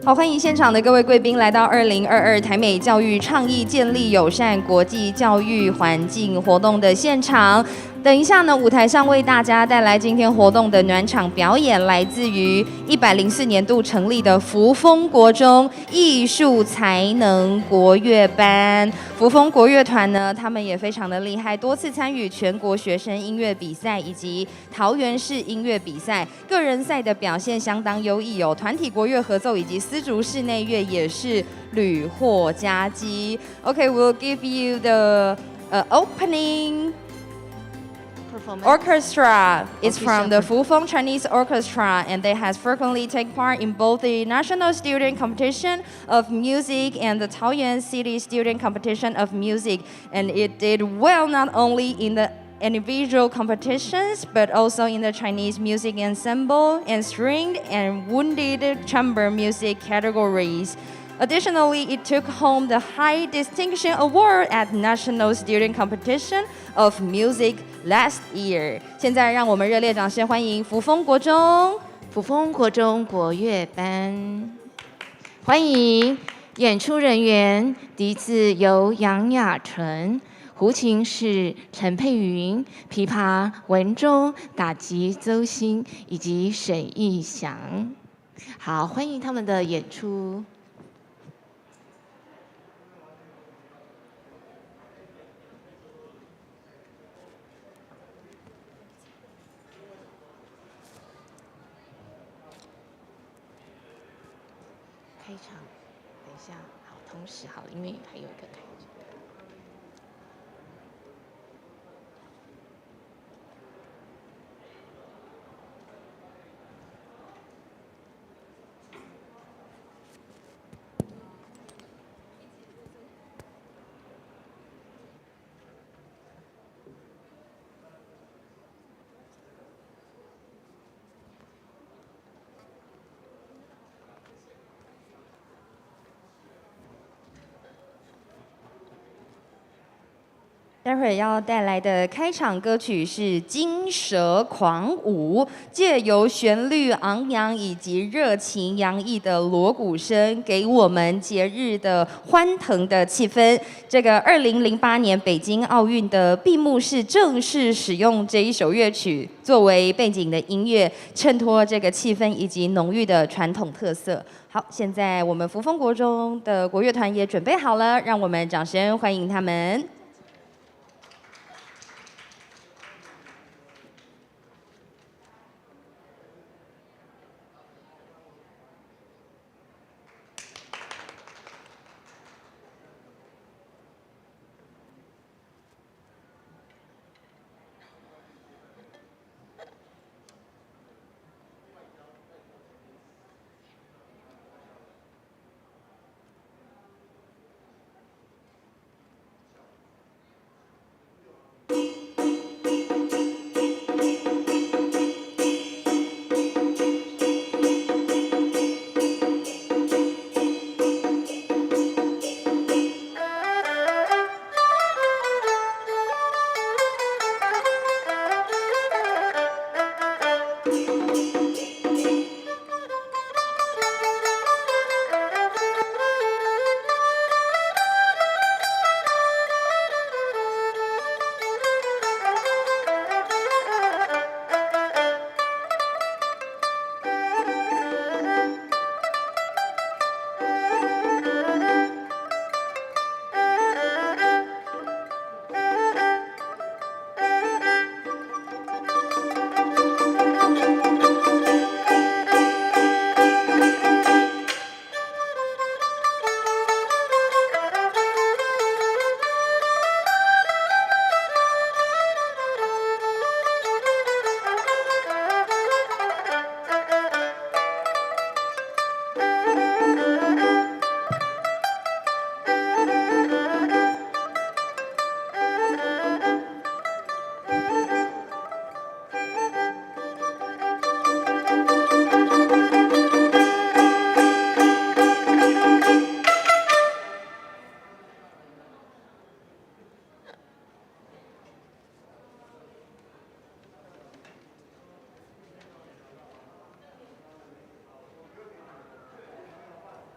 好，欢迎现场的各位贵宾来到2022台美教育倡议建立友善国际教育环境活动的现场。等一下呢，舞台上为大家带来今天活动的暖场表演，来自于104年度成立的扶风国中艺术才能国乐班。扶风国乐团呢，他们也非常的厉害，多次参与全国学生音乐比赛以及桃园市音乐比赛，个人赛的表现相当优异哦。团体国乐合奏以及丝竹室内乐也是屡获佳绩。Okay, we'll give you the opening orchestra. It's from the Fufeng Chinese Orchestra, and they has frequently take part in both the National Student Competition of Music and the Taoyuan City Student Competition of Music, and it did well not only in the individual competitions, but also in the Chinese music ensemble and stringed and wounded chamber music categories. Additionally, it took home the High Distinction Award at National Student Competition of Music last year. 现在让我们热烈掌声欢迎扶风国中。扶风国中国乐班，欢迎演出人员：笛子由杨雅纯，胡琴是陈佩云，琵琶文忠，打击邹兴以及沈义祥。好，欢迎他们的演出。开场，等一下，好，同时好了，因为还有一个开场。待会儿要带来的开场歌曲是《金蛇狂舞》，借由旋律昂扬以及热情洋溢的锣鼓声，给我们节日的欢腾的气氛。这个2008年北京奥运的闭幕式正式使用这一首乐曲作为背景的音乐，衬托这个气氛以及浓郁的传统特色。好，现在我们扶风国中的国乐团也准备好了，让我们掌声欢迎他们。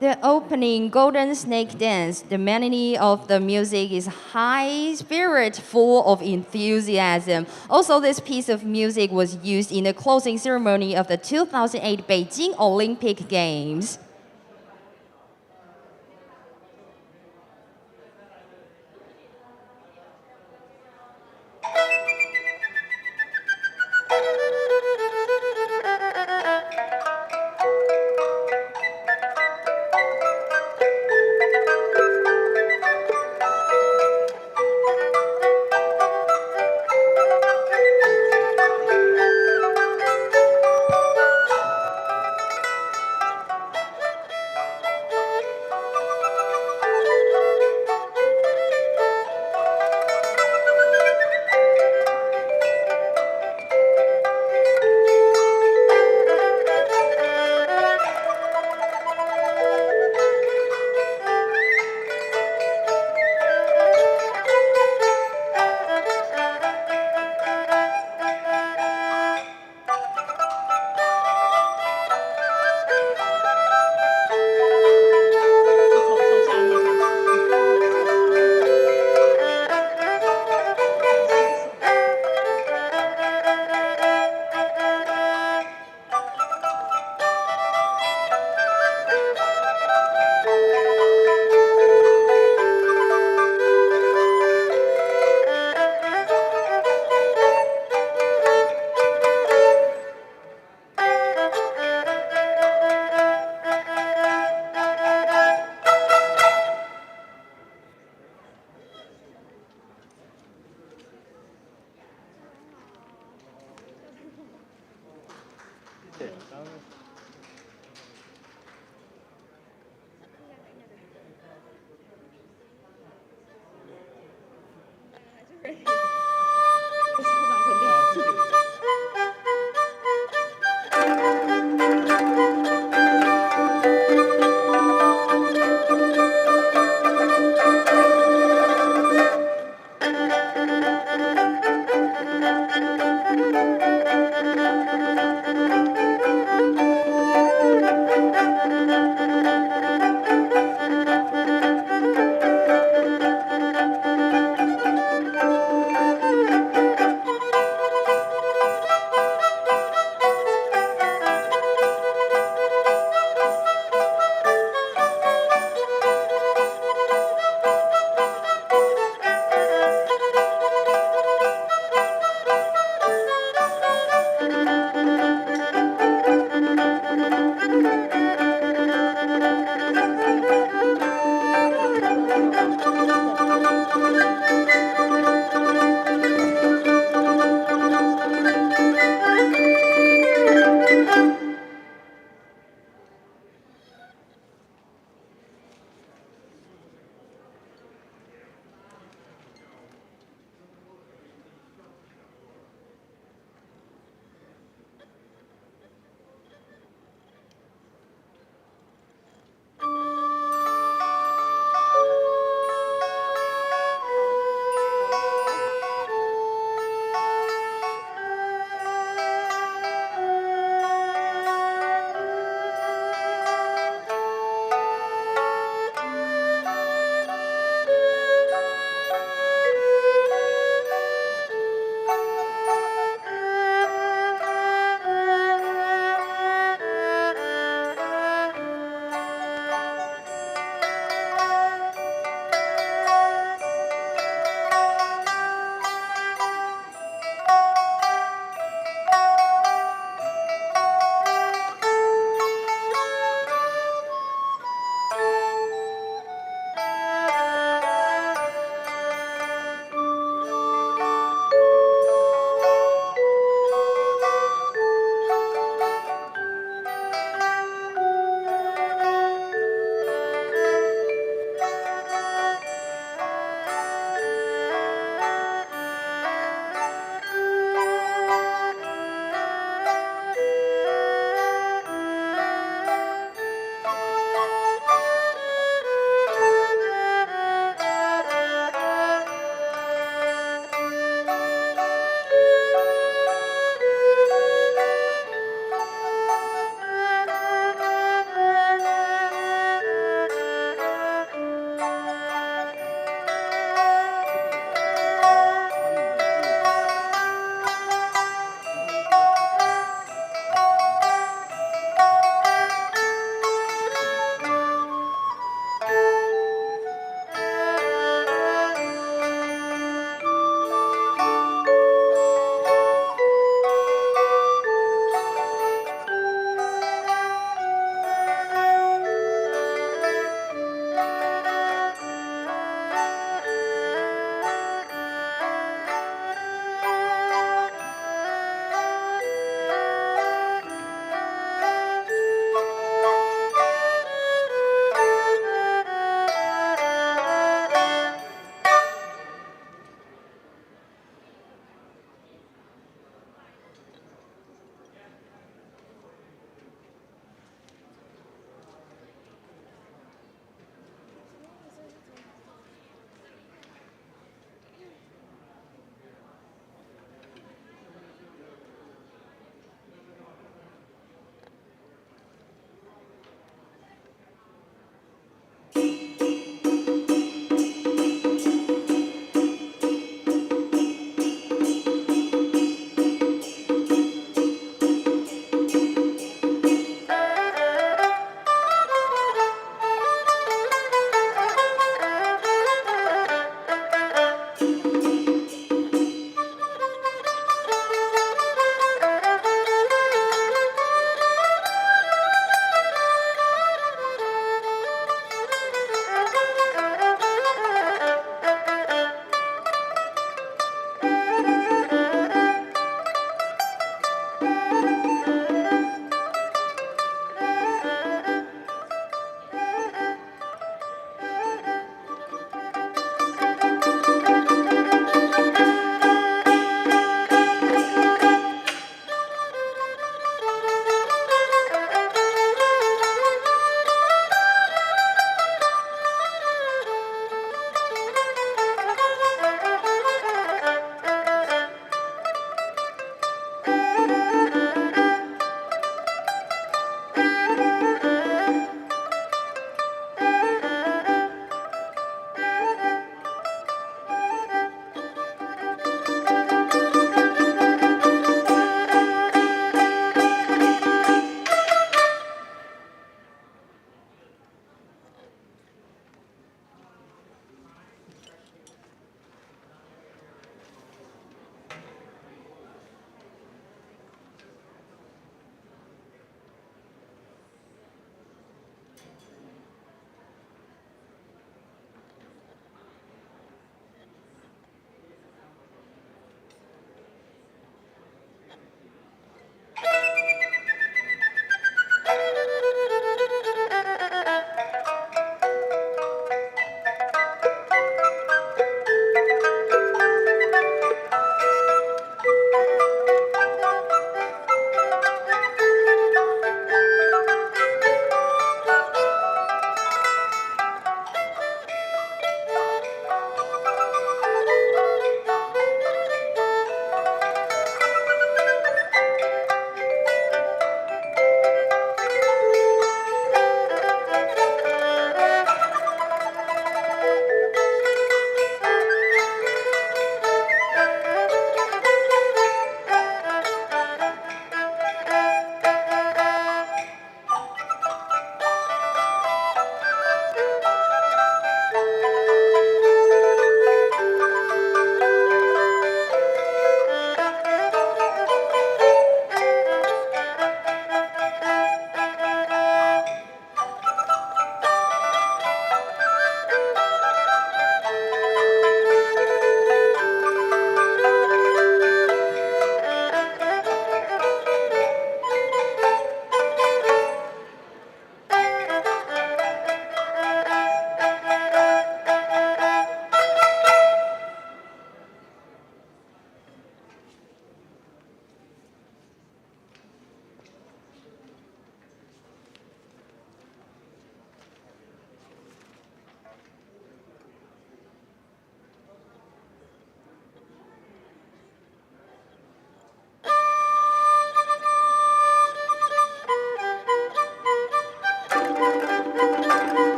The opening Golden Snake Dance, the melody of the music is high spirit, full of enthusiasm. Also, this piece of music was used in the closing ceremony of the 2008 Beijing Olympic Games.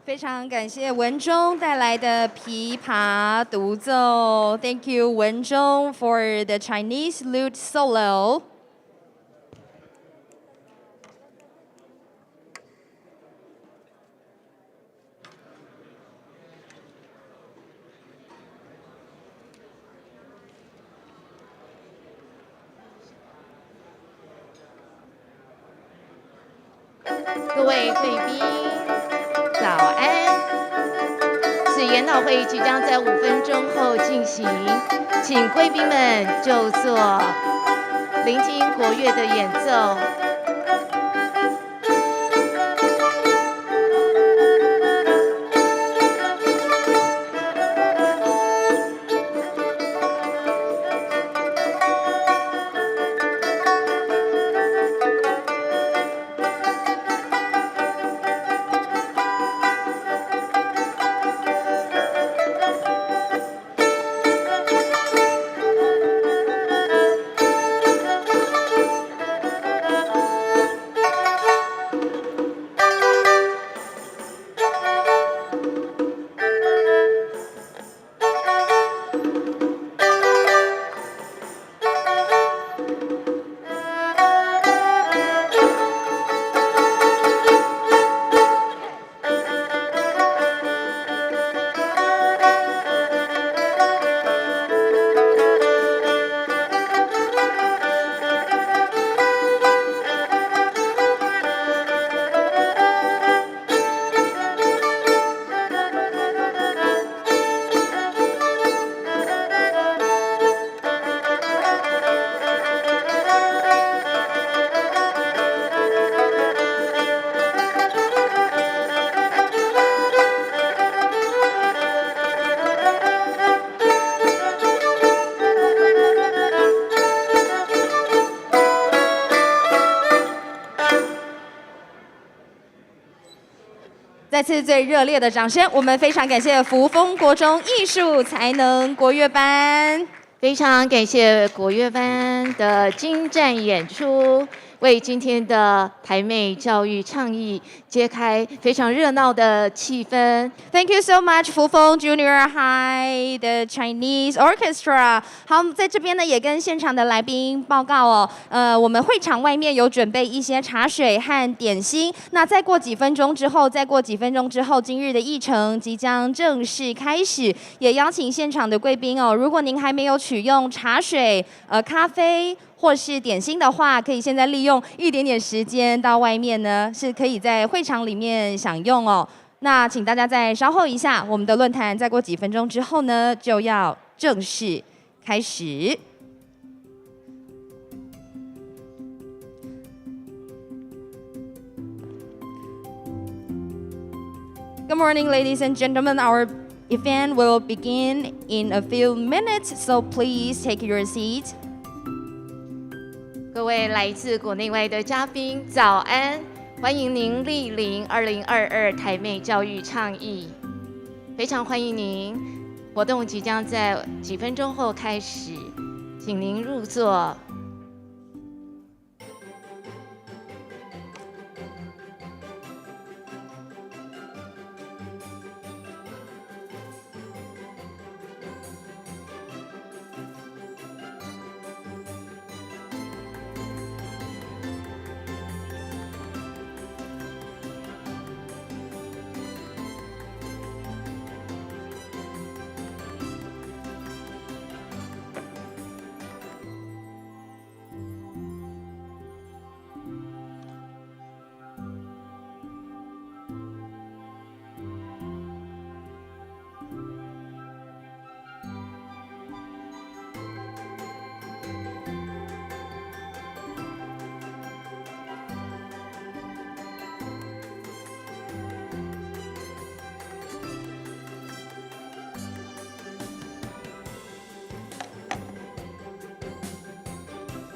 非常感谢文中带来的琵琶独奏。Thank you, 文中 for the Chinese lute solo. 各位贵宾，早安！此研讨会即将在5分钟后进行，请贵宾们就座，聆听国乐的演奏。再次最热烈的掌声，我们非常感谢福丰国中艺术才能国乐班，非常感谢国乐班的精湛演出，为今天的台美教育倡议揭开非常热闹的气氛。Thank you so much, 福丰 Junior High 的 Chinese Orchestra。好，在这边呢也跟现场的来宾报告哦，我们会场外面有准备一些茶水和点心。那再过几分钟之后，今日的议程即将正式开始，也邀请现场的贵宾哦，如果您还没有取用茶水、咖啡或是点心的话，可以现在利用一点点时间到外面呢，是可以在会场里面享用哦。那请大家再稍后一下，我们的论坛再过几分钟之后呢，就要正式开始。Good morning, ladies and gentlemen. Our event will begin in a few minutes, so please take your seat. 各位来自国内外的嘉宾，早安！欢迎您莅临2022台美教育倡议，非常欢迎您。活动即将在几分钟后开始，请您入座。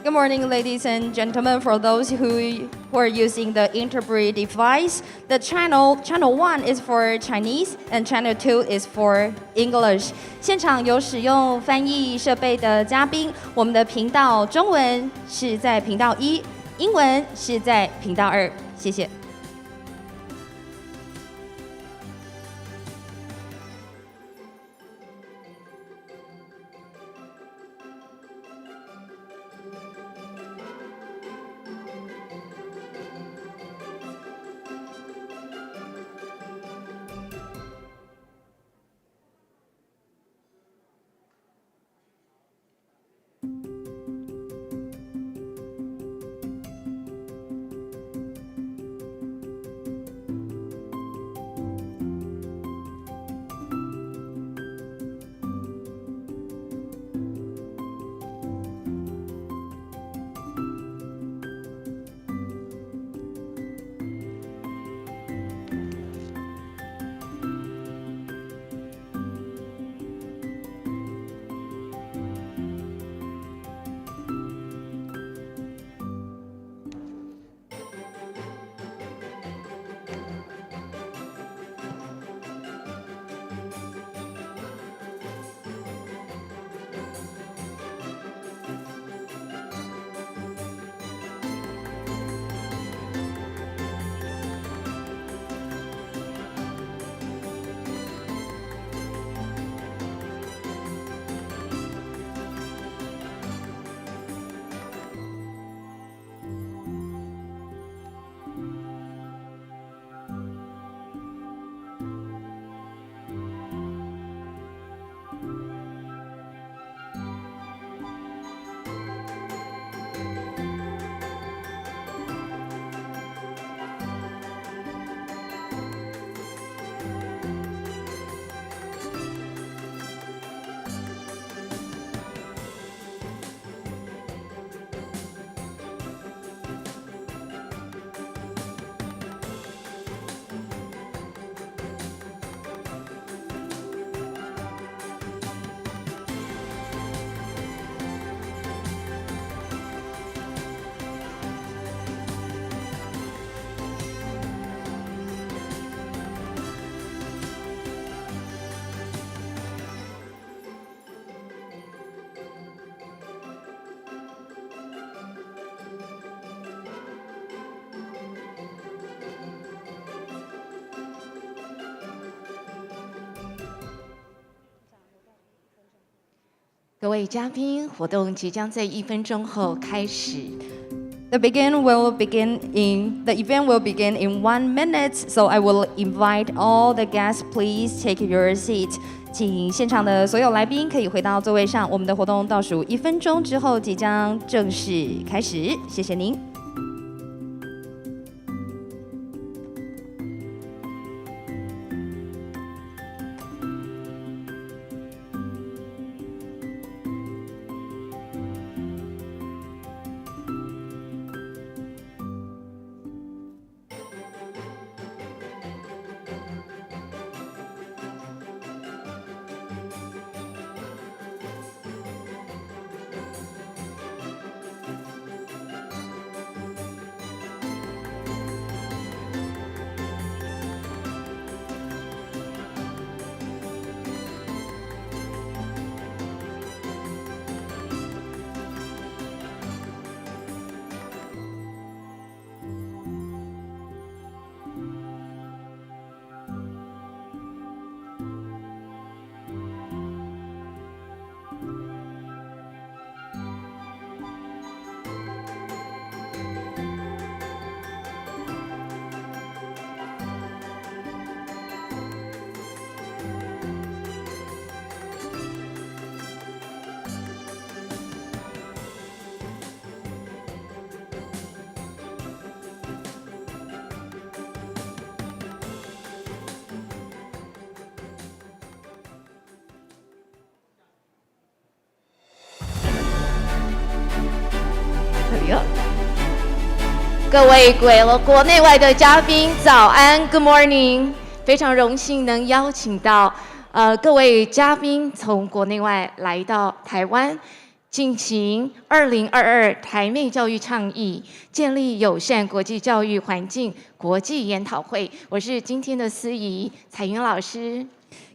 Good morning, ladies and gentlemen. For those who are using the interpret device, the channel 1 is for Chinese and channel 2 is for English. 现场有使用翻译设备的嘉宾，我们的频道中文是在频道1，英文是在频道2。谢谢。各位嘉宾，活动即将在1分钟后开始。The event will begin in 1 minute, so I will invite all the guests. Please take your seat. 请现场的所有来宾可以回到座位上。我们的活动倒数1分钟之后即将正式开始。谢谢您。各位国内外的嘉宾，早安 ，Good morning！ 非常荣幸能邀请到各位嘉宾从国内外来到台湾，进行2022台美教育倡议建立友善国际教育环境国际研讨会。我是今天的司仪彩云老师。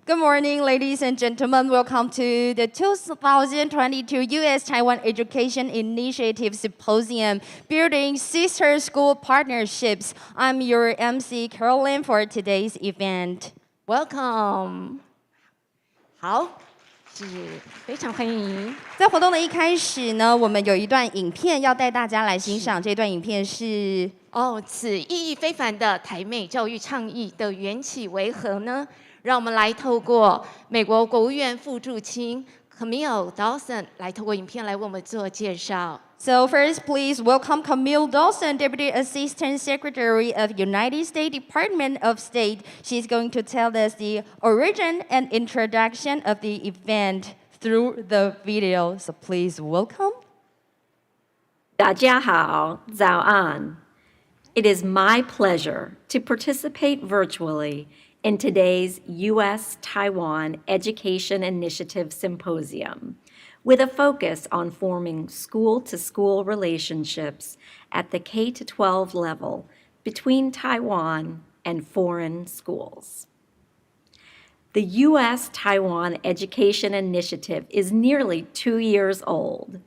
Good morning, ladies and gentlemen. Welcome to the 2022 U.S.-Taiwan Education Initiative Symposium, Building Sister School Partnerships. I'm your MC, Carolyn, for today's event. Welcome. 好，是非常欢迎。在活动的一开始呢，我们有一段影片要带大家来欣赏。这段影片是此意义非凡的台美教育倡议的缘起为何呢？让我们来透过美国国务院副驻青 Camille Dawson 来透过影片来为我们做介绍。So first, please welcome Camille Dawson, Deputy Assistant Secretary of United States Department of State. She's going to tell us the origin and introduction of the event through the video. So please welcome. 大家好，早安。It is my pleasure to participate virtually in today's U.S.-Taiwan Education Initiative Symposium, with a focus on forming school-to-school relationships at the K-12 level between Taiwan and foreign schools. The U.S.-Taiwan Education Initiative is nearly 2 years old.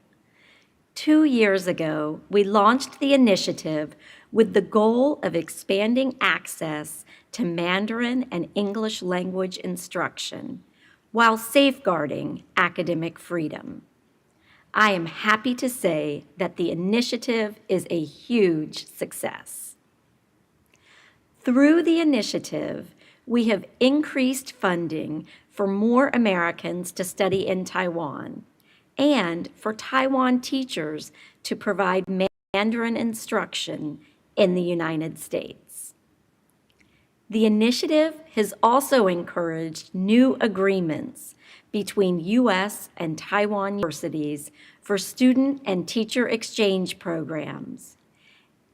2 years ago, we launched the initiative with the goal of expanding access to Mandarin and English language instruction while safeguarding academic freedom. I am happy to say that the initiative is a huge success. Through the initiative, we have increased funding for more Americans to study in Taiwan and for Taiwan teachers to provide Mandarin instruction in the United States. The initiative has also encouraged new agreements between U.S. and Taiwan universities for student and teacher exchange programs,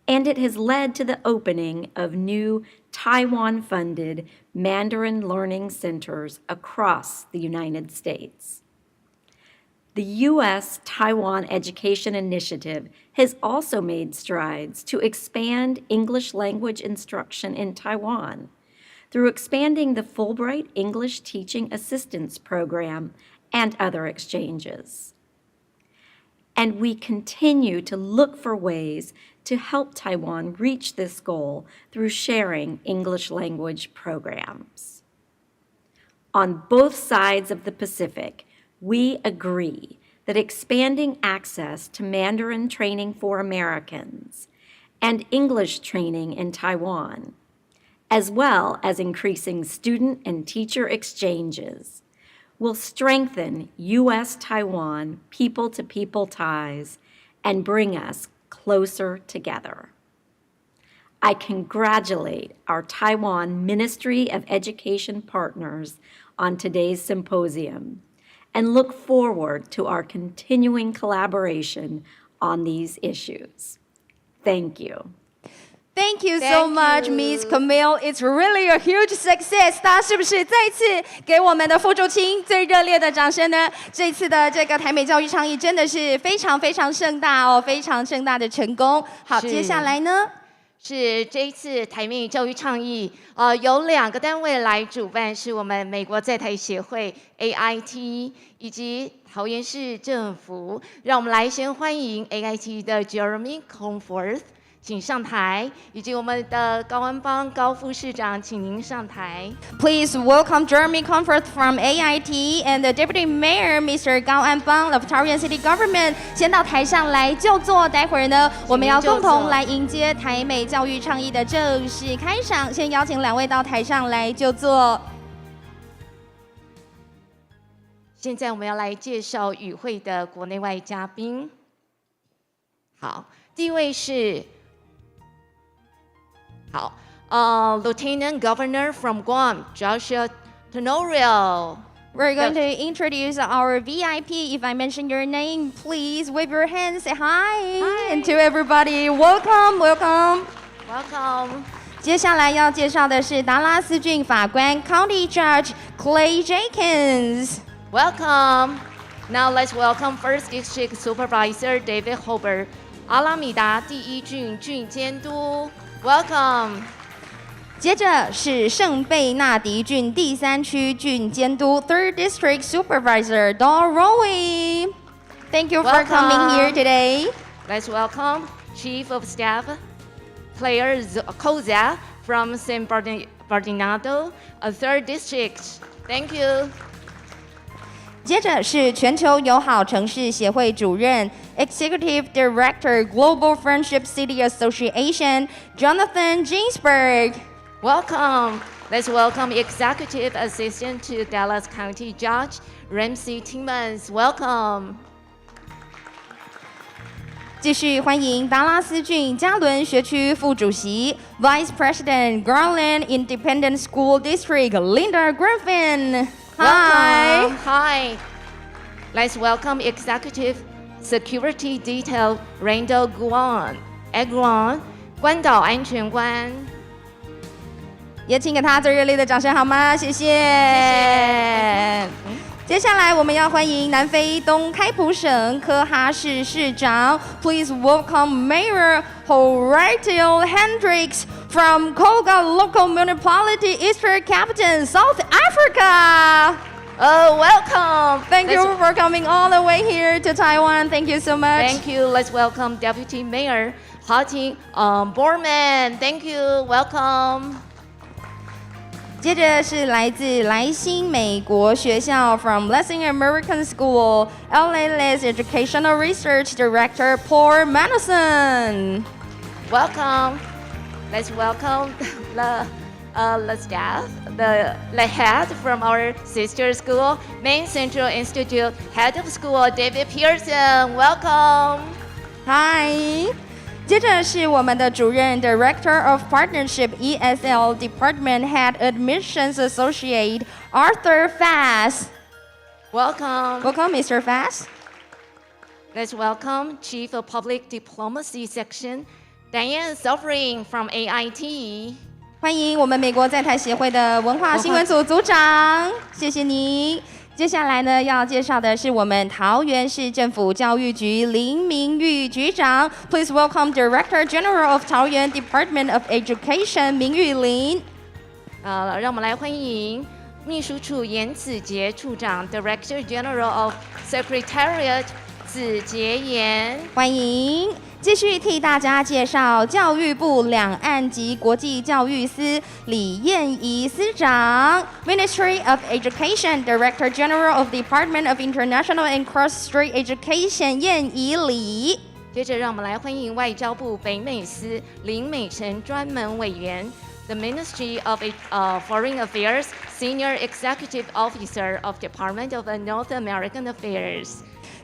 and it has led to the opening of new Taiwan-funded Mandarin learning centers across the United States. The U.S.-Taiwan Education Initiative has also made strides to expand English language instruction in Taiwan through expanding the Fulbright English Teaching Assistance Program and other exchanges. And we continue to look for ways to help Taiwan reach this goal through sharing English language programs. On both sides of the Pacific, we agree that expanding access to Mandarin training for Americans and English training in Taiwan, as well as increasing student and teacher exchanges, will strengthen U.S.-Taiwan people-to-people ties and bring us closer together. I congratulate our Taiwan Ministry of Education partners on today's symposium and look forward to our continuing collaboration on these issues. Thank you. Thank you so much, Miss Camille. It's really a huge success. 大家是不是再一次给我们的副主青最热烈的掌声呢？这次的这个台美教育倡议真的是非常非常盛大哦，非常盛大的成功。好，接下来呢？是这一次台美教育倡议，有2个单位来主办，是我们美国在台协会 AIT 以及桃园市政府。让我们来先欢迎 AIT 的 Jeremy Comforth。请上台，以及我们的高安邦高副市长，请您上台。Please welcome Jeremy Comforth from AIT and the Deputy Mayor, Mr. Gao Anbang of Taoyuan City Government。先到台上来就座，待会儿呢，我们要共同来迎接台美教育倡议的正式开场。先邀请2位到台上来就座。现在我们要来介绍与会的国内外嘉宾。好，第一位是。好，Lieutenant Governor from Guam, Joshua Tenorio. We're going to introduce our VIP. If I mention your name, please wave your hand, say hi. And to everybody, welcome, welcome. Welcome. 接下来要介绍的是达拉斯郡法官 County Judge Clay Jenkins. Welcome. Now let's welcome First District Supervisor David Hobart. 阿拉米达第1郡郡监督。Welcome. 接着是圣贝纳迪郡第3区郡监督 Third District Supervisor Dawn Rowe. Thank you for coming here today. Let's welcome Chief of Staff Claire Koza from San Bernardino, a 3rd District. Thank you. 接着是全球友好城市协会主任 Executive Director Global Friendship City Association Jonathan Ginsberg. Welcome. Let's welcome Executive Assistant to Dallas County Judge Ramsey Timmons. Welcome. 继续欢迎达拉斯郡加伦学区副主席 Vice President Garland Independent School District Linda Griffin. Hi. Welcome. Hi. Let's welcome Executive Security Detail Randall Agron, 关岛安全官。也请给他最热烈的掌声好吗？谢谢。接下来我们要欢迎南非东开普省科哈市市长 ，Please welcome Mayor Horatio Hendricks from Koga Local Municipality, Eastern Cape, South Africa. Welcome. Thank you for coming all the way here to Taiwan. Thank you so much. Thank you. Let's welcome Deputy Mayor Hati Borman. Thank you. Welcome. 接着是来自莱辛美国学校 from Latin American School, LLS Educational Research Director Paul Mandelson. Welcome. Let's welcome the staff, the head from our sister school, Maine Central Institute, head of school David Pearson. Welcome. Hi. 接着是我们的主任 Director of Partnership ESL Department Head Admissions Associate Arthur Fass. Welcome. Welcome, Mr. Fass. Let's welcome Chief of Public Diplomacy Section Diane Suffering from AIT. 欢迎我们美国在台协会的文化新闻组组长，谢谢你。接下来呢，要介绍的是我们桃园市政府教育局林明玉局长。Please welcome Director General of 桃园 Department of Education 明玉林。让我们来欢迎秘书处严子杰处长 Director General of Secretariat 子杰妍。欢迎。继续替大家介绍教育部两岸及国际教育司李燕仪司长 ，Ministry of Education Director General of Department of International and Cross-Strait Education 燕仪李。接着，让我们来欢迎外交部北美司林美辰专门委员 ，The Ministry of Foreign Affairs Senior Executive Officer of Department of North American Affairs。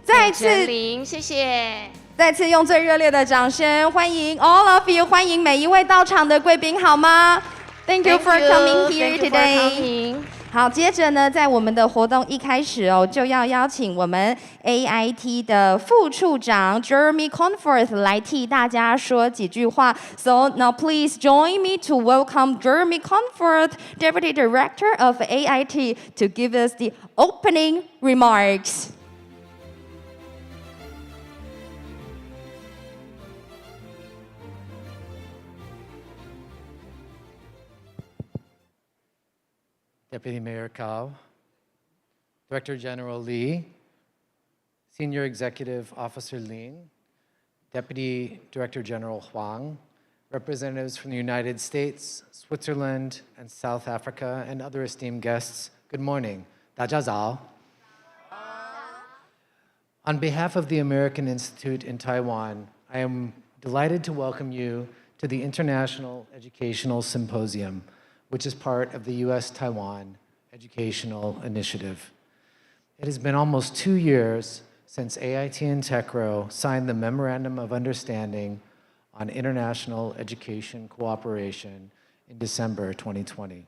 再次，谢谢。再次用最热烈的掌声欢迎 all of you， 欢迎每一位到场的贵宾，好吗 ？Thank you for coming here today。好，接着呢，在我们的活动一开始哦，就要邀请我们 AIT 的副处长 Jeremy Conforth 来替大家说几句话。So now please join me to welcome Jeremy Conforth, Deputy Director of AIT, to give us the opening remarks. Deputy Mayor Cao, Director General Lee, Senior Executive Officer Lin, Deputy Director General Huang, representatives from the United States, Switzerland, and South Africa, and other esteemed guests, good morning. 大家早. On behalf of the American Institute in Taiwan, I am delighted to welcome you to the International Educational Symposium, which is part of the U.S.-Taiwan Educational Initiative. It has been almost 2 years since AIT and TECRO signed the Memorandum of Understanding on International Education Cooperation in December 2020.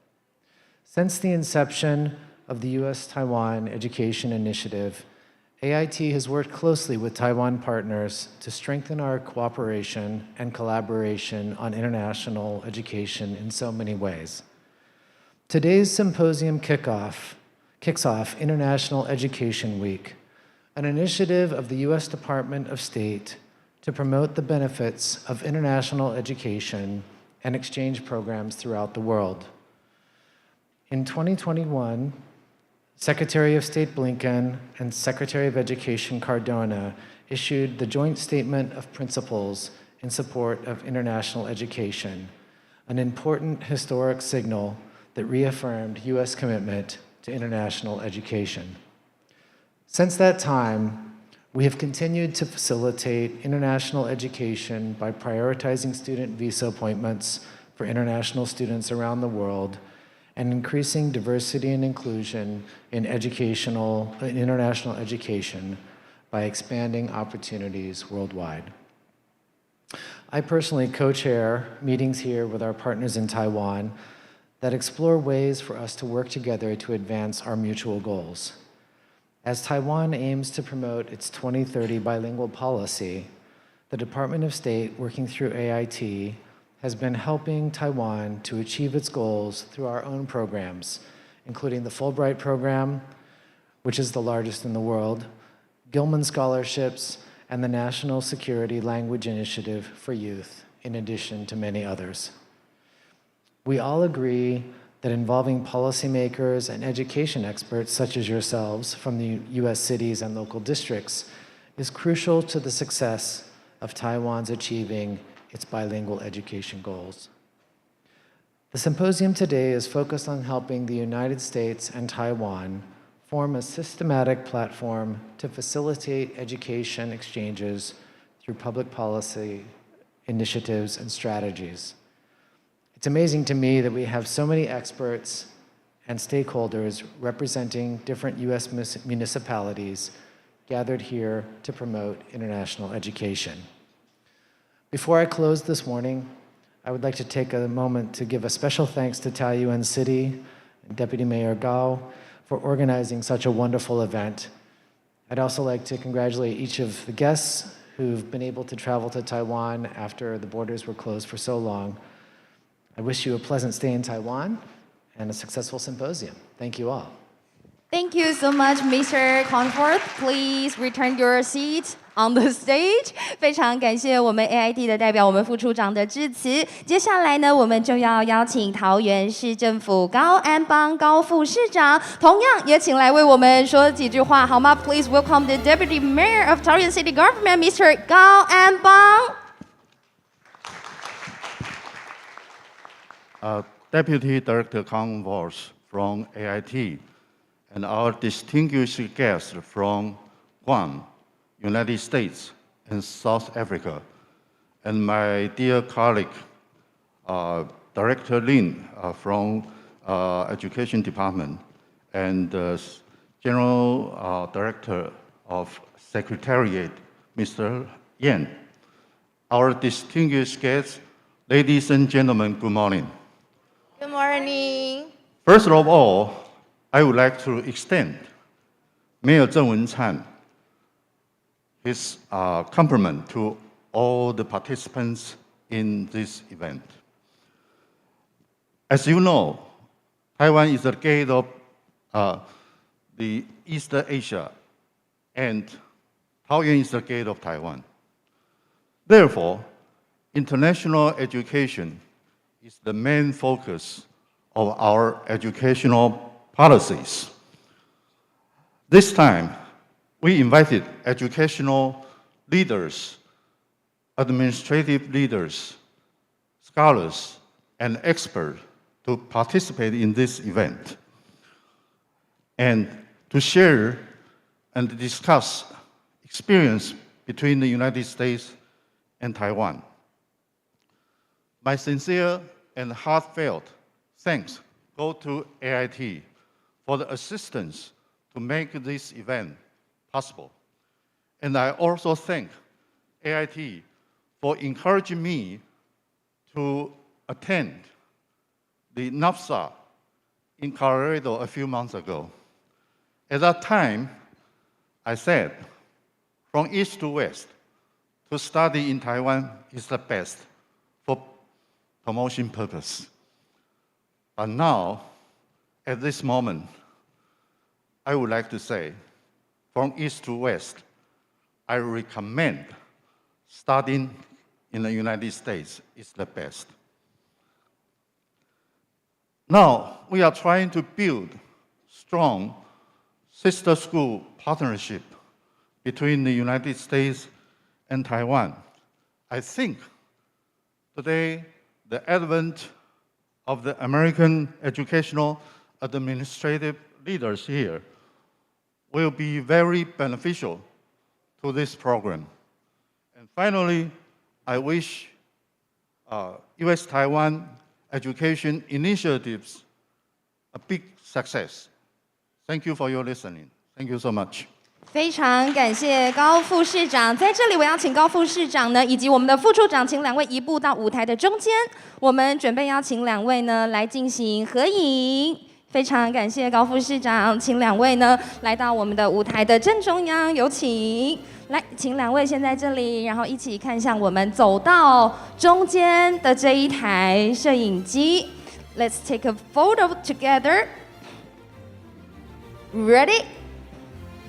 Since the inception of the U.S.-Taiwan Education Initiative, AIT has worked closely with Taiwan partners to strengthen our cooperation and collaboration on international education in so many ways. Today's symposium kicks off International Education Week, an initiative of the U.S. Department of State to promote the benefits of international education and exchange programs throughout the world. In 2021, Secretary of State Blinken and Secretary of Education Cardona issued the Joint Statement of Principles in support of international education, an important historic signal that reaffirmed U.S. commitment to international education. Since that time, we have continued to facilitate international education by prioritizing student visa appointments for international students around the world and increasing diversity and inclusion in international education by expanding opportunities worldwide. I personally co-chair meetings here with our partners in Taiwan that explore ways for us to work together to advance our mutual goals. As Taiwan aims to promote its 2030 bilingual policy, the Department of State, working through AIT, has been helping Taiwan to achieve its goals through our own programs, including the Fulbright program, which is the largest in the world, Gilman Scholarships, and the National Security Language Initiative for Youth, in addition to many others. We all agree that involving policymakers and education experts such as yourselves from the U.S. cities and local districts is crucial to the success of Taiwan's achieving its bilingual education goals. The symposium today is focused on helping the United States and Taiwan form a systematic platform to facilitate education exchanges through public policy initiatives and strategies. It's amazing to me that we have so many experts and stakeholders representing different U.S. municipalities gathered here to promote international education. Before I close this morning, I would like to take a moment to give a special thanks to Taoyuan City and Deputy Mayor Gao for organizing such a wonderful event. I'd also like to congratulate each of the guests who've been able to travel to Taiwan after the borders were closed for so long. I wish you a pleasant stay in Taiwan and a successful symposium. Thank you all. Thank you so much, Mr. Conforth. Please return your seat on the stage. 非常感谢我们 AIT 的代表，我们副处长的致辞。接下来呢，我们就要邀请桃园市政府高安邦高副市长，同样也请来为我们说几句话，好吗 ？Please welcome the Deputy Mayor of Taoyuan City Government, Mr. 高安邦。Deputy Director Converse from AIT, and our distinguished guests from Guam, United States, and South Africa, and my dear colleague, Director Lin from Education Department, and General Director of Secretariat, Mr. Yan. Our distinguished guests, ladies and gentlemen, good morning. Good morning. First of all, I would like to extend Mayor Zheng Wen-Chan his compliment to all the participants in this event. As you know, Taiwan is the gate of the East Asia, and Taoyuan is the gate of Taiwan. Therefore, international education is the main focus of our educational policies. This time, we invited educational leaders, administrative leaders, scholars, and experts to participate in this event and to share and discuss experience between the United States and Taiwan. My sincere and heartfelt thanks go to AIT for the assistance to make this event possible. And I also thank AIT for encouraging me to attend the NAFSA in Colorado a few months ago. At that time, I said, from east to west, to study in Taiwan is the best for promotion purpose. But now, at this moment, I would like to say, from east to west, I recommend studying in the United States is the best. Now, we are trying to build strong sister school partnership between the United States and Taiwan. I think today, the advent of the American educational administrative leaders here will be very beneficial to this program. And finally, I wish U.S.-Taiwan education initiatives a big success. Thank you for your listening. Thank you so much. 非常感谢高副市长，在这里我要请高副市长呢，以及我们的副处长，请两位移步到舞台的中间。我们准备邀请两位呢来进行合影。非常感谢高副市长，请两位呢来到我们的舞台的正中央，有请。来，请两位先在这里，然后一起看向我们走到中间的这一台摄影机。Let's take a photo together. Ready?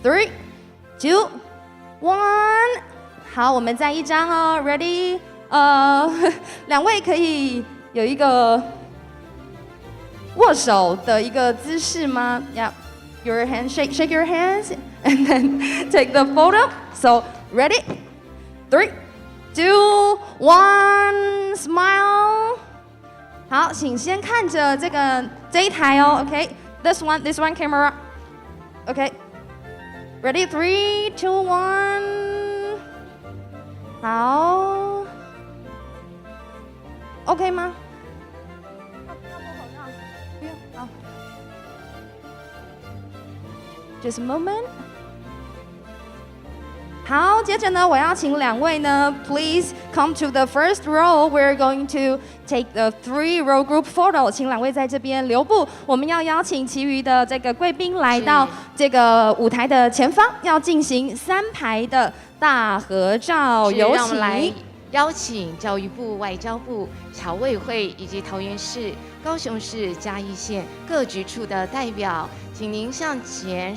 3, 2, 1， 好，我们再一张哦 ，Ready？ 两位可以有一个握手的一个姿势吗 ？Yeah, your hand, shake your hands, and then take the photo. So ready? 3, 2, 1, smile. 好，请先看着这一台哦 ，OK？ This one camera. OK。Ready? 3, 2, 1。好 ，OK 吗？好 ，Just a moment。好，接着呢，我要请两位呢 ，please come to the first row. We're going to take the 3-row group photo. 请两位在这边留步。我们要邀请其余的这个贵宾来到这个舞台的前方，要进行3排的大合照。有请。邀请教育部、外交部、侨委会以及桃园市、高雄市、嘉义县各局处的代表，请您上前。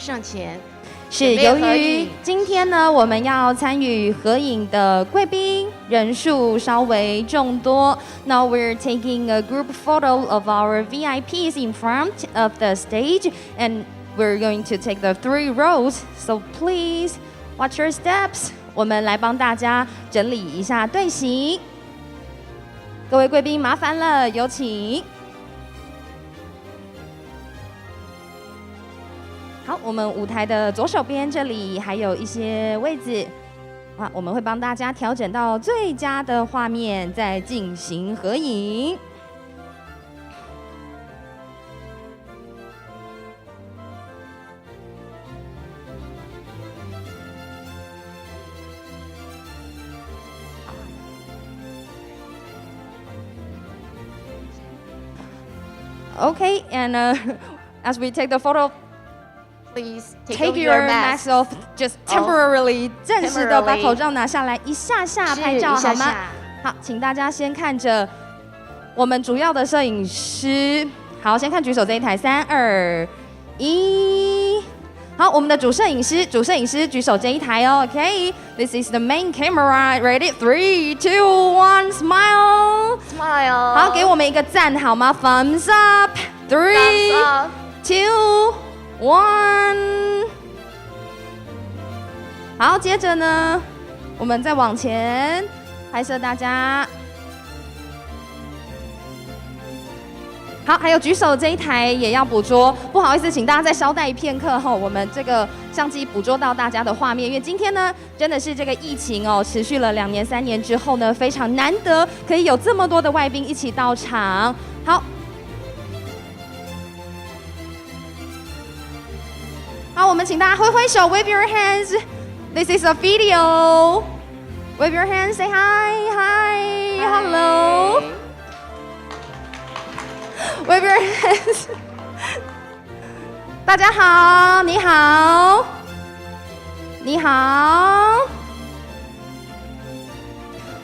是由于今天呢，我们要参与合影的贵宾人数稍微众多。Now we're taking a group photo of our VIPs in front of the stage, and we're going to take the 3 rows. So please watch your steps. 我们来帮大家整理一下队形。各位贵宾，麻烦了，有请。好，我们舞台的左手边这里还有一些位置，我们会帮大家调整到最佳的画面，再进行合影。Okay, and as we take the photo.Please take your mask off, just temporarily. 暂时的把口罩拿下来，一下下拍照好吗？好，请大家先看着我们主要的摄影师。好，先看举手这一台，3、2、1。好，我们的主摄影师举手这一台哦。Okay, this is the main camera. Ready? 3, 2, 1, smile. 好，给我们一个赞好吗 ？Thumbs up. 3, 2, 1，好，接着呢，我们再往前拍摄大家。好，还有举手这一台也要捕捉，不好意思，请大家再稍待片刻后，我们这个相机捕捉到大家的画面，因为今天呢，真的是这个疫情持续了2年3年之后呢，非常难得可以有这么多的外宾一起到场。好。好，我们请大家挥挥手 ，wave your hands. This is a video. Wave your hands, say hi, hello. Wave your hands. 大家好，你好，你好。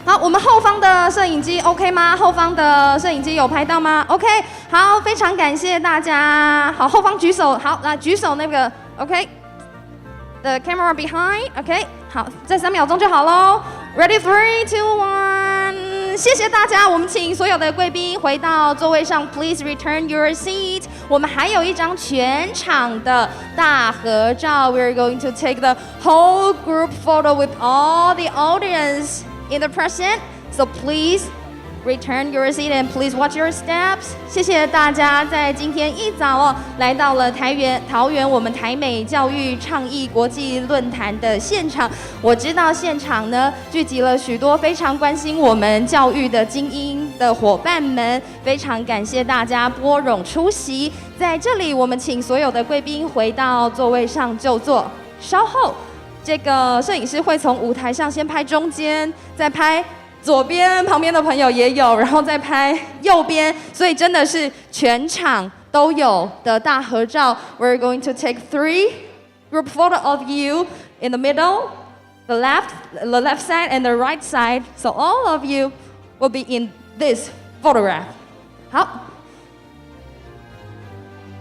好，我们后方的摄影机 OK 吗？后方的摄影机有拍到吗 ？OK， 好，非常感谢大家。好，后方举手，好，来举手那个 OK。The camera behind， OK， 好，再3秒钟就好喽。Ready, 3, 2, 1，谢谢大家。我们请所有的贵宾回到座位上 ，Please return your seat。我们还有一张全场的大合照 ，We're going to take the whole group photo with all the audience in the present. So please return your seat and please watch your steps. 谢谢大家在今天一早来到了桃园我们台美教育倡议国际论坛的现场。我知道现场呢聚集了许多非常关心我们教育的精英的伙伴们，非常感谢大家拨冗出席。在这里，我们请所有的贵宾回到座位上就坐。稍后，这个摄影师会从舞台上先拍中间，再拍左边，旁边的朋友也有，然后再拍右边，所以真的是全场都有的大合照。We're going to take 3 group photo of you in the middle, the left side, and the right side. So all of you will be in this photograph. 好，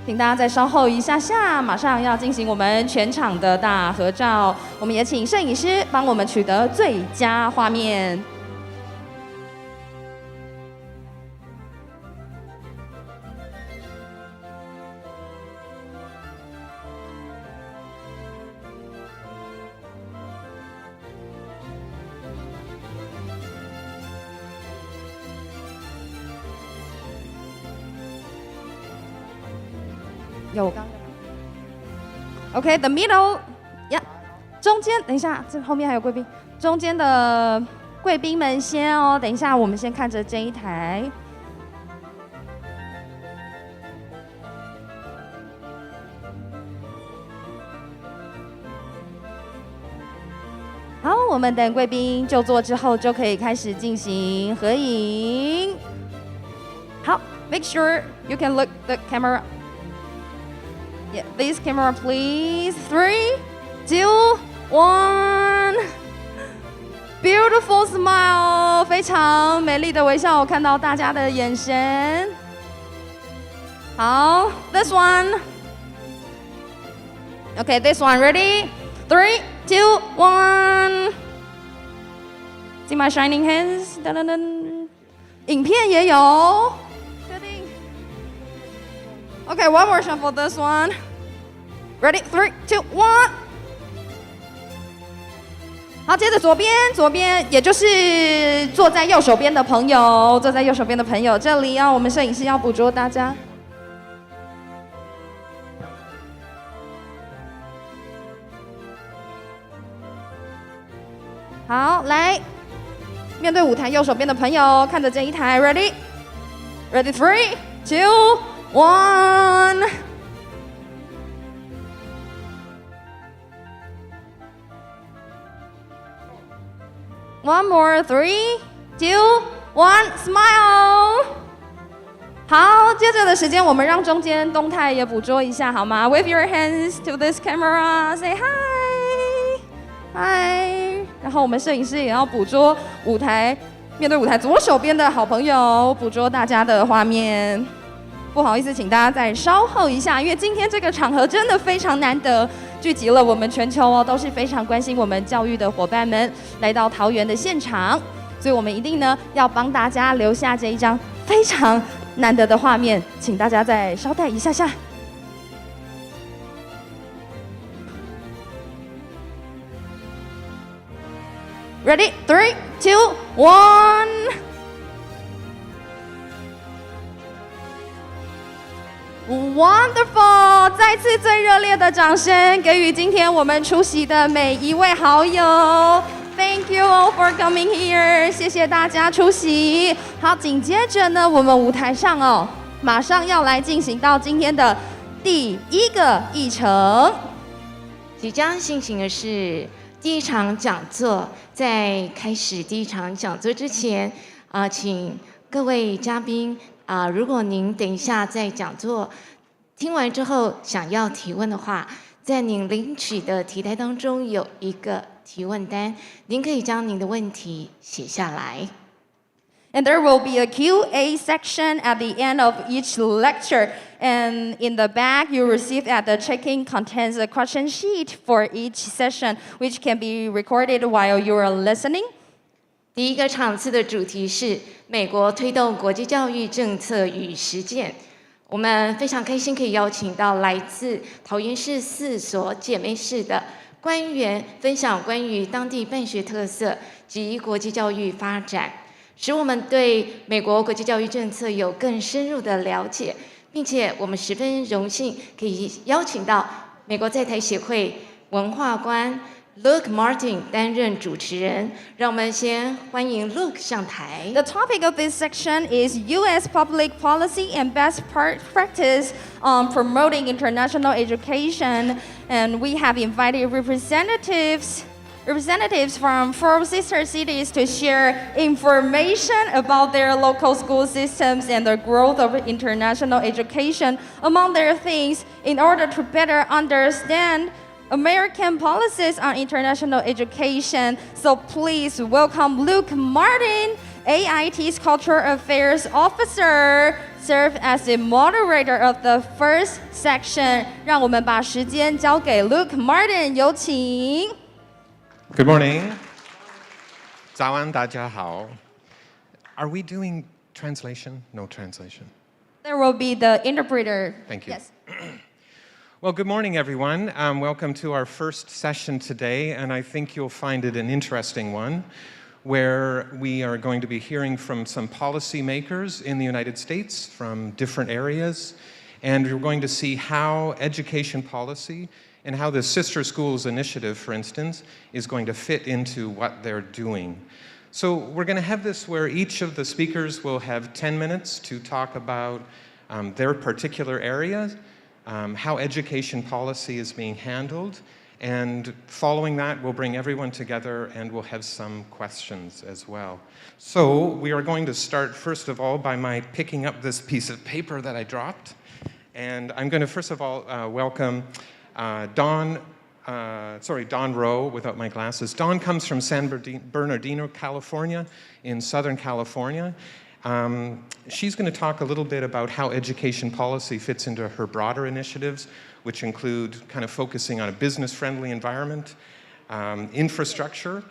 请大家再稍后一下下，马上要进行我们全场的大合照。我们也请摄影师帮我们取得最佳画面。有刚刚 ，OK， the middle， 呀，中间，等一下，这后面还有贵宾，中间的贵宾们先哦，等一下，我们先看着这一台。好，我们等贵宾就座之后，就可以开始进行合影。好 ，make sure you can look the camera. Yeah, this camera, please. 3, 2, 1. Beautiful smile， 非常美丽的微笑，我看到大家的眼神。好 ，this one。Okay, this one, ready? 3, 2, 1. See my shining hands? 噔噔噔。影片也有。确定。Okay, one more shot for this one. Ready? 3, 2, 1. 好，接着左边，也就是坐在右手边的朋友，这里我们摄影师要捕捉大家。好，来，面对舞台右手边的朋友，看着这一台 ，ready， 3, 2, 1。One more, 3, 2, 1, smile。好，接着的时间，我们让中间动态也捕捉一下，好吗 ？Wave your hands to this camera, say hi, hi。然后我们摄影师也要捕捉舞台，面对舞台左手边的好朋友，捕捉大家的画面。不好意思，请大家再稍后一下，因为今天这个场合真的非常难得，聚集了我们全球都是非常关心我们教育的伙伴们来到桃园的现场，所以我们一定呢要帮大家留下这一张非常难得的画面，请大家再稍待一下下。Ready, 3, 2, 1。Wonderful！ 再次最热烈的掌声给予今天我们出席的每一位好友。Thank you all for coming here！ 谢谢大家出席。好，紧接着呢，我们舞台上马上要来进行到今天的第一个议程。即将进行的是第一场讲座。在开始第一场讲座之前，请各位嘉宾。如果您等一下在讲座听完之后想要提问的话，在您领取的题袋当中有一个提问单，您可以将您的问题写下来。And there will be a Q&A section at the end of each lecture. And in the back, you receive at the check-in contains a question sheet for each session, which can be recorded while you are listening. 第一个场次的主题是美国推动国际教育政策与实践。我们非常开心可以邀请到来自桃园市4所姐妹市的官员，分享关于当地办学特色及国际教育发展，使我们对美国国际教育政策有更深入的了解，并且我们十分荣幸可以邀请到美国在台协会文化官Luke Martin 担任主持人，让我们先欢迎 Luke 上台。The topic of this section is U.S. public policy and best practice on promoting international education, and we have invited representatives from 4 sister cities to share information about their local school systems and the growth of international education, among their things, in order to better understand American policies on international education. So please welcome Luke Martin, AIT's Cultural Affairs Officer, serve as the moderator of the first section. 让我们把时间交给 Luke Martin， 有请。Good morning. 早安，大家好。Are we doing translation? No translation. There will be the interpreter. Thank you. Yes. Well, good morning, everyone. Welcome to our first session today, and I think you'll find it an interesting one, where we are going to be hearing from some policymakers in the United States from different areas, and we're going to see how education policy and how the Sister Schools Initiative, for instance, is going to fit into what they're doing. So we're going to have this where each of the speakers will have 10 minutes to talk about their particular areas, how education policy is being handled, and following that, we'll bring everyone together and we'll have some questions as well. So we are going to start, first of all, by my picking up this piece of paper that I dropped. And I'm going to, first of all, welcome Dawn Dawn Rowe, without my glasses. Dawn comes from San Bernardino, California, in Southern California. She's going to talk a little bit about how education policy fits into her broader initiatives, which include kind of focusing on a business-friendly environment, infrastructure,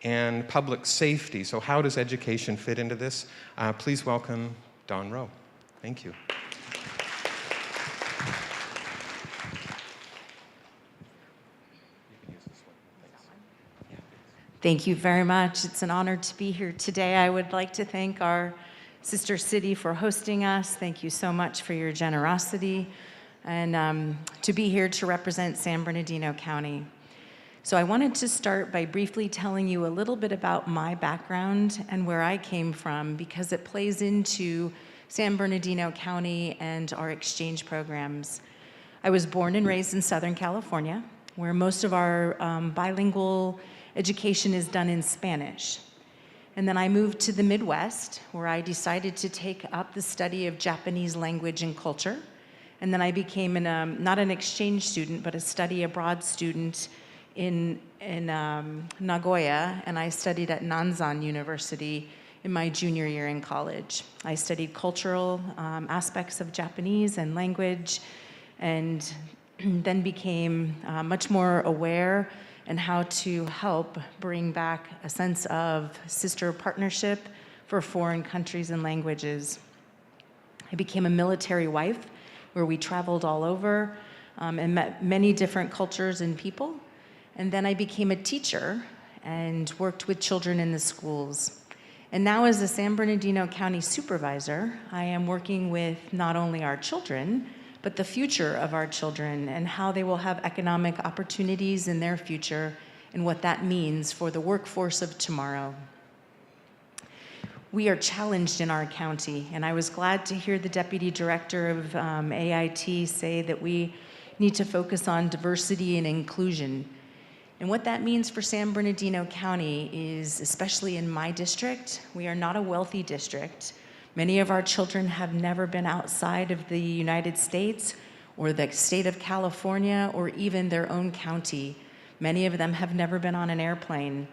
and public safety. So how does education fit into this? Please welcome Dawn Rowe. Thank you. Thank you very much. It's an honor to be here today. I would like to thank our sister city for hosting us. Thank you so much for your generosity and to be here to represent San Bernardino County. So I wanted to start by briefly telling you a little bit about my background and where I came from because it plays into San Bernardino County and our exchange programs. I was born and raised in Southern California, where most of our bilingual education is done in Spanish. And then I moved to the Midwest, where I decided to take up the study of Japanese language and culture. And then I became not an exchange student, but a study abroad student in Nagoya, and I studied at Nanzan University in my junior year in college. I studied cultural aspects of Japanese and language, and then became much more aware and how to help bring back a sense of sister partnership for foreign countries and languages. I became a military wife where we traveled all over and met many different cultures and people. And then I became a teacher and worked with children in the schools. And now as a San Bernardino County supervisor, I am working with not only our children, but the future of our children and how they will have economic opportunities in their future and what that means for the workforce of tomorrow. We are challenged in our county, and I was glad to hear the deputy director of AIT say that we need to focus on diversity and inclusion. And what that means for San Bernardino County is, especially in my district, we are not a wealthy district. Many of our children have never been outside of the United States or the state of California or even their own county. Many of them have never been on an airplane.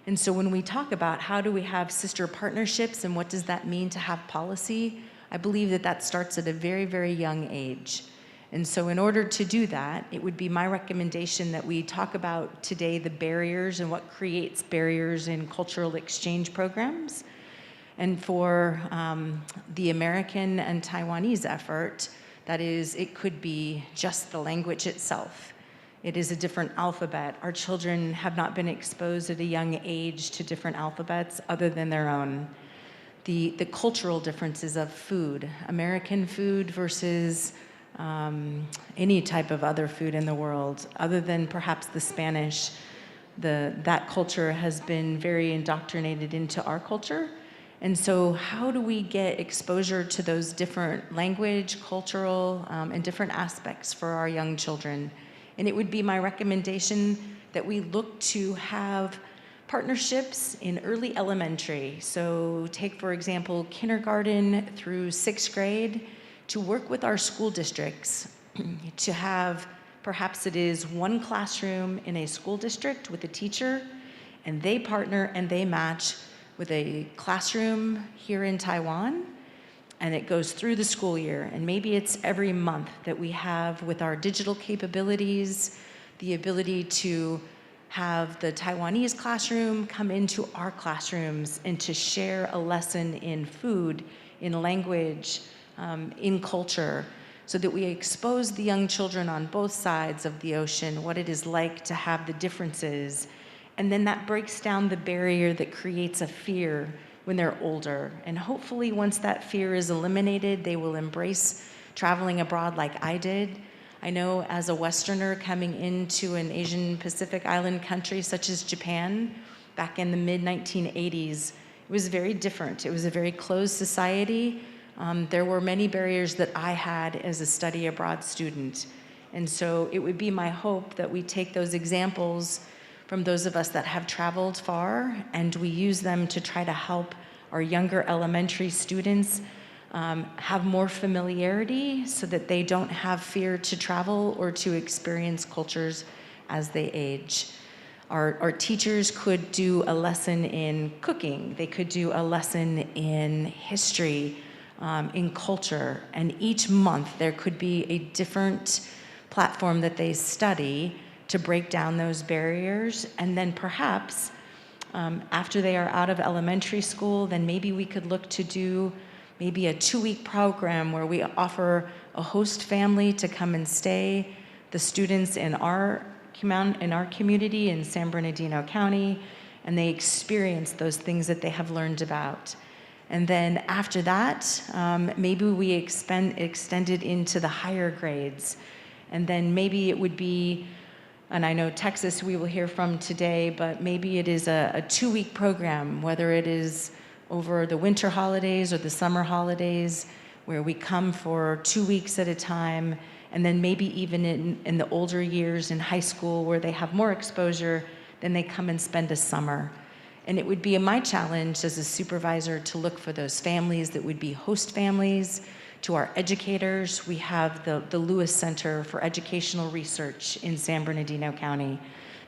And so when we talk about how do we have sister partnerships and what does that mean to have policy, I believe that that starts at a very, very young age. And so in order to do that, it would be my recommendation that we talk about today the barriers and what creates barriers in cultural exchange programs. And for the American and Taiwanese effort, that is, it could be just the language itself. It is a different alphabet. Our children have not been exposed at a young age to different alphabets other than their own. The cultural differences of food, American food versus any type of other food in the world, other than perhaps the Spanish, that culture has been very indoctrinated into our culture. And so how do we get exposure to those different language, cultural, and different aspects for our young children? And it would be my recommendation that we look to have partnerships in early elementary. So take, for example, kindergarten through 6th grade to work with our school districts to have, perhaps it is one classroom in a school district with a teacher, and they partner and they match with a classroom here in Taiwan, and it goes through the school year. And maybe it's every month that we have, with our digital capabilities, the ability to have the Taiwanese classroom come into our classrooms and to share a lesson in food, in language, in culture, so that we expose the young children on both sides of the ocean, what it is like to have the differences. And then that breaks down the barrier that creates a fear when they're older. And hopefully once that fear is eliminated, they will embrace traveling abroad like I did. I know as a Westerner coming into an Asian Pacific Island country such as Japan back in the mid-1980s, it was very different. It was a very closed society. There were many barriers that I had as a study abroad student. And so it would be my hope that we take those examples from those of us that have traveled far, and we use them to try to help our younger elementary students have more familiarity so that they don't have fear to travel or to experience cultures as they age. Our teachers could do a lesson in cooking. They could do a lesson in history, in culture. And each month there could be a different platform that they study to break down those barriers. And then perhaps after they are out of elementary school, then maybe we could look to do maybe a 2-week program where we offer a host family to come and stay, the students in our community in San Bernardino County, and they experience those things that they have learned about. And then after that, maybe we extend it into the higher grades. And then maybe it would be, and I know Texas we will hear from today, but maybe it is a 2-week program, whether it is over the winter holidays or the summer holidays, where we come for 2 weeks at a time, and then maybe even in the older years in high school where they have more exposure, then they come and spend a summer. And it would be my challenge as a supervisor to look for those families that would be host families. To our educators, we have the Lewis Center for Educational Research in San Bernardino County.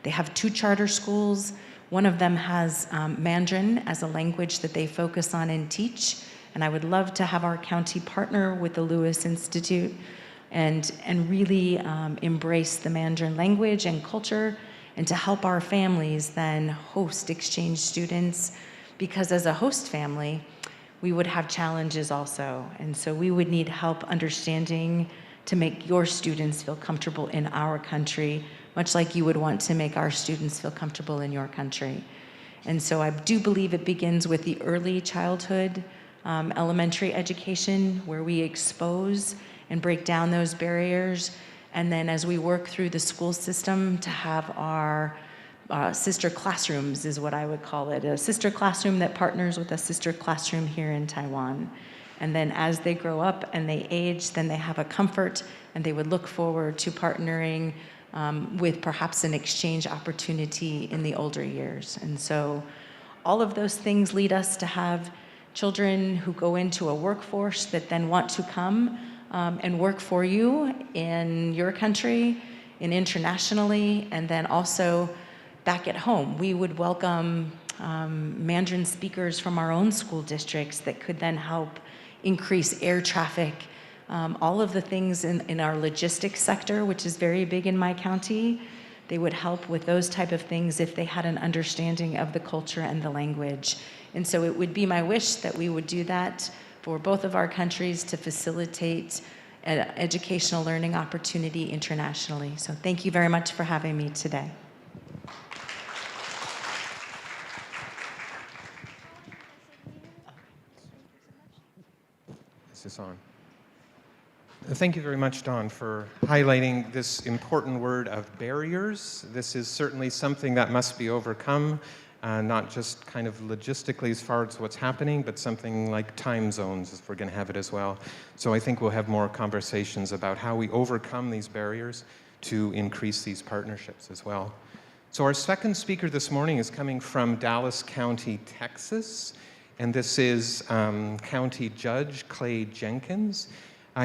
They have 2 charter schools. One of them has Mandarin as a language that they focus on and teach. And I would love to have our county partner with the Lewis Institute and really embrace the Mandarin language and culture, and to help our families then host exchange students, because as a host family, we would have challenges also. And so we would need help understanding to make your students feel comfortable in our country, much like you would want to make our students feel comfortable in your country. And so I do believe it begins with the early childhood, elementary education, where we expose and break down those barriers. And then as we work through the school system, to have our sister classrooms is what I would call it, a sister classroom that partners with a sister classroom here in Taiwan. And then as they grow up and they age, then they have a comfort and they would look forward to partnering with perhaps an exchange opportunity in the older years. And so all of those things lead us to have children who go into a workforce that then want to come and work for you in your country and internationally, and then also back at home. We would welcome Mandarin speakers from our own school districts that could then help increase air traffic, all of the things in our logistics sector, which is very big in my county. They would help with those type of things if they had an understanding of the culture and the language. And so it would be my wish that we would do that for both of our countries to facilitate an educational learning opportunity internationally. So thank you very much for having me today. Is this on? Thank you very much, Dawn, for highlighting this important word of barriers. This is certainly something that must be overcome, not just kind of logistically as far as what's happening, but something like time zones, if we're going to have it as well. So I think we'll have more conversations about how we overcome these barriers to increase these partnerships as well. So our second speaker this morning is coming from Dallas County, Texas, and this is County Judge Clay Jenkins.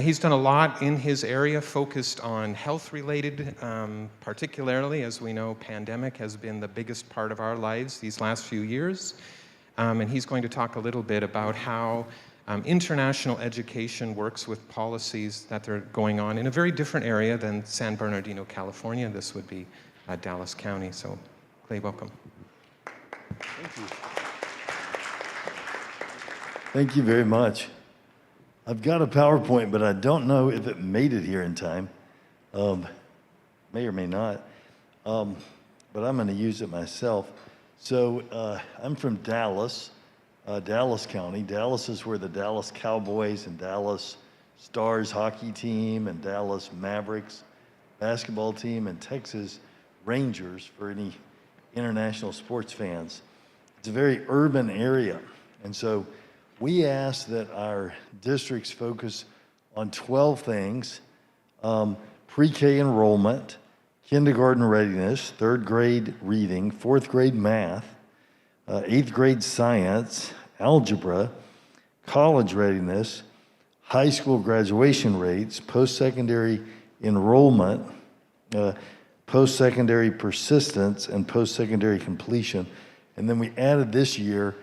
He's done a lot in his area focused on health-related, particularly, as we know, pandemic has been the biggest part of our lives these last few years. And he's going to talk a little bit about how international education works with policies that are going on in a very different area than San Bernardino, California. This would be Dallas County. So, Clay, welcome. Thank you. Thank you very much. I've got a PowerPoint, but I don't know if it made it here in time. May or may not. But I'm going to use it myself. So I'm from Dallas, Dallas County. Dallas is where the Dallas Cowboys and Dallas Stars hockey team and Dallas Mavericks basketball team and Texas Rangers for any international sports fans. It's a very urban area. And so we ask that our districts focus on 12 things: pre-K enrollment, kindergarten readiness, 3rd grade reading, 4th grade math, 8th grade science, algebra, college readiness, high school graduation rates, post-secondary enrollment, post-secondary persistence, and post-secondary completion. And then we added this year,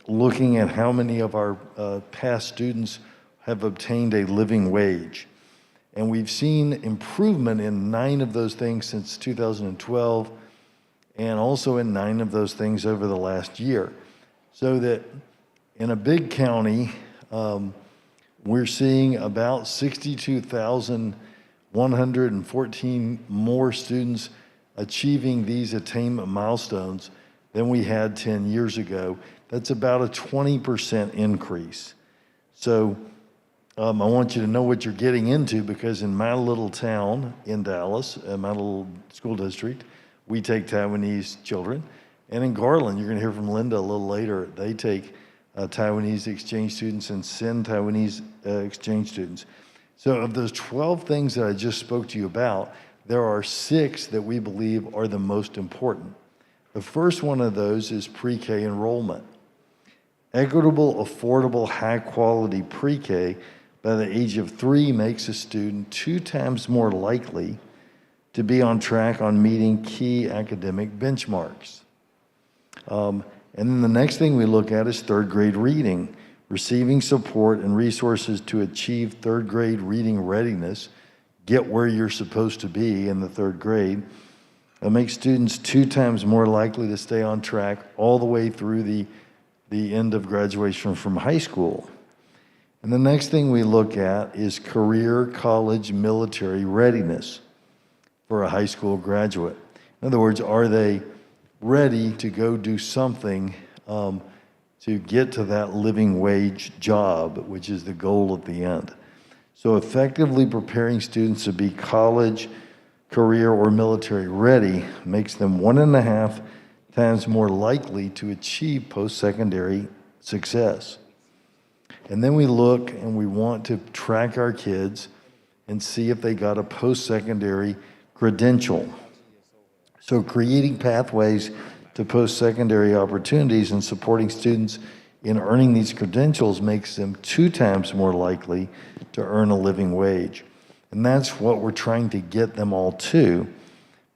looking at how many of our past students have obtained a living wage. And we've seen improvement in 9 of those things since 2012, and also in 9 of those things over the last year. So that in a big county, we're seeing about 62,114 more students achieving these attainment milestones than we had 10 years ago. That's about a 20% increase. So I want you to know what you're getting into, because in my little town in Dallas, my little school district, we take Taiwanese children. And in Garland, you're going to hear from Linda a little later, they take Taiwanese exchange students and send Taiwanese exchange students. So of those 12 things that I just spoke to you about, there are 6 that we believe are the most important. The first one of those is pre-K enrollment. Equitable, affordable, high-quality pre-K by the age of 3 makes a student 2 times more likely to be on track on meeting key academic benchmarks. And then the next thing we look at is 3rd grade reading. Receiving support and resources to achieve 3rd grade reading readiness, get where you're supposed to be in the 3rd grade, makes students 2 times more likely to stay on track all the way through the end of graduation from high school. And the next thing we look at is career, college, military readiness for a high school graduate. In other words, are they ready to go do something to get to that living wage job, which is the goal at the end. So effectively preparing students to be college, career, or military ready makes them 1.5 times more likely to achieve post-secondary success. And then we look and we want to track our kids and see if they got a post-secondary credential. So creating pathways to post-secondary opportunities and supporting students in earning these credentials makes them 2 times more likely to earn a living wage. And that's what we're trying to get them all to,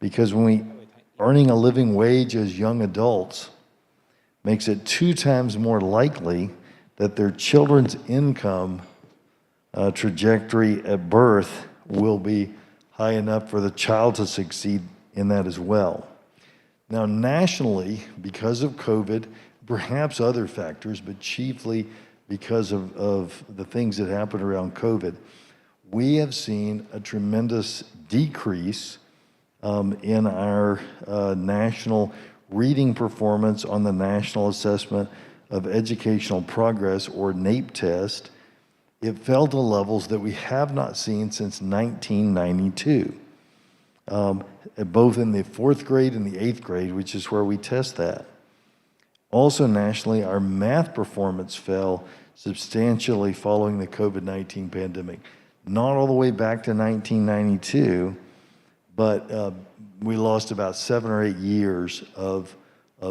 because earning a living wage as young adults makes it 2 times more likely that their children's income trajectory at birth will be high enough for the child to succeed in that as well. Now, nationally, because of COVID, perhaps other factors, but chiefly because of the things that happened around COVID, we have seen a tremendous decrease in our national reading performance on the National Assessment of Educational Progress, or NAEP test. It fell to levels that we have not seen since 1992. Both in the 4th grade and the 8th grade, which is where we test that. Also nationally, our math performance fell substantially following the COVID-19 pandemic. Not all the way back to 1992, but we lost about 7 or 8 years of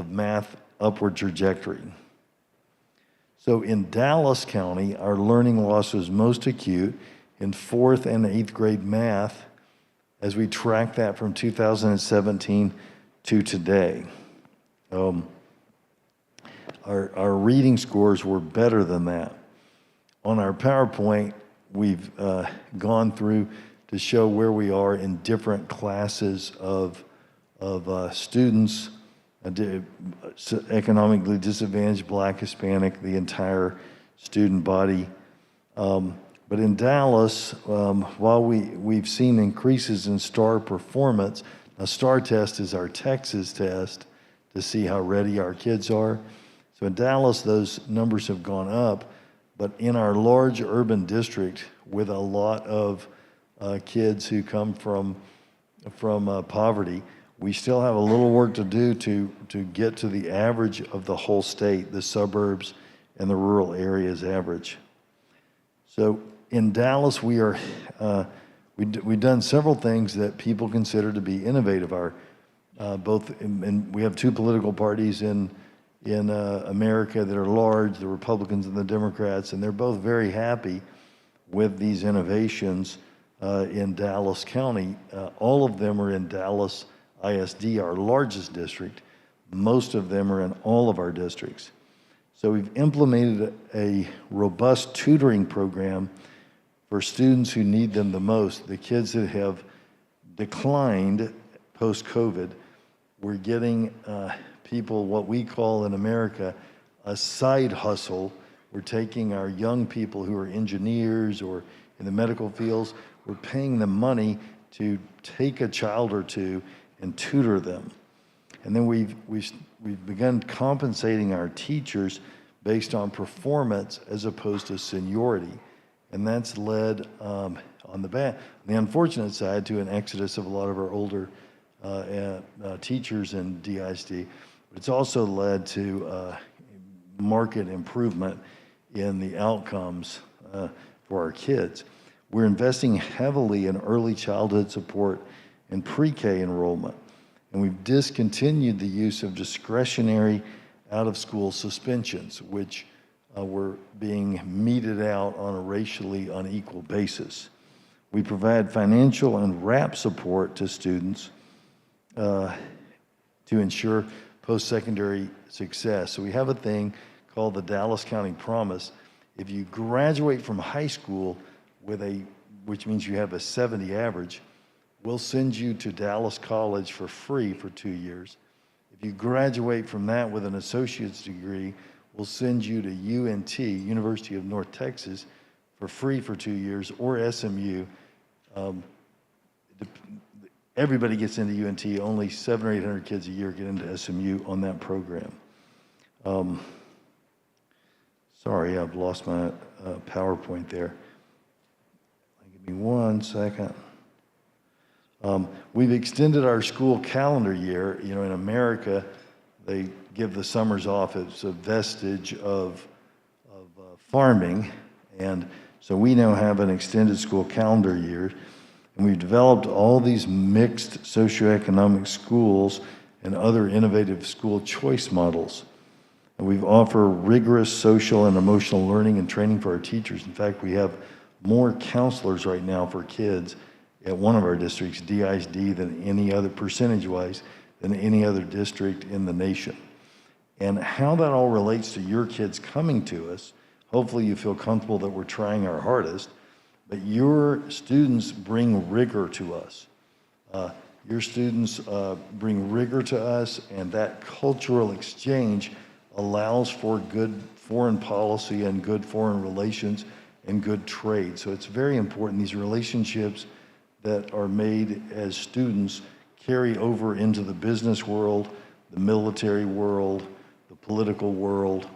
math upward trajectory. So in Dallas County, our learning loss was most acute in 4th and 8th grade math, as we track that from 2017 to today. Our reading scores were better than that. On our PowerPoint, we've gone through to show where we are in different classes of students, economically disadvantaged, Black, Hispanic, the entire student body. But in Dallas, while we've seen increases in STAR performance, a STAR test is our Texas test to see how ready our kids are. So in Dallas, those numbers have gone up, but in our large urban district with a lot of kids who come from poverty, we still have a little work to do to get to the average of the whole state, the suburbs and the rural areas average. So in Dallas, we've done several things that people consider to be innovative. And we have 2 political parties in America that are large, the Republicans and the Democrats, and they're both very happy with these innovations in Dallas County. All of them are in Dallas ISD, our largest district. Most of them are in all of our districts. So we've implemented a robust tutoring program for students who need them the most. The kids that have declined post-COVID, we're getting people, what we call in America, a side hustle. We're taking our young people who are engineers or in the medical fields, we're paying them money to take a child or two and tutor them. And then we've begun compensating our teachers based on performance as opposed to seniority. And that's led, on the unfortunate side, to an exodus of a lot of our older teachers in DISD. But it's also led to market improvement in the outcomes for our kids. We're investing heavily in early childhood support and pre-K enrollment. And we've discontinued the use of discretionary out-of-school suspensions, which were being meted out on a racially unequal basis. We provide financial and wrap support to students to ensure post-secondary success. So we have a thing called the Dallas County Promise. If you graduate from high school with which means you have a 70 average, we'll send you to Dallas College for free for 2 years. If you graduate from that with an associate's degree, we'll send you to UNT, University of North Texas, for free for 2 years, or SMU. Everybody gets into UNT, only 700 or 800 kids a year get into SMU on that program. Sorry, I've lost my PowerPoint there. Give me 1 second. We've extended our school calendar year. You know, in America, they give the summers off. It's a vestige of farming. And so we now have an extended school calendar year. And we've developed all these mixed socioeconomic schools and other innovative school choice models. And we've offered rigorous social and emotional learning and training for our teachers. In fact, we have more counselors right now for kids at one of our districts, DISD, than any other, percentage-wise, than any other district in the nation. And how that all relates to your kids coming to us, hopefully you feel comfortable that we're trying our hardest, but your students bring rigor to us. Your students bring rigor to us, and that cultural exchange allows for good foreign policy and good foreign relations and good trade. So it's very important these relationships that are made as students carry over into the business world, the military world, the political world.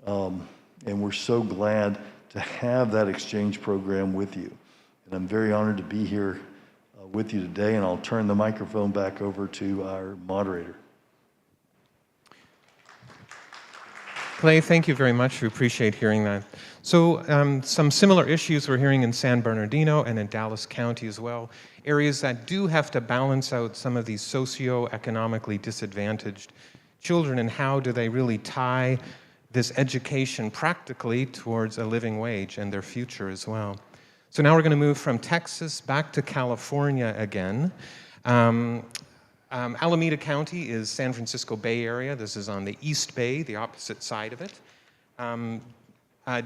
And we're so glad to have that exchange program with you. And I'm very honored to be here with you today, and I'll turn the microphone back over to our moderator. Clay, thank you very much. We appreciate hearing that. So some similar issues we're hearing in San Bernardino and in Dallas County as well, areas that do have to balance out some of these socioeconomically disadvantaged children, and how do they really tie this education practically towards a living wage and their future as well. So now we're going to move from Texas back to California again. Alameda County is San Francisco Bay Area. This is on the East Bay, the opposite side of it.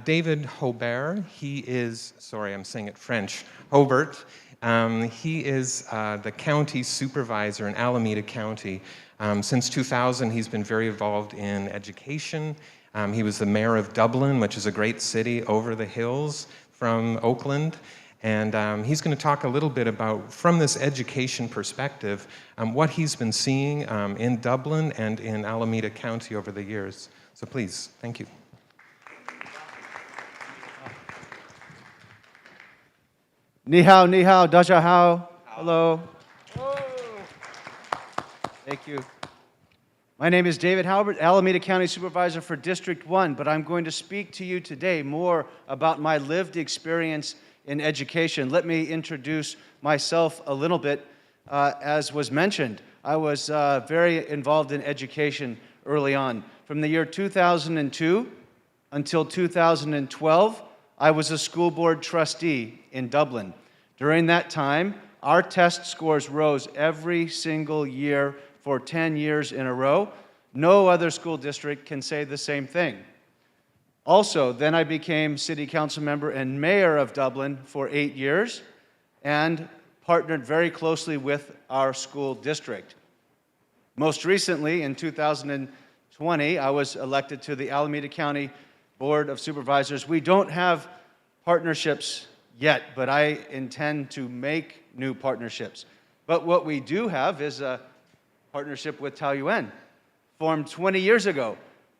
David Hobert, he is, sorry, I'm saying it French, Hobert. He is the county supervisor in Alameda County. Since 2000, he's been very involved in education. He was the mayor of Dublin, which is a great city over the hills from Oakland. And he's going to talk a little bit about, from this education perspective, what he's been seeing in Dublin and in Alameda County over the years. So please, thank you. Ni hao, daja hao. Hello. Thank you. My name is David Halbert, Alameda County Supervisor for District 1, but I'm going to speak to you today more about my lived experience in education. Let me introduce myself a little bit. As was mentioned, I was very involved in education early on. From the year 2002 until 2012, I was a school board trustee in Dublin. During that time, our test scores rose every single year for 10 years in a row. No other school district can say the same thing. Also, then I became city council member and mayor of Dublin for 8 years and partnered very closely with our school district. Most recently, in 2020, I was elected to the Alameda County Board of Supervisors. We don't have partnerships yet, but I intend to make new partnerships. But what we do have is a partnership with Taoyuan, formed 20 years ago,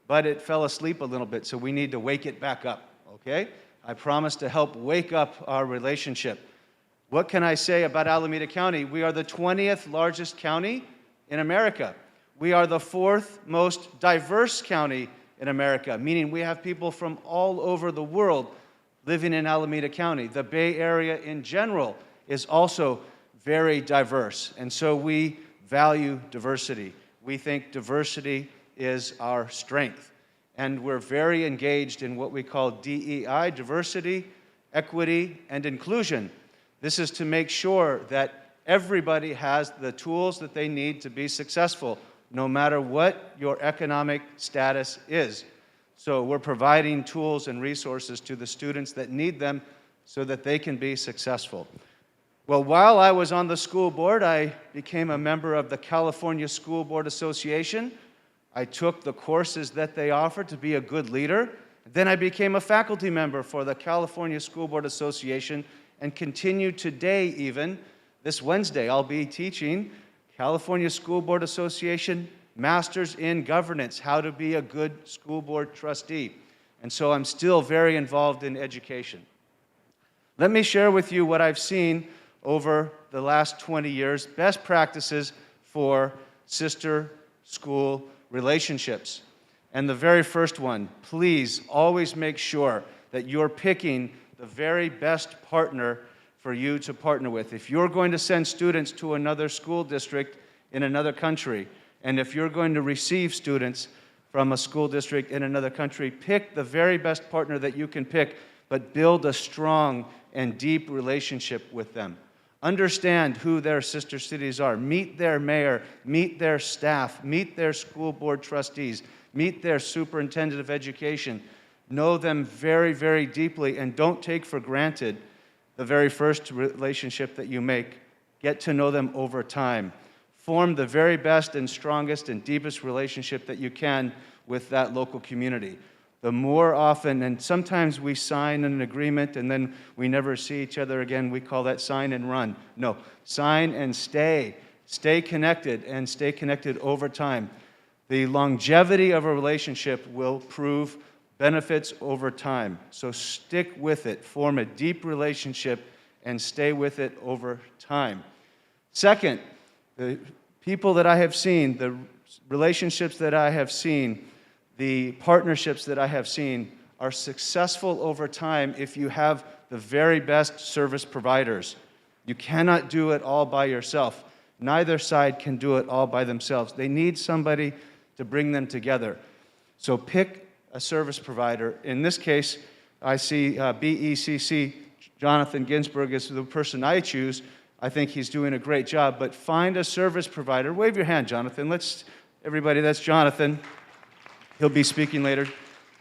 but it fell asleep a little bit, so we need to wake it back up, okay? I promise to help wake up our relationship. What can I say about Alameda County? We are the 20th largest county in America. We are the 4th most diverse county in America, meaning we have people from all over the world living in Alameda County. The Bay Area in general is also very diverse, and so we value diversity. We think diversity is our strength, and we're very engaged in what we call DEI, diversity, equity, and inclusion. This is to make sure that everybody has the tools that they need to be successful, no matter what your economic status is. So we're providing tools and resources to the students that need them so that they can be successful. Well, while I was on the school board, I became a member of the California School Board Association. I took the courses that they offer to be a good leader. Then I became a faculty member for the California School Board Association and continue today even. This Wednesday, I'll be teaching California School Board Association Masters in Governance, how to be a good school board trustee. And so I'm still very involved in education. Let me share with you what I've seen over the last 20 years, best practices for sister school relationships. And the very first one, please always make sure that you're picking the very best partner for you to partner with. If you're going to send students to another school district in another country, and if you're going to receive students from a school district in another country, pick the very best partner that you can pick, but build a strong and deep relationship with them. Understand who their sister cities are. Meet their mayor, meet their staff, meet their school board trustees, meet their superintendent of education. Know them very, very deeply, and don't take for granted the very first relationship that you make. Get to know them over time. Form the very best and strongest and deepest relationship that you can with that local community. The more often, and sometimes we sign an agreement and then we never see each other again, we call that sign and run. No, sign and stay. Stay connected and stay connected over time. The longevity of a relationship will prove benefits over time. So stick with it, form a deep relationship, and stay with it over time. Second, the people that I have seen, the relationships that I have seen, the partnerships that I have seen are successful over time if you have the very best service providers. You cannot do it all by yourself. Neither side can do it all by themselves. They need somebody to bring them together. So pick a service provider. In this case, I see BECC, Jonathan Ginsburg is the person I choose. I think he's doing a great job, but find a service provider. Wave your hand, Jonathan. Everybody, that's Jonathan. He'll be speaking later,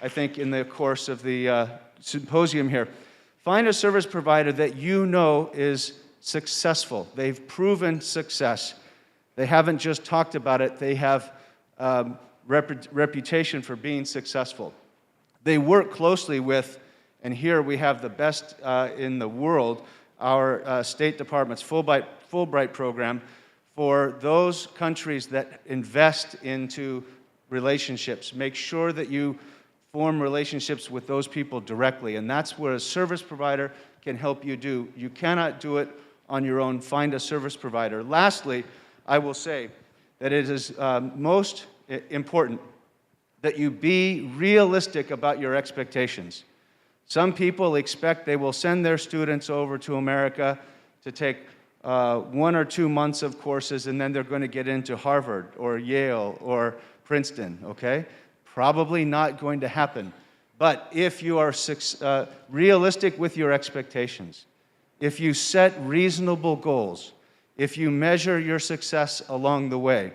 I think, in the course of the symposium here. Find a service provider that you know is successful. They've proven success. They haven't just talked about it. They have reputation for being successful. They work closely with, and here we have the best in the world, our State Department's Fulbright program for those countries that invest into relationships. Make sure that you form relationships with those people directly, and that's where a service provider can help you do. You cannot do it on your own. Find a service provider. Lastly, I will say that it is most important that you be realistic about your expectations. Some people expect they will send their students over to America to take 1 or 2 months of courses, and then they're going to get into Harvard or Yale or Princeton, okay? Probably not going to happen. But if you are realistic with your expectations, if you set reasonable goals, if you measure your success along the way.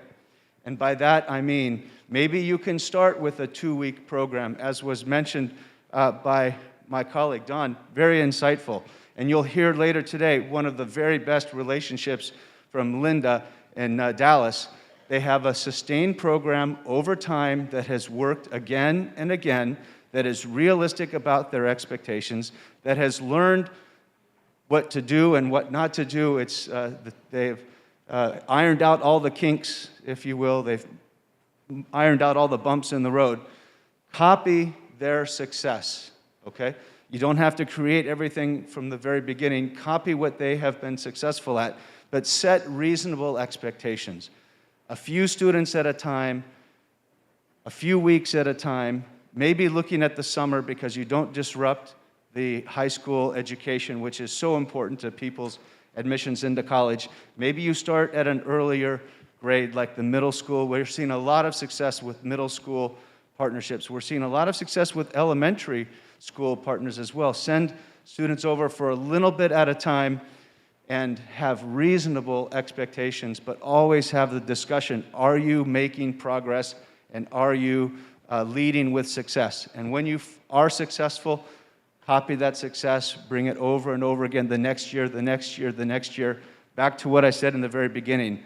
And by that, I mean, maybe you can start with a 2-week program, as was mentioned by my colleague, Don, very insightful. And you'll hear later today one of the very best relationships from Linda in Dallas. They have a sustained program over time that has worked again and again, that is realistic about their expectations, that has learned what to do and what not to do. They've ironed out all the kinks, if you will. They've ironed out all the bumps in the road. Copy their success, okay? You don't have to create everything from the very beginning. Copy what they have been successful at, but set reasonable expectations. A few students at a time, a few weeks at a time, maybe looking at the summer because you don't disrupt the high school education, which is so important to people's admissions into college. Maybe you start at an earlier grade, like the middle school. We're seeing a lot of success with middle school partnerships. We're seeing a lot of success with elementary school partners as well. Send students over for a little bit at a time and have reasonable expectations, but always have the discussion, are you making progress and are you leading with success? And when you are successful, copy that success, bring it over and over again the next year, the next year, the next year. Back to what I said in the very beginning,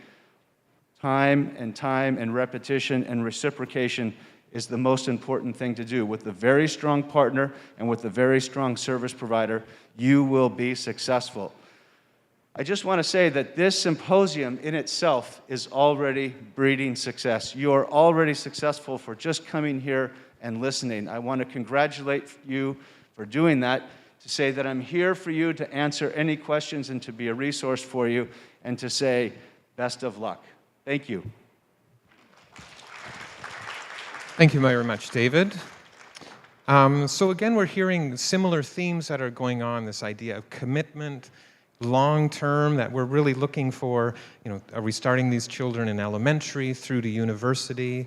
time and repetition and reciprocation is the most important thing to do. With a very strong partner and with a very strong service provider, you will be successful. I just want to say that this symposium in itself is already breeding success. You are already successful for just coming here and listening. I want to congratulate you for doing that, to say that I'm here for you to answer any questions and to be a resource for you, and to say best of luck. Thank you. Thank you very much, David. So again, we're hearing similar themes that are going on, this idea of commitment, long-term, that we're really looking for, are we starting these children in elementary through to university?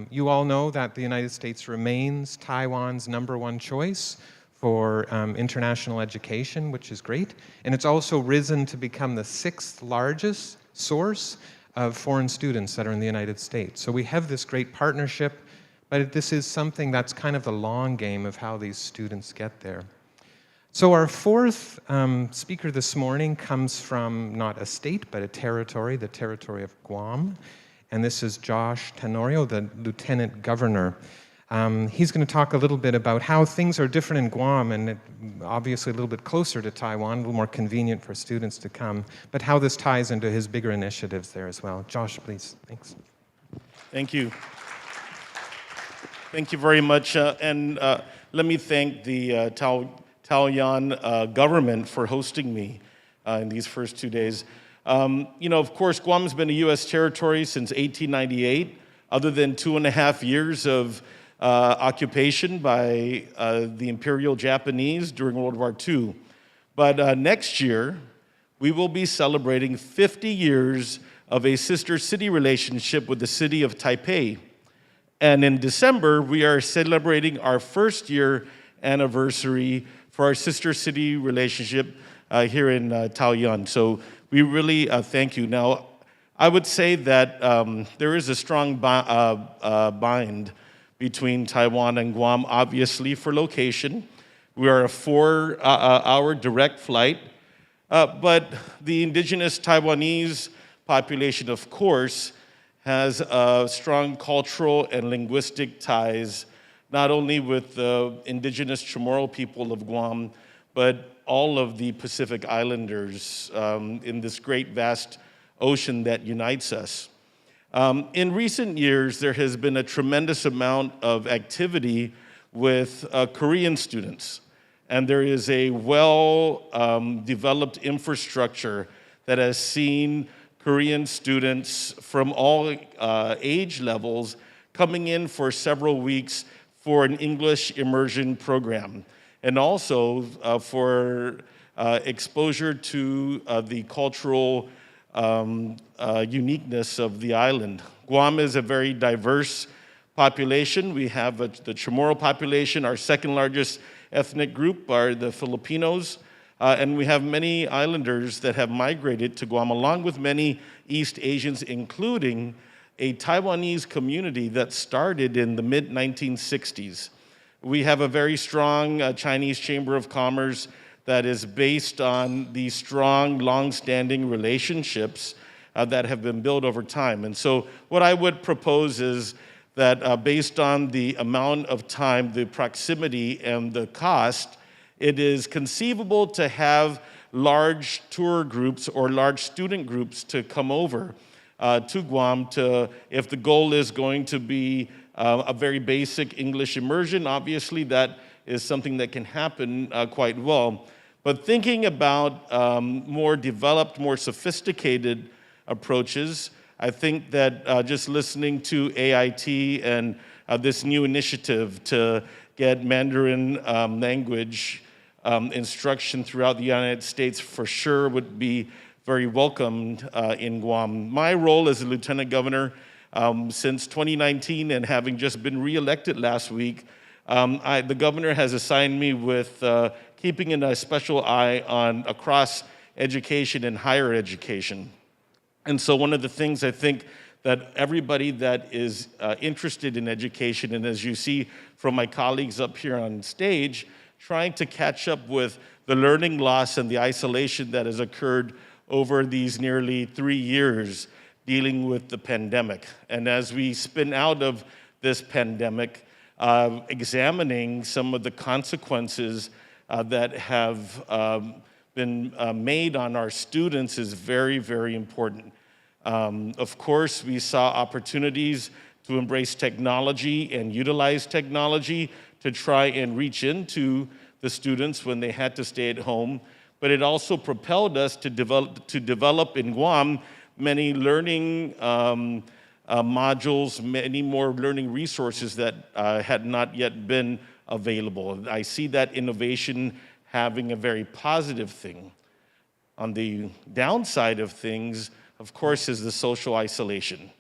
You all know that the United States remains Taiwan's #1 choice for international education, which is great. And it's also risen to become the 6th largest source of foreign students that are in the United States. So we have this great partnership, but this is something that's kind of the long game of how these students get there. So our fourth speaker this morning comes from not a state, but a territory, the territory of Guam. And this is Josh Tenorio, the Lieutenant Governor. He's going to talk a little bit about how things are different in Guam, and obviously a little bit closer to Taiwan, a little more convenient for students to come, but how this ties into his bigger initiatives there as well. Josh, please. Thanks. Thank you. Thank you very much. And let me thank the Taoyuan government for hosting me in these first 2 days. Of course, Guam has been a U.S. territory since 1898, other than 2.5 years of occupation by the Imperial Japanese during World War II. But next year, we will be celebrating 50 years of a sister city relationship with the city of Taipei. And in December, we are celebrating our first year anniversary for our sister city relationship here in Taoyuan. So we really thank you. Now, I would say that there is a strong bind between Taiwan and Guam, obviously, for location. We are a 4-hour direct flight, but the indigenous Taiwanese population, of course, has strong cultural and linguistic ties, not only with the indigenous Chamorro people of Guam, but all of the Pacific Islanders in this great, vast ocean that unites us. In recent years, there has been a tremendous amount of activity with Korean students, and there is a well-developed infrastructure that has seen Korean students from all age levels coming in for several weeks for an English immersion program, and also for exposure to the cultural uniqueness of the island. Guam is a very diverse population. We have the Chamorro population. Our second largest ethnic group are the Filipinos. And we have many islanders that have migrated to Guam, along with many East Asians, including a Taiwanese community that started in the mid-1960s. We have a very strong Chinese Chamber of Commerce that is based on these strong, long-standing relationships that have been built over time. And so what I would propose is that based on the amount of time, the proximity, and the cost, it is conceivable to have large tour groups or large student groups to come over to Guam if the goal is going to be a very basic English immersion. Obviously, that is something that can happen quite well. But thinking about more developed, more sophisticated approaches, I think that just listening to AIT and this new initiative to get Mandarin language instruction throughout the United States for sure would be very welcomed in Guam. My role as a lieutenant governor since 2019 and having just been reelected last week, the governor has assigned me with keeping a special eye on across education and higher education. And so one of the things I think that everybody that is interested in education, and as you see from my colleagues up here on stage, trying to catch up with the learning loss and the isolation that has occurred over these nearly 3 years dealing with the pandemic. And as we spin out of this pandemic, examining some of the consequences that have been made on our students is very, very important. Of course, we saw opportunities to embrace technology and utilize technology to try and reach into the students when they had to stay at home. But it also propelled us to develop in Guam many learning modules, many more learning resources that had not yet been available. I see that innovation having a very positive thing. On the downside of things, of course, is the social isolation.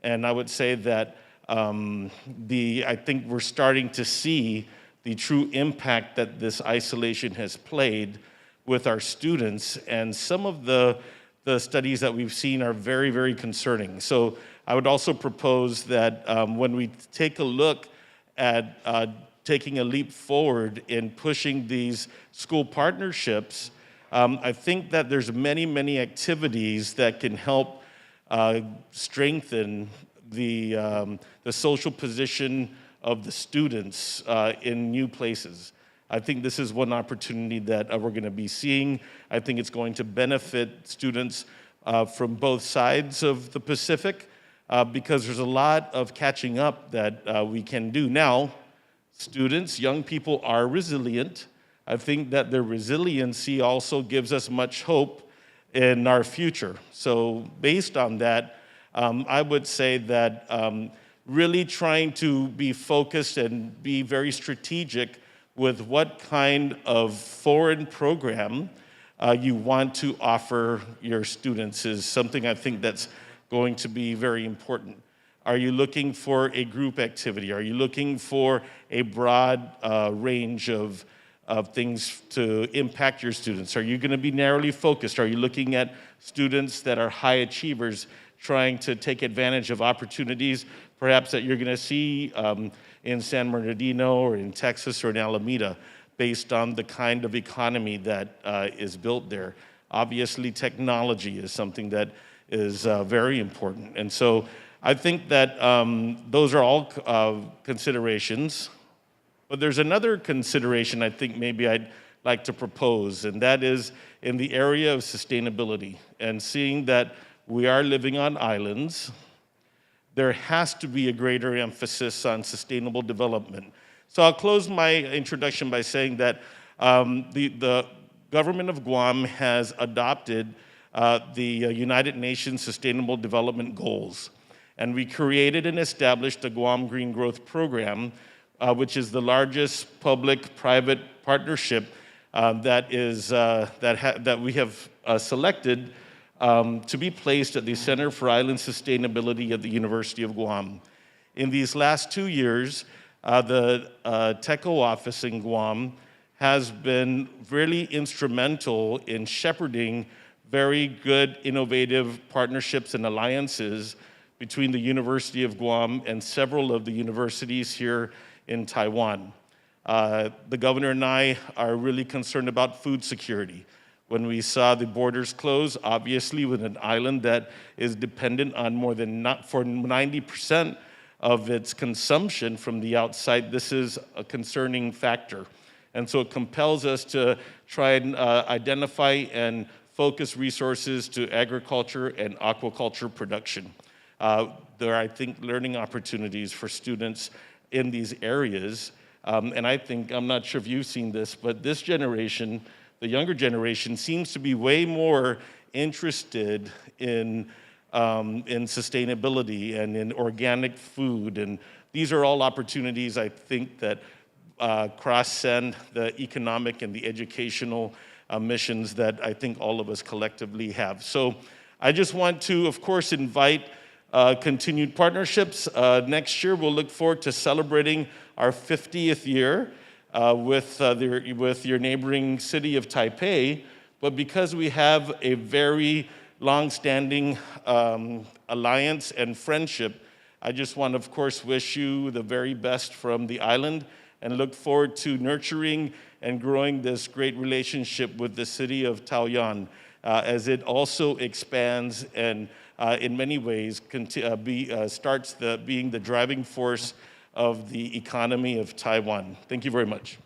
And I would say that I think we're starting to see the true impact that this isolation has played with our students. And some of the studies that we've seen are very, very concerning. So I would also propose that when we take a look at taking a leap forward in pushing these school partnerships, I think that there's many, many activities that can help strengthen the social position of the students in new places. I think this is one opportunity that we're going to be seeing. I think it's going to benefit students from both sides of the Pacific because there's a lot of catching up that we can do. Now, students, young people are resilient. I think that their resiliency also gives us much hope in our future. So based on that, I would say that really trying to be focused and be very strategic with what kind of foreign program you want to offer your students is something I think that's going to be very important. Are you looking for a group activity? Are you looking for a broad range of things to impact your students? Are you going to be narrowly focused? Are you looking at students that are high achievers trying to take advantage of opportunities perhaps that you're going to see in San Bernardino or in Texas or in Alameda based on the kind of economy that is built there? Obviously, technology is something that is very important. And so I think that those are all considerations. But there's another consideration I think maybe I'd like to propose, and that is in the area of sustainability and seeing that we are living on islands. There has to be a greater emphasis on sustainable development. So I'll close my introduction by saying that the government of Guam has adopted the United Nations Sustainable Development Goals. And we created and established the Guam Green Growth Program, which is the largest public-private partnership that we have selected to be placed at the Center for Island Sustainability at the University of Guam. In these last 2 years, the TECO office in Guam has been really instrumental in shepherding very good, innovative partnerships and alliances between the University of Guam and several of the universities here in Taiwan. The governor and I are really concerned about food security. When we saw the borders close, obviously with an island that is dependent on for 90% of its consumption from the outside, this is a concerning factor. And so it compels us to try and identify and focus resources to agriculture and aquaculture production. There are, I think, learning opportunities for students in these areas. And I think, I'm not sure if you've seen this, but this generation, the younger generation, seems to be way more interested in sustainability and in organic food. And these are all opportunities, I think, that cross-send the economic and the educational missions that I think all of us collectively have. So I just want to, of course, invite continued partnerships. Next year, we'll look forward to celebrating our 50th year with your neighboring city of Taipei. But because we have a very long-standing alliance and friendship, I just want to, of course, wish you the very best from the island and look forward to nurturing and growing this great relationship with the city of Taoyuan as it also expands and in many ways starts being the driving force of the economy of Taiwan. Thank you very much.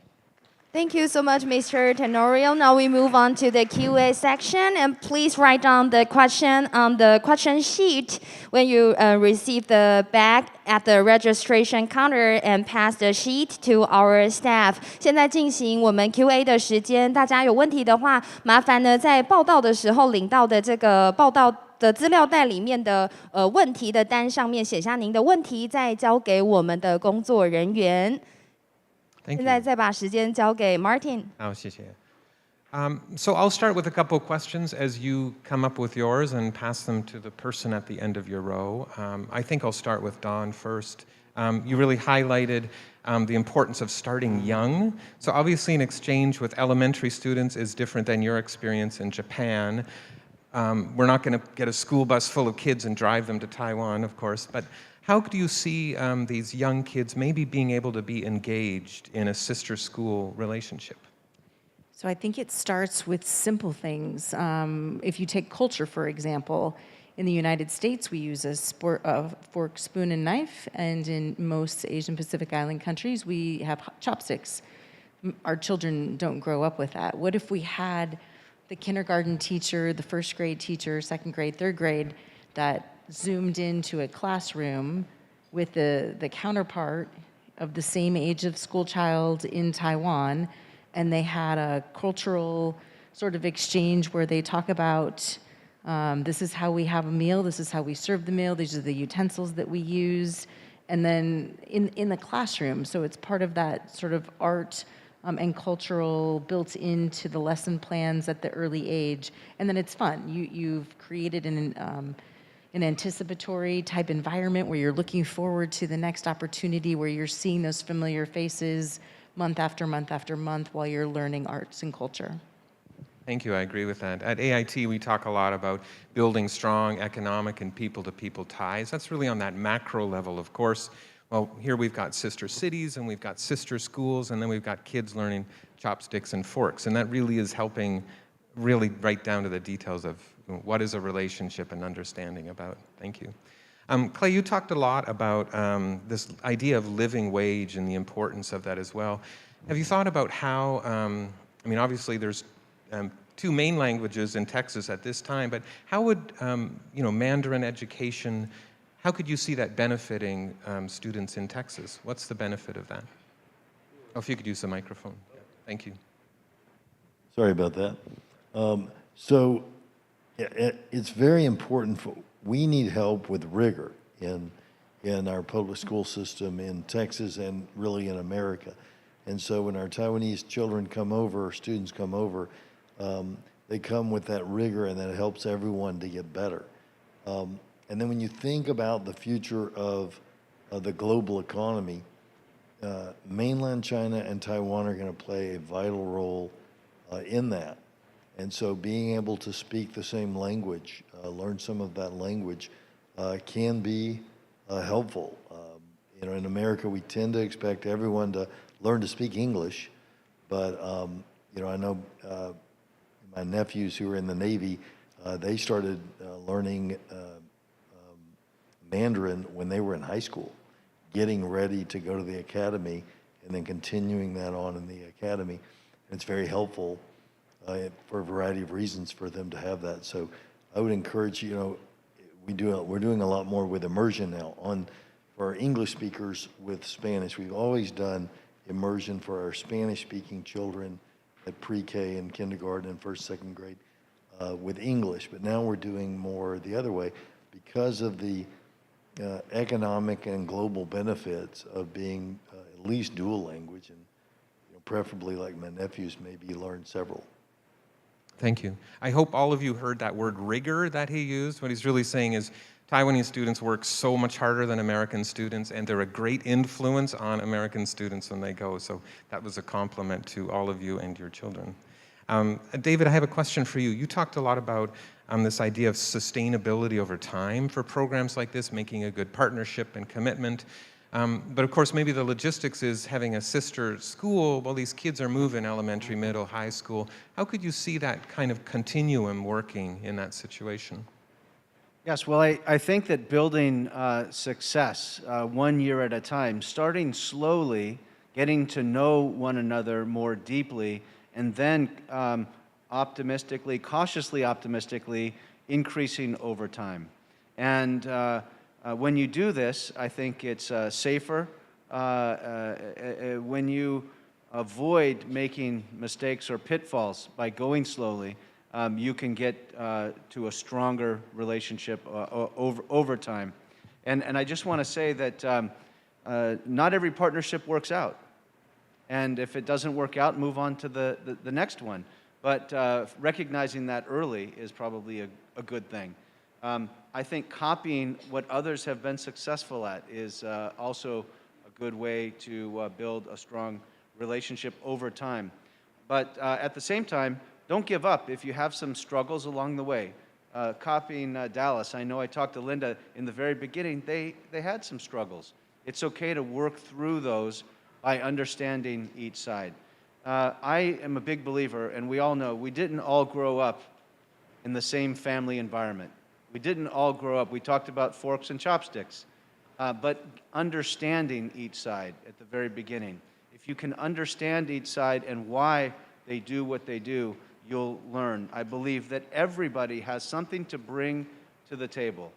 Thank you so much, Mr. Tenorio. Now we move on to the QA section, and please write down the question on the question sheet when you receive the bag at the registration counter and pass the sheet to our staff. 现在进行我们 QA 的时间，大家有问题的话，麻烦呢在报到的时候领到的这个报到的资料袋里面的问题的单上面写下您的问题，再交给我们的工作人员。现在再把时间交给 Martin。好，谢谢。So I'll start with a couple questions as you come up with yours and pass them to the person at the end of your row. I think I'll start with Dawn first. You really highlighted the importance of starting young. So obviously an exchange with elementary students is different than your experience in Japan. We're not going to get a school bus full of kids and drive them to Taiwan, of course, but how do you see these young kids maybe being able to be engaged in a sister school relationship? So I think it starts with simple things. If you take culture, for example, in the United States, we use a fork, spoon, and knife, and in most Asian Pacific Island countries, we have chopsticks. Our children don't grow up with that. What if we had the kindergarten teacher, the first grade teacher, second grade, third grade, that zoomed into a classroom with the counterpart of the same age of school child in Taiwan, and they had a cultural sort of exchange where they talk about this is how we have a meal, this is how we serve the meal, these are the utensils that we use, and then in the classroom. So it's part of that sort of art and cultural built into the lesson plans at the early age. And then it's fun. You've created an anticipatory type environment where you're looking forward to the next opportunity, where you're seeing those familiar faces month after month after month while you're learning arts and culture. Thank you, I agree with that. At AIT, we talk a lot about building strong economic and people-to-people ties. That's really on that macro level, of course. Well, here we've got sister cities, and we've got sister schools, and then we've got kids learning chopsticks and forks, and that really is helping really right down to the details of what is a relationship and understanding about. Thank you. Clay, you talked a lot about this idea of living wage and the importance of that as well. Have you thought about how, I mean, obviously there's two main languages in Texas at this time, but how would, Mandarin education, how could you see that benefiting students in Texas? What's the benefit of that? Oh, if you could use the microphone. Thank you. Sorry about that. So it's very important. We need help with rigor in our public school system in Texas and really in America. And so when our Taiwanese children come over, students come over, they come with that rigor, and that helps everyone to get better. And then when you think about the future of the global economy, mainland China and Taiwan are going to play a vital role in that. And so being able to speak the same language, learn some of that language, can be helpful. In America, we tend to expect everyone to learn to speak English, but I know my nephews who are in the Navy, they started learning Mandarin when they were in high school, getting ready to go to the academy and then continuing that on in the academy. It's very helpful for a variety of reasons for them to have that. So I would encourage, we're doing a lot more with immersion now for our English speakers with Spanish. We've always done immersion for our Spanish-speaking children at pre-K and kindergarten and first, second grade with English. But now we're doing more the other way because of the economic and global benefits of being at least dual language, and preferably, like my nephews, maybe learn several. Thank you. I hope all of you heard that word rigor that he used. What he's really saying is Taiwanese students work so much harder than American students, and they're a great influence on American students when they go. So that was a compliment to all of you and your children. David, I have a question for you. You talked a lot about this idea of sustainability over time for programs like this, making a good partnership and commitment. But of course, maybe the logistics is having a sister school. Well, these kids are moving elementary, middle, high school. How could you see that kind of continuum working in that situation? Yes, well, I think that building success 1 year at a time, starting slowly, getting to know one another more deeply, and then cautiously optimistically increasing over time. And when you do this, I think it's safer. When you avoid making mistakes or pitfalls by going slowly, you can get to a stronger relationship over time. And I just want to say that not every partnership works out. And if it doesn't work out, move on to the next one. But recognizing that early is probably a good thing. I think copying what others have been successful at is also a good way to build a strong relationship over time. But at the same time, don't give up if you have some struggles along the way. Copying Dallas, I know I talked to Linda in the very beginning, they had some struggles. It's okay to work through those by understanding each side. I am a big believer, and we all know, we didn't all grow up in the same family environment. We didn't all grow up, we talked about forks and chopsticks, but understanding each side at the very beginning. If you can understand each side and why they do what they do, you'll learn. I believe that everybody has something to bring to the table.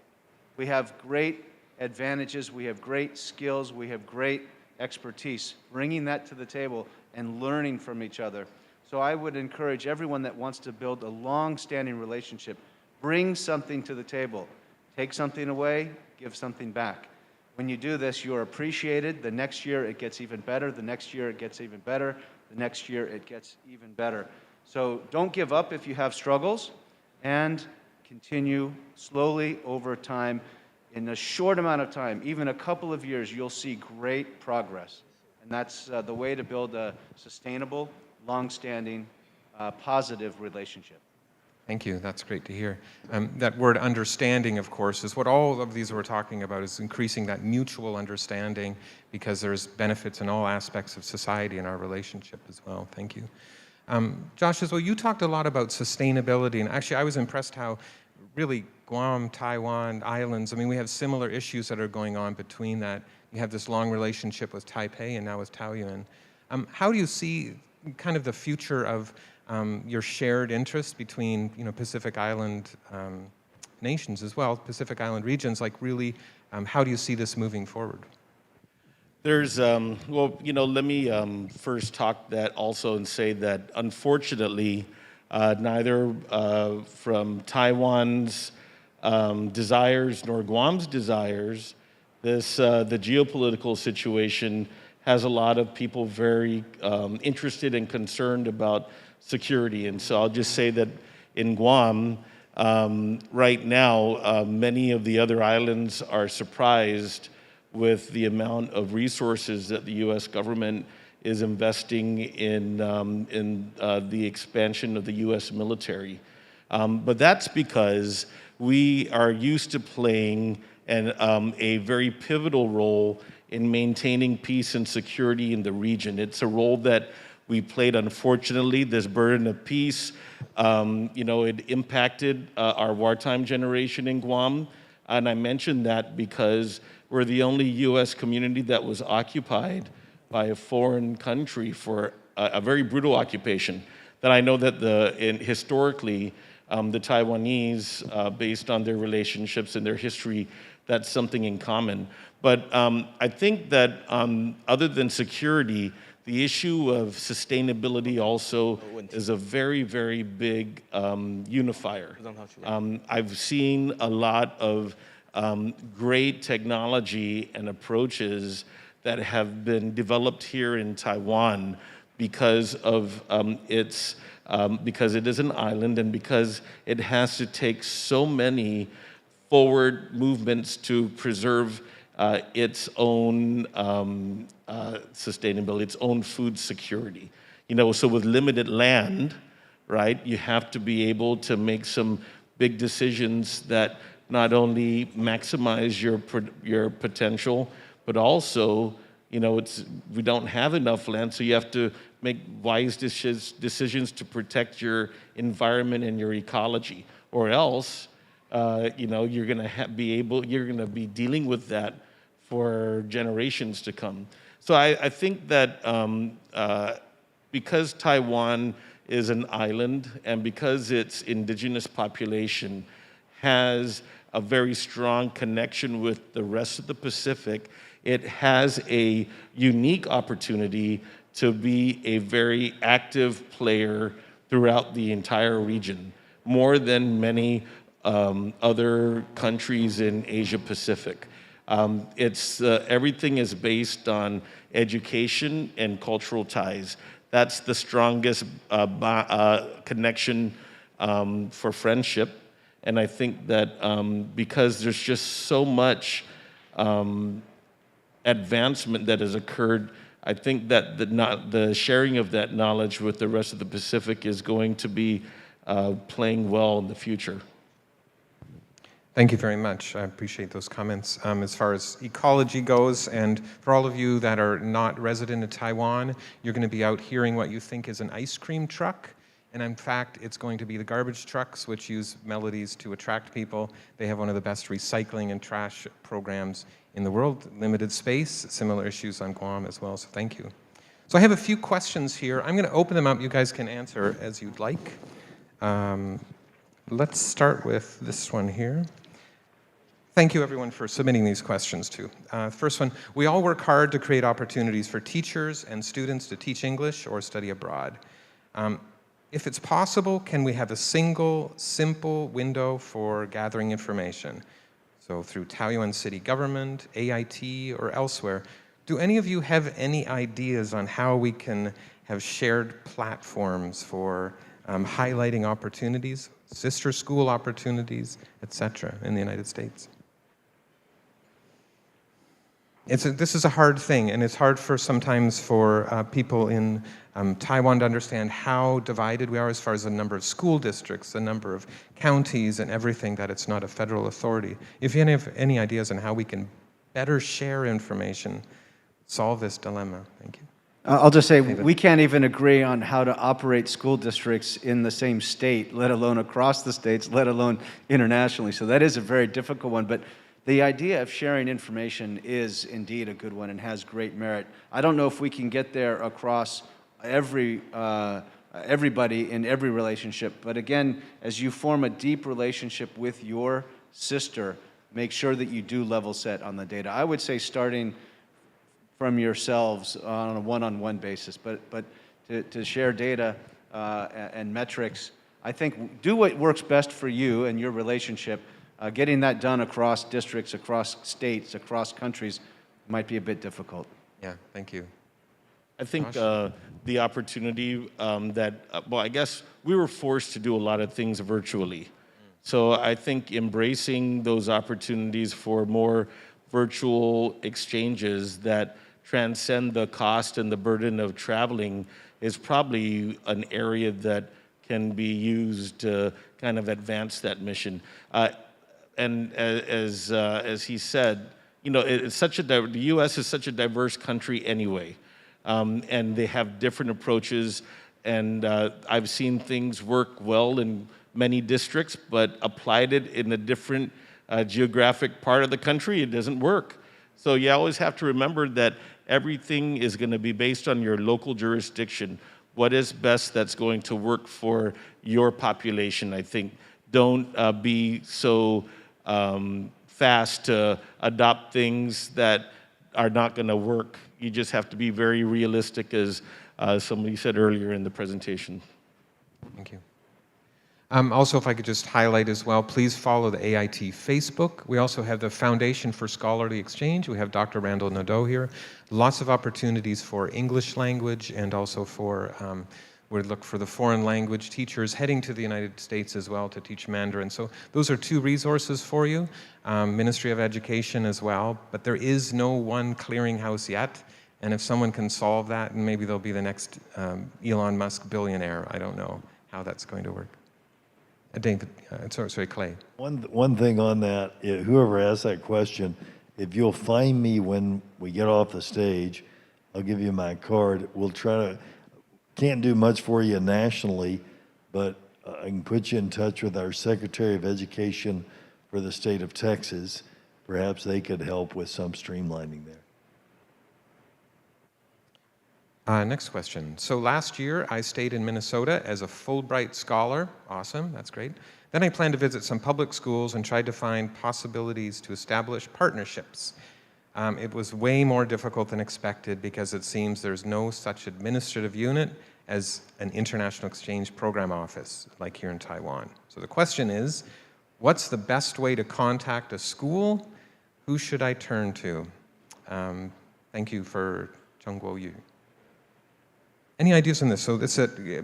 We have great advantages, we have great skills, we have great expertise, bringing that to the table and learning from each other. So I would encourage everyone that wants to build a long-standing relationship, bring something to the table. Take something away, give something back. When you do this, you're appreciated. The next year it gets even better. The next year it gets even better. The next year it gets even better. So don't give up if you have struggles, and continue slowly over time. In a short amount of time, even a couple of years, you'll see great progress. And that's the way to build a sustainable, long-standing, positive relationship. Thank you. That's great to hear. That word understanding, of course, is what all of these we're talking about, is increasing that mutual understanding, because there's benefits in all aspects of society and our relationship as well. Thank you. Josh, as well, you talked a lot about sustainability, and actually I was impressed how really Guam, Taiwan, islands, I mean, we have similar issues that are going on between that. You have this long relationship with Taipei and now with Taoyuan. How do you see kind of the future of your shared interest between, Pacific Island nations as well, Pacific Island regions, like really, how do you see this moving forward? There's, let me first talk that also and say that unfortunately, neither from Taiwan's desires nor Guam's desires, the geopolitical situation has a lot of people very interested and concerned about security. And so I'll just say that in Guam, right now, many of the other islands are surprised with the amount of resources that the U.S. government is investing in the expansion of the U.S. military. But that's because we are used to playing a very pivotal role in maintaining peace and security in the region. It's a role that we played, unfortunately. This burden of peace, it impacted our wartime generation in Guam. And I mention that because we're the only U.S. community that was occupied by a foreign country for a very brutal occupation that I know that historically, the Taiwanese, based on their relationships and their history, that's something in common. But I think that other than security, the issue of sustainability also is a very, very big unifier. I've seen a lot of great technology and approaches that have been developed here in Taiwan because of because it is an island and because it has to take so many forward movements to preserve its own sustainability, its own food security. So with limited land, right, you have to be able to make some big decisions that not only maximize your potential, but also, we don't have enough land, so you have to make wise decisions to protect your environment and your ecology, or else, you're gonna be dealing with that for generations to come. So I think that because Taiwan is an island and because its indigenous population has a very strong connection with the rest of the Pacific, it has a unique opportunity to be a very active player throughout the entire region, more than many other countries in Asia Pacific. Everything is based on education and cultural ties. That's the strongest connection for friendship. And I think that because there's just so much advancement that has occurred, I think that the sharing of that knowledge with the rest of the Pacific is going to be playing well in the future. Thank you very much. I appreciate those comments. As far as ecology goes, and for all of you that are not resident of Taiwan, you're going to be out hearing what you think is an ice cream truck. And in fact, it's going to be the garbage trucks, which use melodies to attract people. They have one of the best recycling and trash programs in the world, limited space, similar issues on Guam as well, so thank you. So I have a few questions here. I'm gonna open them up. You guys can answer as you'd like. Let's start with this one here. Thank you everyone for submitting these questions too. First one, we all work hard to create opportunities for teachers and students to teach English or study abroad. If it's possible, can we have a single, simple window for gathering information? So through Taoyuan city government, AIT, or elsewhere. Do any of you have any ideas on how we can have shared platforms for highlighting opportunities, sister school opportunities, etc. in the United States? This is a hard thing, and it's hard sometimes for people in Taiwan to understand how divided we are as far as the number of school districts, the number of counties, and everything, that it's not a federal authority. If you have any ideas on how we can better share information, solve this dilemma, thank you. I'll just say, we can't even agree on how to operate school districts in the same state, let alone across the states, let alone internationally. So that is a very difficult one. But the idea of sharing information is indeed a good one and has great merit. I don't know if we can get there across everybody in every relationship, but again, as you form a deep relationship with your sister, make sure that you do level set on the data. I would say starting from yourselves on a one-on-one basis, but to share data and metrics, I think do what works best for you and your relationship. Getting that done across districts, across states, across countries might be a bit difficult. Yeah, thank you. I think the opportunity I guess we were forced to do a lot of things virtually. So I think embracing those opportunities for more virtual exchanges that transcend the cost and the burden of traveling is probably an area that can be used to kind of advance that mission. And as he said, you know, the U.S. is such a diverse country anyway, and they have different approaches. And I've seen things work well in many districts, but applied it in a different geographic part of the country, it doesn't work. So you always have to remember that everything is going to be based on your local jurisdiction. What is best that's going to work for your population, I think. Don't be so fast to adopt things that are not going to work. You just have to be very realistic, as somebody said earlier in the presentation. Thank you. Also, if I could just highlight as well, please follow the AIT Facebook. We also have the Foundation for Scholarly Exchange. We have Dr. Randall Nadeau here. Lots of opportunities for English language and also for, we look for the foreign language teachers heading to the United States as well to teach Mandarin. So those are two resources for you. Ministry of Education as well, but there is no one clearinghouse yet. And if someone can solve that, maybe they'll be the next Elon Musk billionaire. I don't know how that's going to work. David, sorry, Clay. One thing on that, whoever asked that question, if you'll find me when we get off the stage, I'll give you my card. We'll try to, can't do much for you nationally, but I can put you in touch with our Secretary of Education for the state of Texas. Perhaps they could help with some streamlining there. Next question. So last year, I stayed in Minnesota as a Fulbright scholar. Awesome, that's great. Then I planned to visit some public schools and tried to find possibilities to establish partnerships. It was way more difficult than expected because it seems there's no such administrative unit as an international exchange program office, like here in Taiwan. So the question is, what's the best way to contact a school? Who should I turn to? Thank you for Chengguo Yu. Any ideas on this? So this,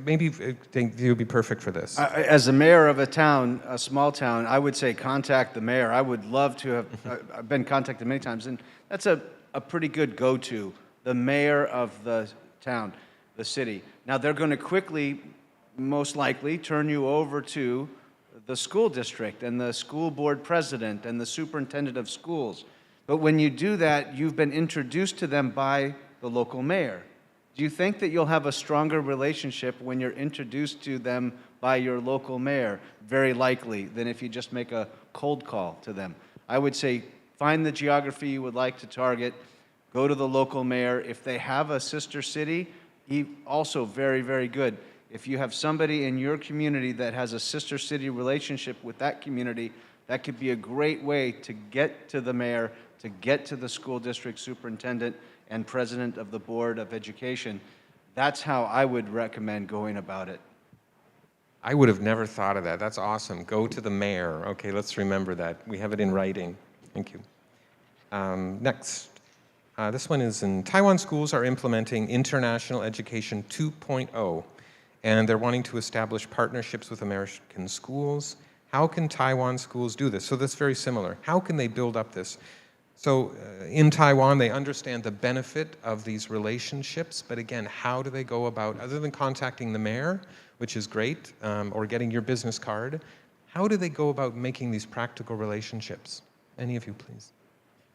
maybe you would be perfect for this. As a mayor of a town, a small town, I would say contact the mayor. I would love to have, I've been contacted many times, and that's a pretty good go-to, the mayor of the town, the city. Now, they're going to quickly, most likely, turn you over to the school district and the school board president and the superintendent of schools. But when you do that, you've been introduced to them by the local mayor. Do you think that you'll have a stronger relationship when you're introduced to them by your local mayor? Very likely, than if you just make a cold call to them. I would say find the geography you would like to target, go to the local mayor. If they have a sister city, also very, very good. If you have somebody in your community that has a sister city relationship with that community, that could be a great way to get to the mayor, to get to the school district superintendent, and president of the Board of Education. That's how I would recommend going about it. I would have never thought of that. That's awesome. Go to the mayor. Okay, let's remember that. We have it in writing. Thank you. Next. This one is in Taiwan schools are implementing International Education 2.0, and they're wanting to establish partnerships with American schools. How can Taiwan schools do this? So that's very similar. How can they build up this? So in Taiwan, they understand the benefit of these relationships, but again, how do they go about, other than contacting the mayor, which is great, or getting your business card, how do they go about making these practical relationships? Any of you, please.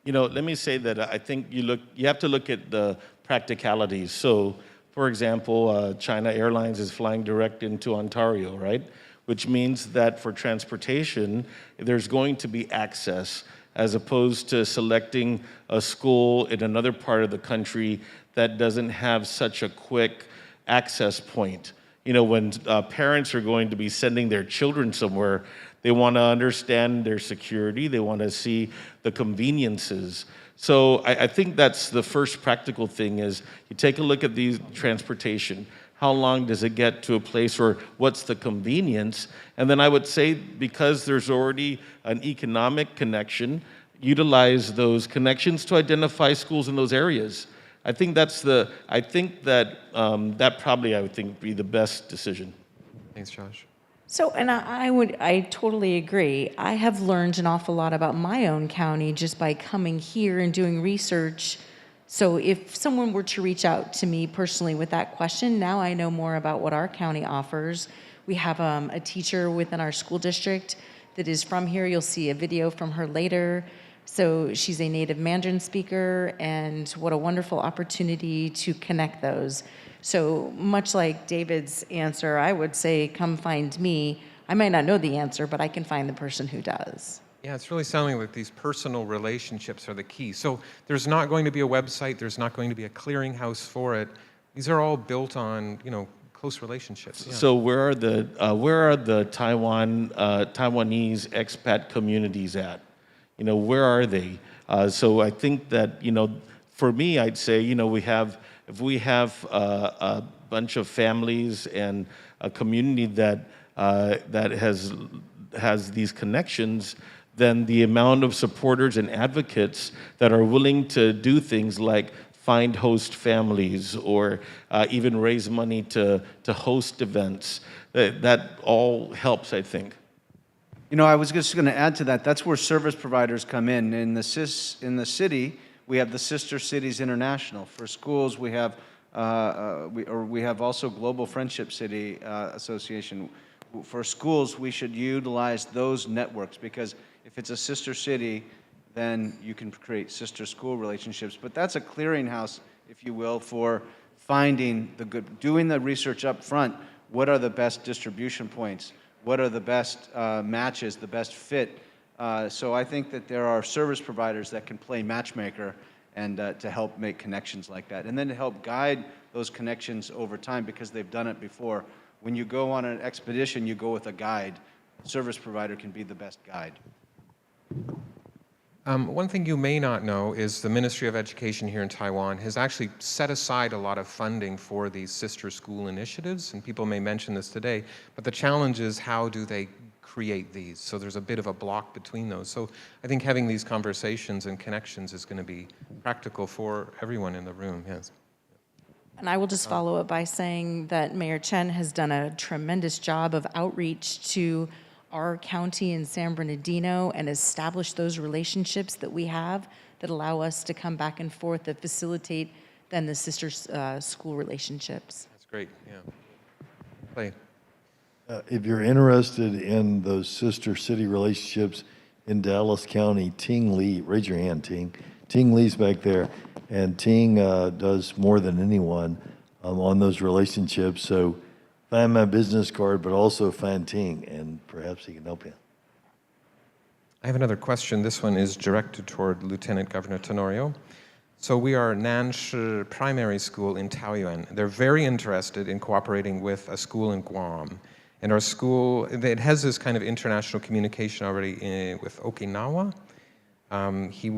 You know, let me say that I think you have to look at the practicalities. So, for example, China Airlines is flying direct into Ontario, right? Which means that for transportation, there's going to be access, as opposed to selecting a school in another part of the country that doesn't have such a quick access point. You know, when parents are going to be sending their children somewhere, they want to understand their security, they want to see the conveniences. So I think that's the first practical thing is you take a look at these transportation. How long does it get to a place, or what's the convenience? And then I would say, because there's already an economic connection, utilize those connections to identify schools in those areas. I think that probably, I would think, would be the best decision. Thanks, Josh. So, and I totally agree. I have learned an awful lot about my own county just by coming here and doing research. So if someone were to reach out to me personally with that question, now I know more about what our county offers. We have a teacher within our school district that is from here. You'll see a video from her later. So she's a native Mandarin speaker, and what a wonderful opportunity to connect those. So much like David's answer, I would say, come find me. I might not know the answer, but I can find the person who does. Yeah, it's really sounding like these personal relationships are the key. So there's not going to be a website, there's not going to be a clearinghouse for it. These are all built on, close relationships. Yeah. So where are the Taiwanese expat communities at? Where are they? So I think that, for me, I'd say, if we have a bunch of families and a community that has these connections, then the amount of supporters and advocates that are willing to do things like find host families or even raise money to host events, that all helps, I think. I was just going to add to that. That's where service providers come in. In the city, we have the Sister Cities International. For schools, we have we have also Global Friendship City Association. For schools, we should utilize those networks because if it's a sister city, then you can create sister school relationships. But that's a clearinghouse, if you will, for finding doing the research up front. What are the best distribution points? What are the best matches, the best fit? So I think that there are service providers that can play matchmaker and to help make connections like that. And then to help guide those connections over time because they've done it before. When you go on an expedition, you go with a guide. A service provider can be the best guide. One thing you may not know is the Ministry of Education here in Taiwan has actually set aside a lot of funding for these sister school initiatives, and people may mention this today, but the challenge is how do they create these? So there's a bit of a block between those. So I think having these conversations and connections is going to be practical for everyone in the room, yes. And I will just follow up by saying that Mayor Chen has done a tremendous job of outreach to our county in San Bernardino and establish those relationships that we have that allow us to come back and forth that facilitate then the sister school relationships. That's great, yeah. Clay. If you're interested in those sister city relationships in Dallas County, Ting Lee, raise your hand, Ting. Ting Lee's back there, and Ting does more than anyone on those relationships. So find my business card, but also find Ting, and perhaps he can help you. I have another question. This one is directed toward Lieutenant Governor Tenorio. So we are Nanshi Primary School in Taoyuan. They're very interested in cooperating with a school in Guam. And our school, it has this kind of international communication already with Okinawa.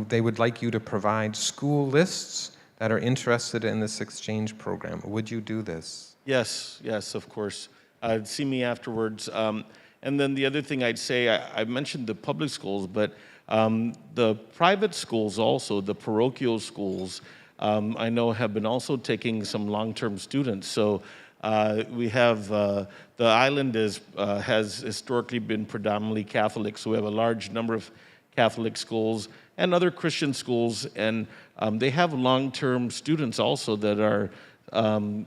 They would like you to provide school lists that are interested in this exchange program. Would you do this? Yes, of course. See me afterwards. And then the other thing I'd say, I mentioned the public schools, but the private schools also, the parochial schools, I know have been also taking some long-term students. So we have, the island has historically been predominantly Catholic, so we have a large number of Catholic schools and other Christian schools, and they have long-term students also that are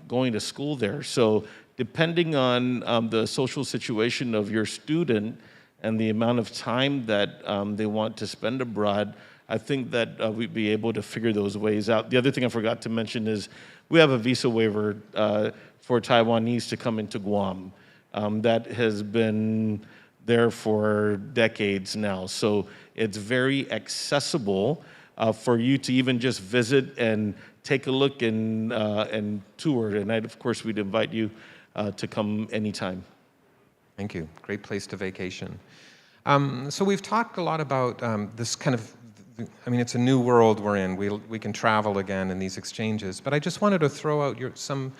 going to school there. So depending on the social situation of your student and the amount of time that they want to spend abroad, I think that we'd be able to figure those ways out. The other thing I forgot to mention is we have a visa waiver for Taiwanese to come into Guam. That has been there for decades now. So it's very accessible for you to even just visit and take a look and tour. And of course, we'd invite you to come anytime. Thank you. Great place to vacation. So we've talked a lot about this kind of, it's a new world we're in. We can travel again in these exchanges. But I just wanted to throw out some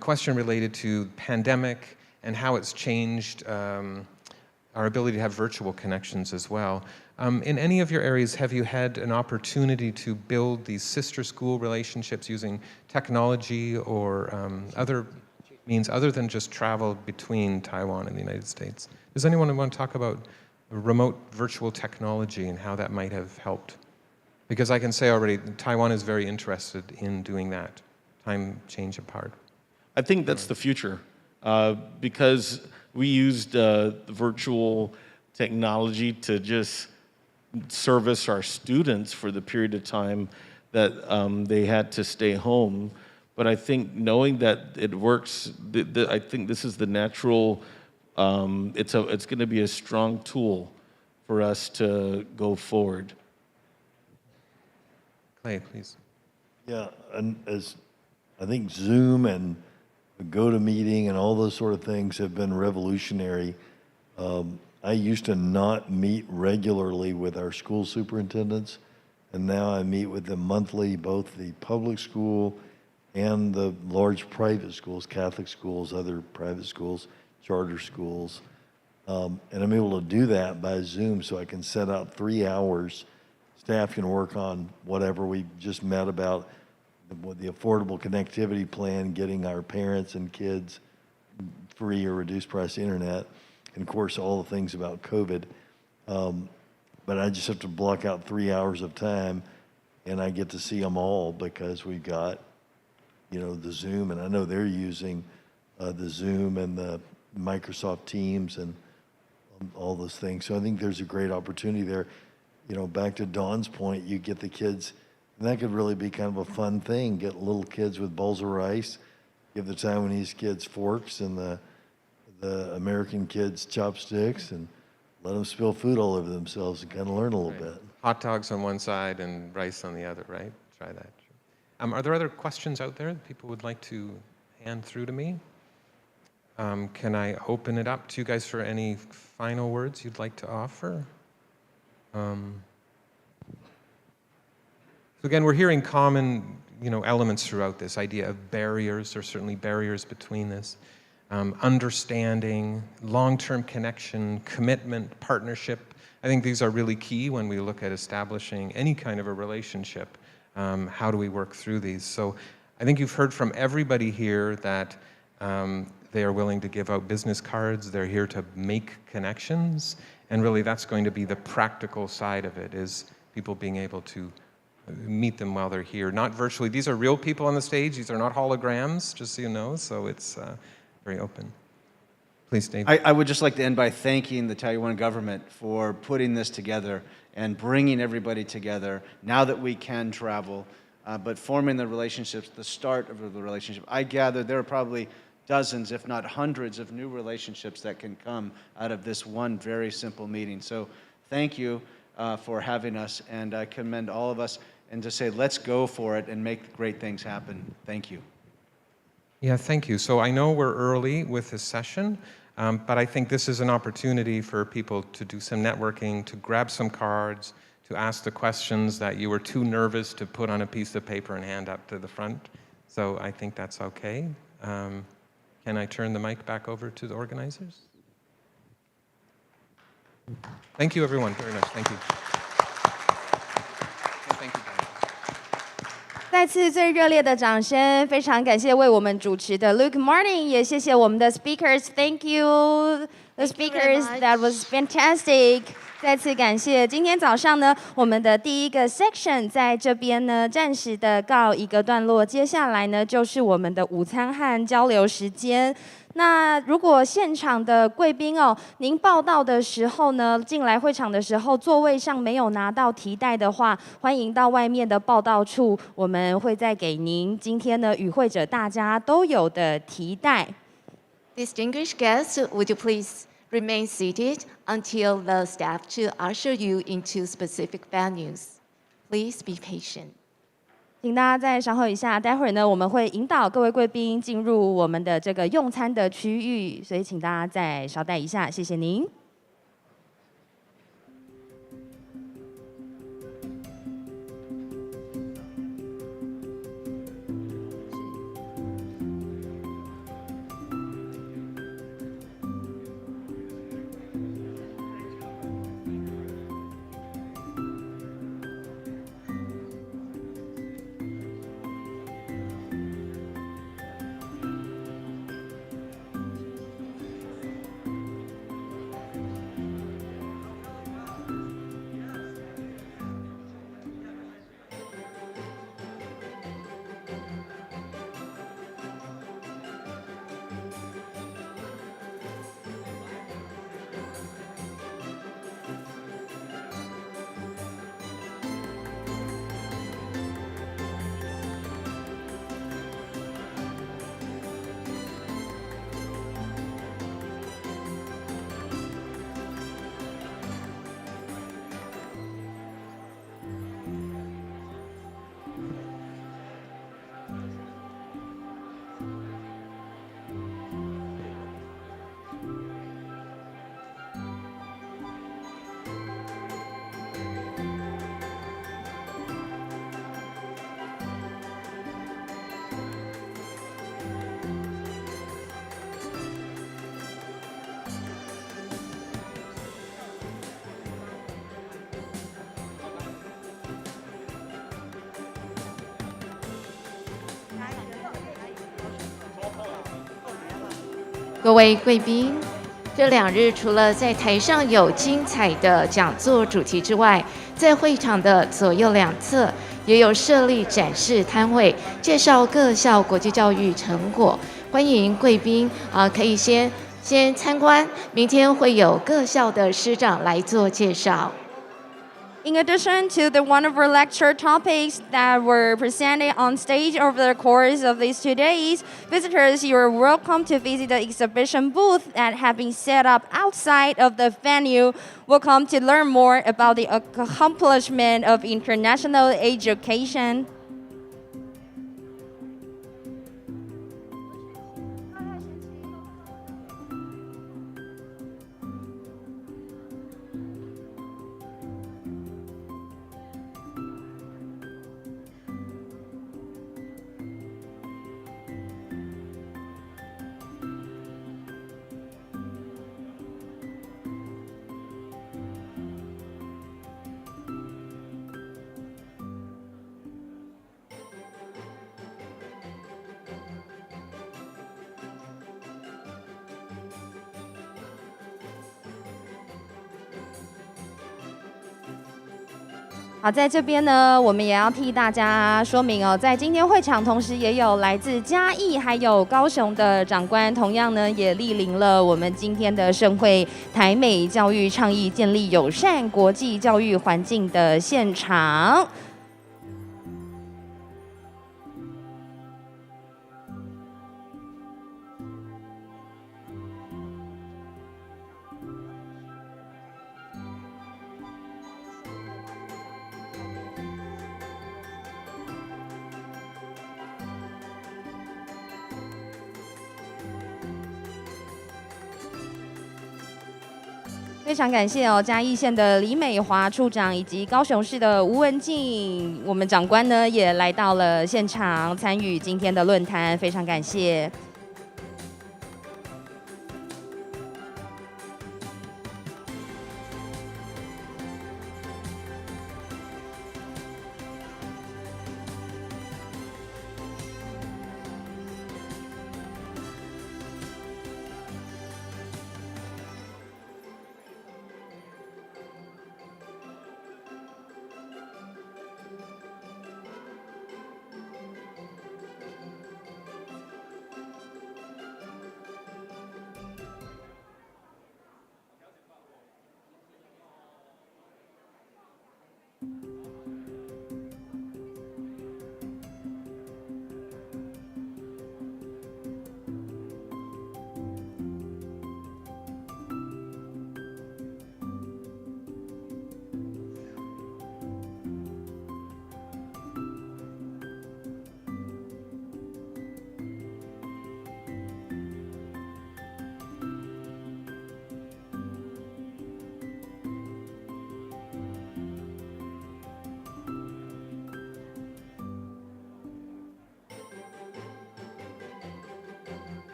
question related to pandemic and how it's changed our ability to have virtual connections as well. In any of your areas, have you had an opportunity to build these sister school relationships using technology or other means other than just travel between Taiwan and the United States. Does anyone want to talk about remote virtual technology and how that might have helped? Because I can say already, Taiwan is very interested in doing that, time change apart. I think that's the future, because we used virtual technology to just service our students for the period of time that they had to stay home. But I think knowing that it works, I think this is the natural, it's going to be a strong tool for us to go forward. Clay, please. Yeah, and as I think Zoom and GoToMeeting and all those sort of things have been revolutionary. I used to not meet regularly with our school superintendents, and now I meet with them monthly, both the public school and the large private schools, Catholic schools, other private schools, charter schools. And I'm able to do that by Zoom, so I can set out 3 hours. Staff can work on whatever we just met about, the affordable connectivity plan, getting our parents and kids free or reduced price internet, and of course all the things about COVID. But I just have to block out 3 hours of time, and I get to see them all because we've got, the Zoom, and I know they're using the Zoom and the Microsoft Teams and all those things. So I think there's a great opportunity there. Back to Dawn's point, you get the kids, and that could really be kind of a fun thing. Get little kids with bowls of rice, give the Taiwanese kids forks and the American kids chopsticks, and let them spill food all over themselves and kind of learn a little bit. Hot dogs on one side and rice on the other, right? Try that. Are there other questions out there that people would like to hand through to me? Can I open it up to you guys for any final words you'd like to offer? So again, we're hearing common, elements throughout this idea of barriers. There's certainly barriers between this. Understanding, long-term connection, commitment, partnership. I think these are really key when we look at establishing any kind of a relationship. How do we work through these? So I think you've heard from everybody here that they are willing to give out business cards. They're here to make connections. And really that's going to be the practical side of it, is people being able to meet them while they're here. Not virtually. These are real people on the stage. These are not holograms, just so you know. So it's very open. Please, Dave. I would just like to end by thanking the Taiwan government for putting this together and bringing everybody together now that we can travel, but forming the relationships, the start of the relationship. I gather there are probably dozens, if not hundreds, of new relationships that can come out of this one very simple meeting. So thank you for having us, and I commend all of us, and to say, let's go for it and make great things happen. Thank you. Yeah, thank you. So I know we're early with this session, but I think this is an opportunity for people to do some networking, to grab some cards, to ask the questions that you were too nervous to put on a piece of paper and hand up to the front. So I think that's okay. Can I turn the mic back over to the organizers? Thank you, everyone, very much. Thank you. Thank you. 再次最热烈的掌声，非常感谢为我们主持的 Luke Martin， 也谢谢我们的 speakers。Thank you, the speakers. That was fantastic. 再次感谢。今天早上呢，我们的第一个 section 在这边呢暂时的告一个段落。接下来呢就是我们的午餐和交流时间。那如果现场的贵宾哦，您报到的时候呢，进来会场的时候座位上没有拿到提袋的话，欢迎到外面的报到处，我们会再给您今天呢与会者大家都有的提袋。Distinguished guests, would you please remain seated until the staff to usher you into specific venues. Please be patient. 请大家再稍后一下，待会儿呢我们会引导各位贵宾进入我们的这个用餐的区域，所以请大家再稍待一下，谢谢您。各位贵宾，这2日除了在台上有精彩的讲座主题之外，在会场的左右两侧也有设立展示摊位，介绍各校国际教育成果。欢迎贵宾可以先参观，明天会有各校的师长来做介绍。In addition to the wonderful lecture topics that were presented on stage over the course of these 2 days, visitors, you are welcome to visit the exhibition booth that have been set up outside of the venue. Welcome to learn more about the accomplishment of international education. 好，在这边呢，我们也要替大家说明哦，在今天会场同时也有来自嘉义还有高雄的长官，同样呢也莅临了我们今天的盛会台美教育倡议建立友善国际教育环境的现场。非常感谢哦，嘉义县的李美华处长以及高雄市的吴文静，我们长官呢也来到了现场参与今天的论坛，非常感谢。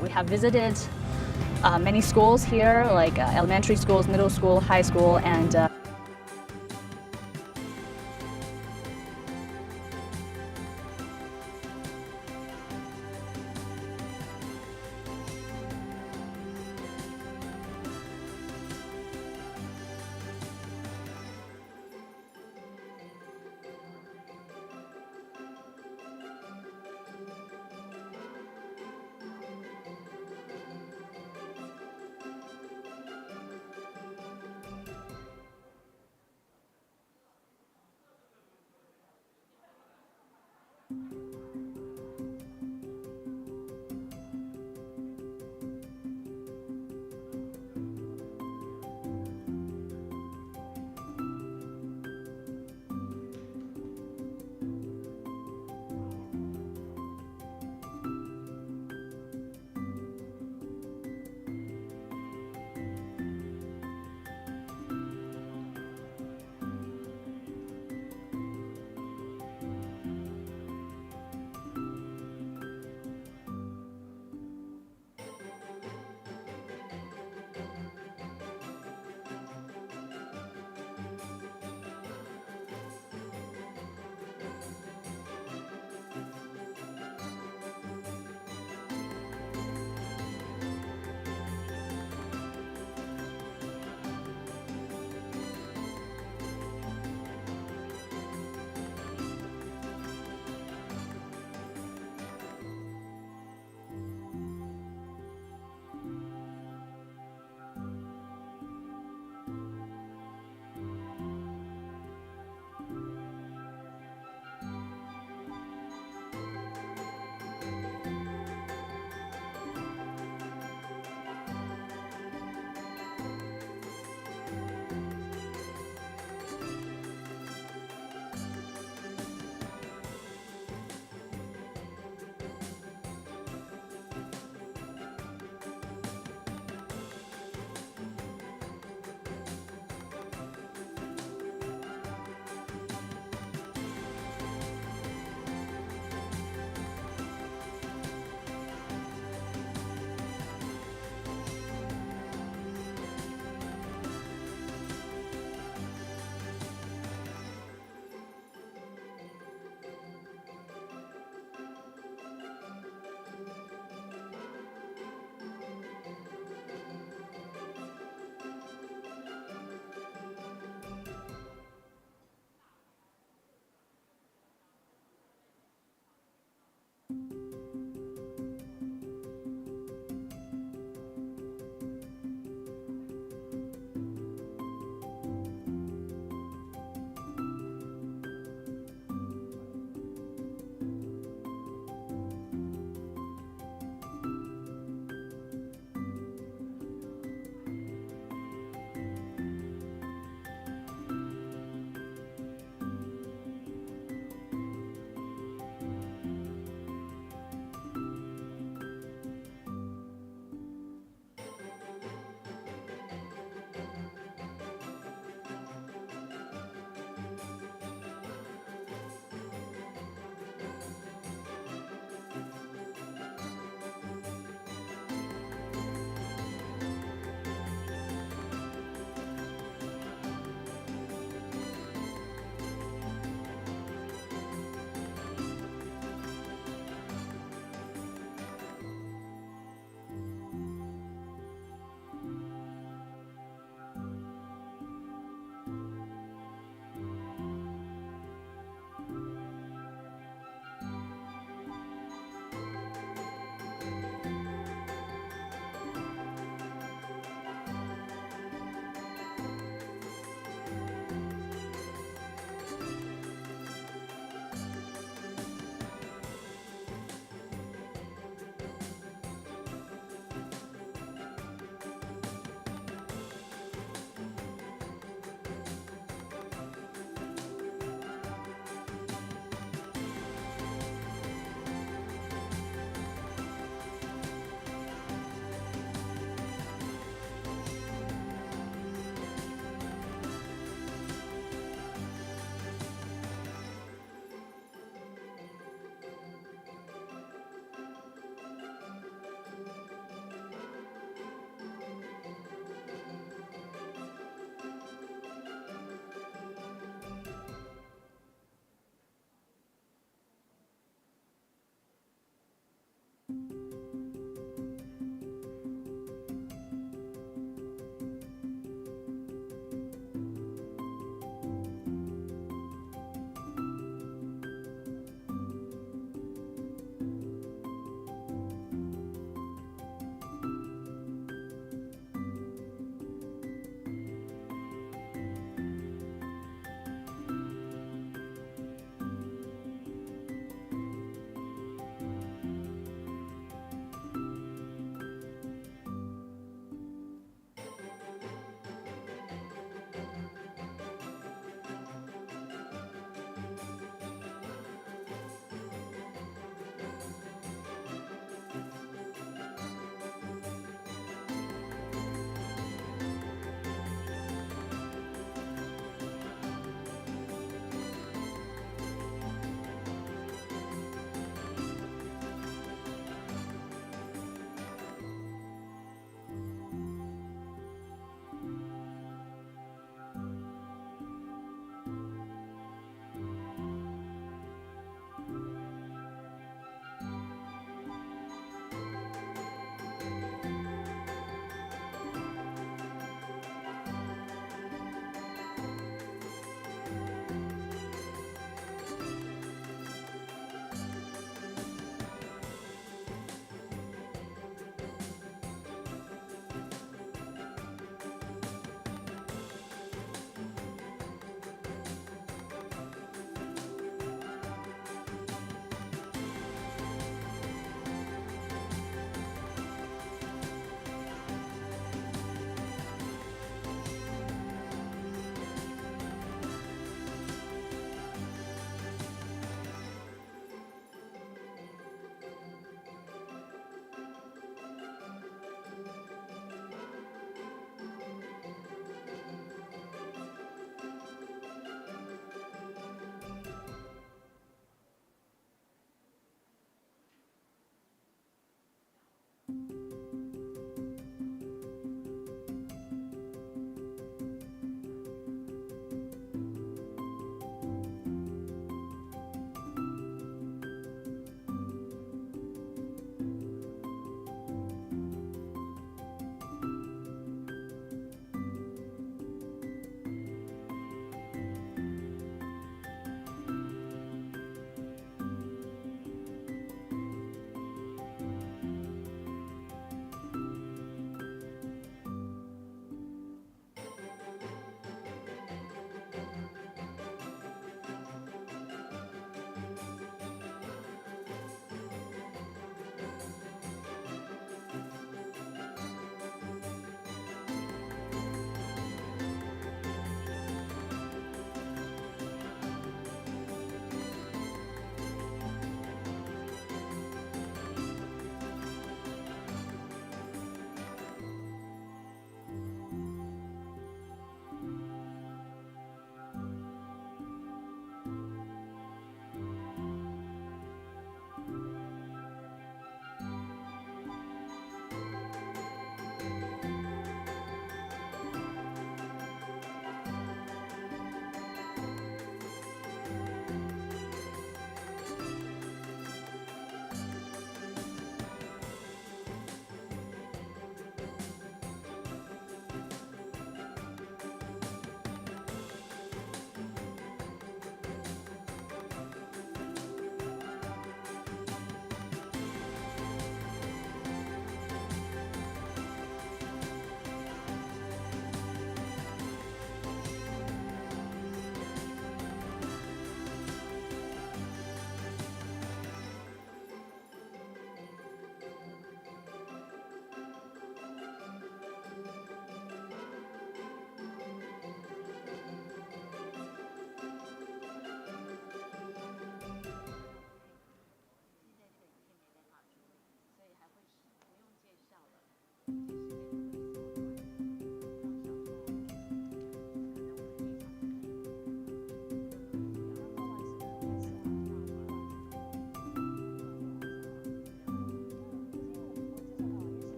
We have visited many schools here, like elementary schools, middle school, high school, and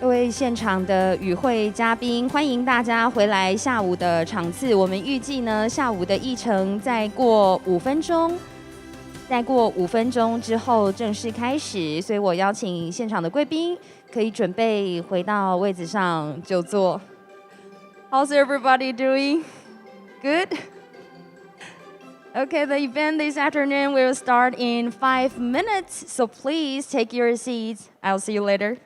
各位现场的与会嘉宾，欢迎大家回来下午的场次。我们预计呢，下午的议程再过5分钟，之后正式开始。所以我邀请现场的贵宾可以准备回到位子上就坐。How's everybody doing? Good? Okay, the event this afternoon will start in 5 minutes, so please take your seats. I'll see you later.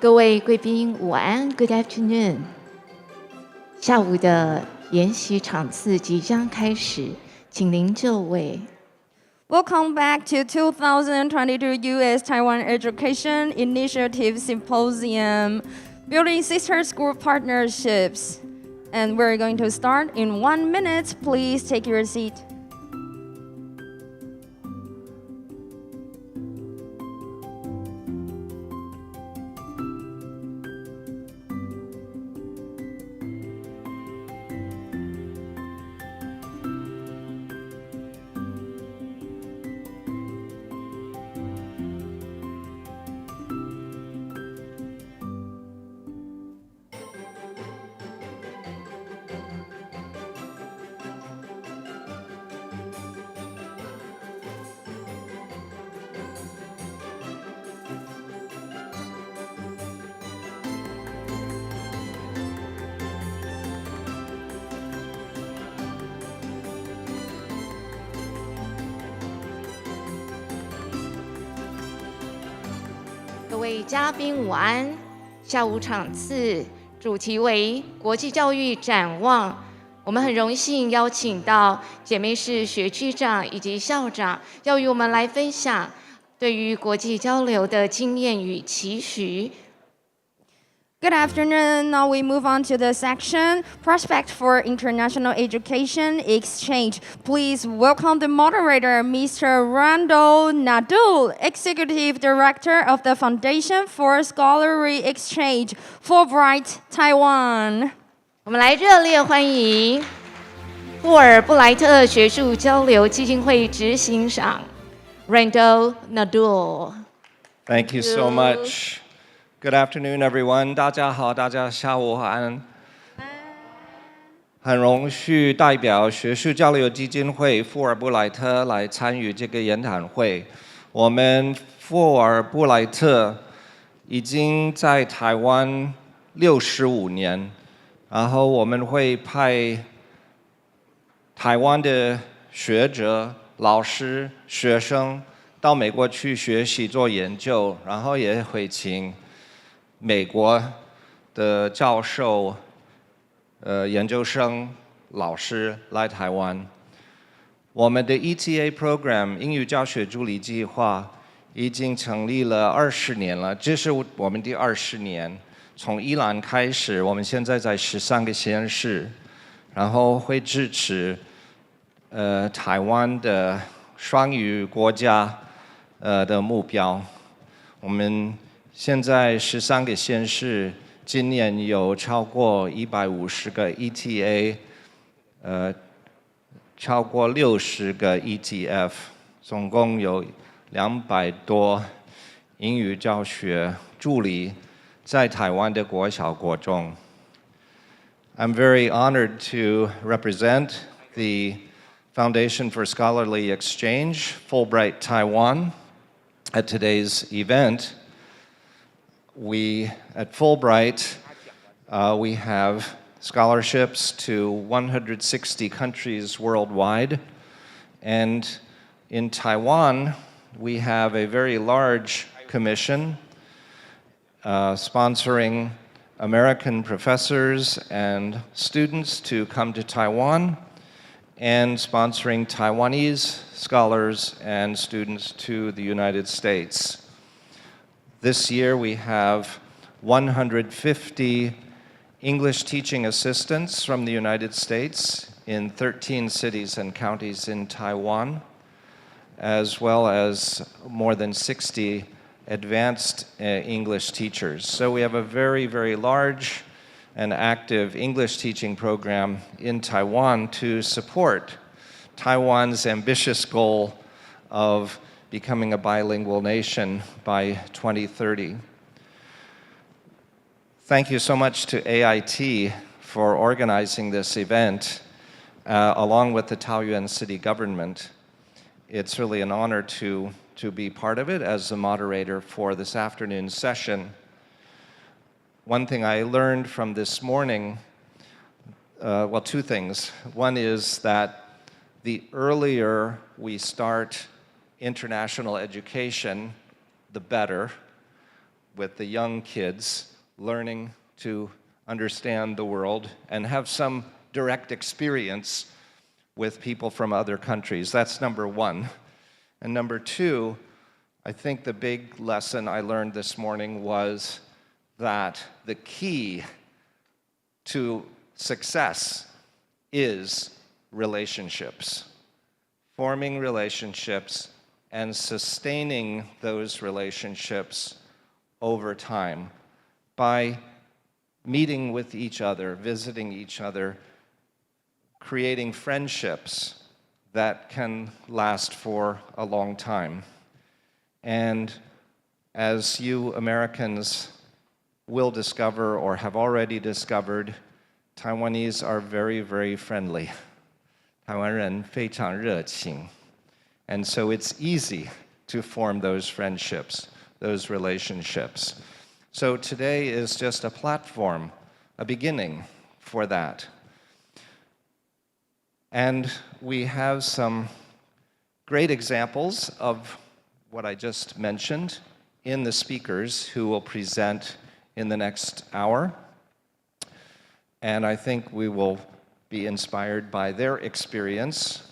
各位贵宾午安 ，Good afternoon。下午的研习场次即将开始，请您就位。Welcome back to 2022 U.S. Taiwan Education Initiative Symposium, Building Sister School Partnerships. And we're going to start in 1 minute. Please take your seat. 各位嘉宾午安，下午场次主题为国际教育展望。我们很荣幸邀请到姐妹市学区长以及校长，要与我们来分享对于国际交流的经验与期许。Good afternoon. Now we move on to the section Prospect for International Education Exchange. Please welcome the moderator, Mr. Randall Nadul, Executive Director of the Foundation for Scholarly Exchange, Fulbright, Taiwan. 我们来热烈欢迎富尔布莱特学术交流基金会执行长 Randall Nadul. Thank you so much. Good afternoon, everyone. 大家好，大家下午好安。很荣幸代表学术交流基金会富尔布莱特来参与这个研讨会。我们富尔布莱特已经在台湾65年，然后我们会派台湾的学者、老师、学生到美国去学习做研究，然后也会请美国的教授、研究生、老师来台湾。我们的 ETA program 英语教学助理计划已经成立了20年了，这是我们第20年。从宜兰开始，我们现在在13个县市，然后会支持台湾的双语国家的目标。我们现在13个县市，今年有超过150个 ETA， 超过60个 ETF， 总共有200多英语教学助理在台湾的国小国中。I'm very honored to represent the Foundation for Scholarly Exchange, Fulbright, Taiwan, at today's event. We, at Fulbright, we have scholarships to 160 countries worldwide. And in Taiwan, we have a very large commission sponsoring American professors and students to come to Taiwan, and sponsoring Taiwanese scholars and students to the United States. This year we have 150 English teaching assistants from the United States in 13 cities and counties in Taiwan, as well as more than 60 advanced English teachers. So we have a very, very large and active English teaching program in Taiwan to support Taiwan's ambitious goal of becoming a bilingual nation by 2030. Thank you so much to AIT for organizing this event, along with the Taoyuan city government. It's really an honor to be part of it as the moderator for this afternoon's session. One thing I learned from this morning, well, two things. One is that the earlier we start international education, the better, with the young kids learning to understand the world and have some direct experience with people from other countries. That's number one. And number two, I think the big lesson I learned this morning was that the key to success is relationships, forming relationships and sustaining those relationships over time by meeting with each other, visiting each other, creating friendships that can last for a long time. And as you Americans will discover or have already discovered, Taiwanese are very, very friendly. 台湾人非常热情. And so it's easy to form those friendships, those relationships. So today is just a platform, a beginning for that. And we have some great examples of what I just mentioned in the speakers who will present in the next hour. And I think we will be inspired by their experience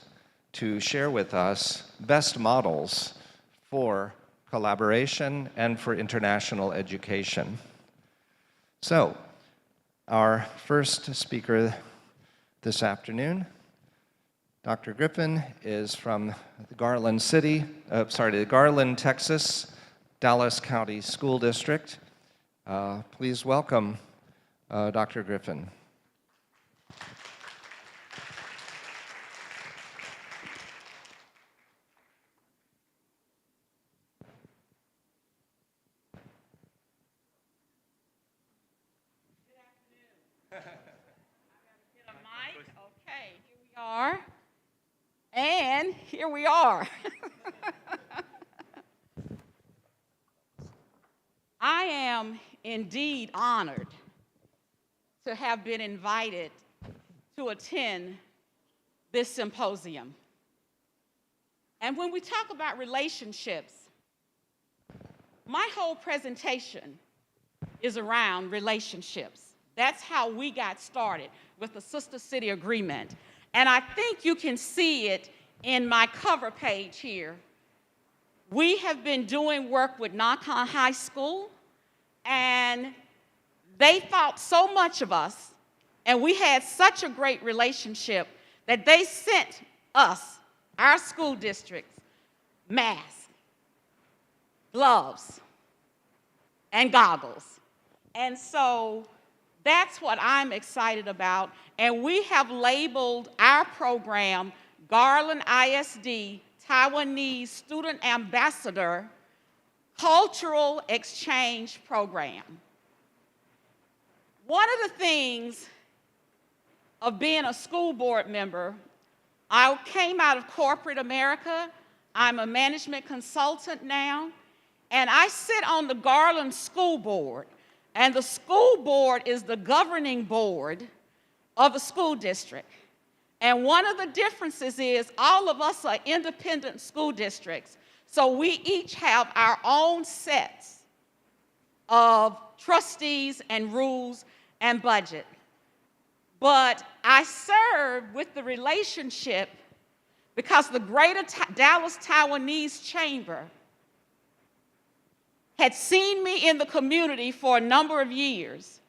to share with us best models for collaboration and for international education. So, our first speaker this afternoon, Dr. Griffin, is from the Garland, Texas, Dallas County School District. Please welcome Dr. Griffin. And here we are. I am indeed honored to have been invited to attend this symposium. And when we talk about relationships, my whole presentation is around relationships. That's how we got started with the Sister City Agreement. And I think you can see it in my cover page here. We have been doing work with Nakon High School, and they thought so much of us, and we had such a great relationship that they sent us, our school districts, masks, gloves, and goggles. And so that's what I'm excited about. And we have labeled our program Garland ISD Taiwanese Student Ambassador Cultural Exchange Program. One of the things of being a school board member, I came out of corporate America. I'm a management consultant now, and I sit on the Garland School Board. And the school board is the governing board of a school district. And one of the differences is all of us are independent school districts. So we each have our own sets of trustees and rules and budget. But I serve with the relationship because the Greater Dallas Taiwanese Chamber had seen me in the community for a number of years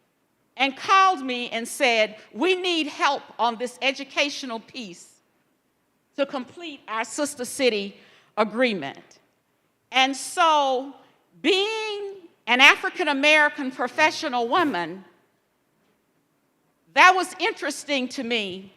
and called me and said, we need help on this educational piece to complete our Sister City agreement. And so, being an African-American professional woman, that was interesting to me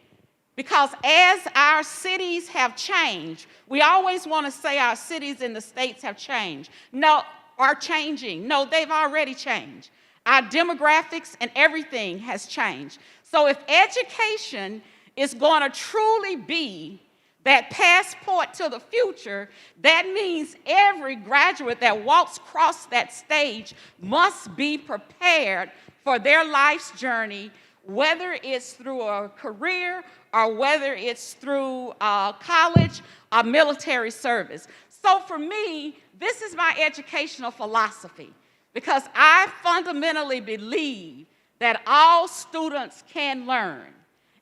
because as our cities have changed, we always want to say our cities in the states have changed. No, are changing. No, they've already changed. Our demographics and everything has changed. So if education is going to truly be that passport to the future, that means every graduate that walks across that stage must be prepared for their life's journey, whether it's through a career or whether it's through college or military service. So for me, this is my educational philosophy because I fundamentally believe that all students can learn.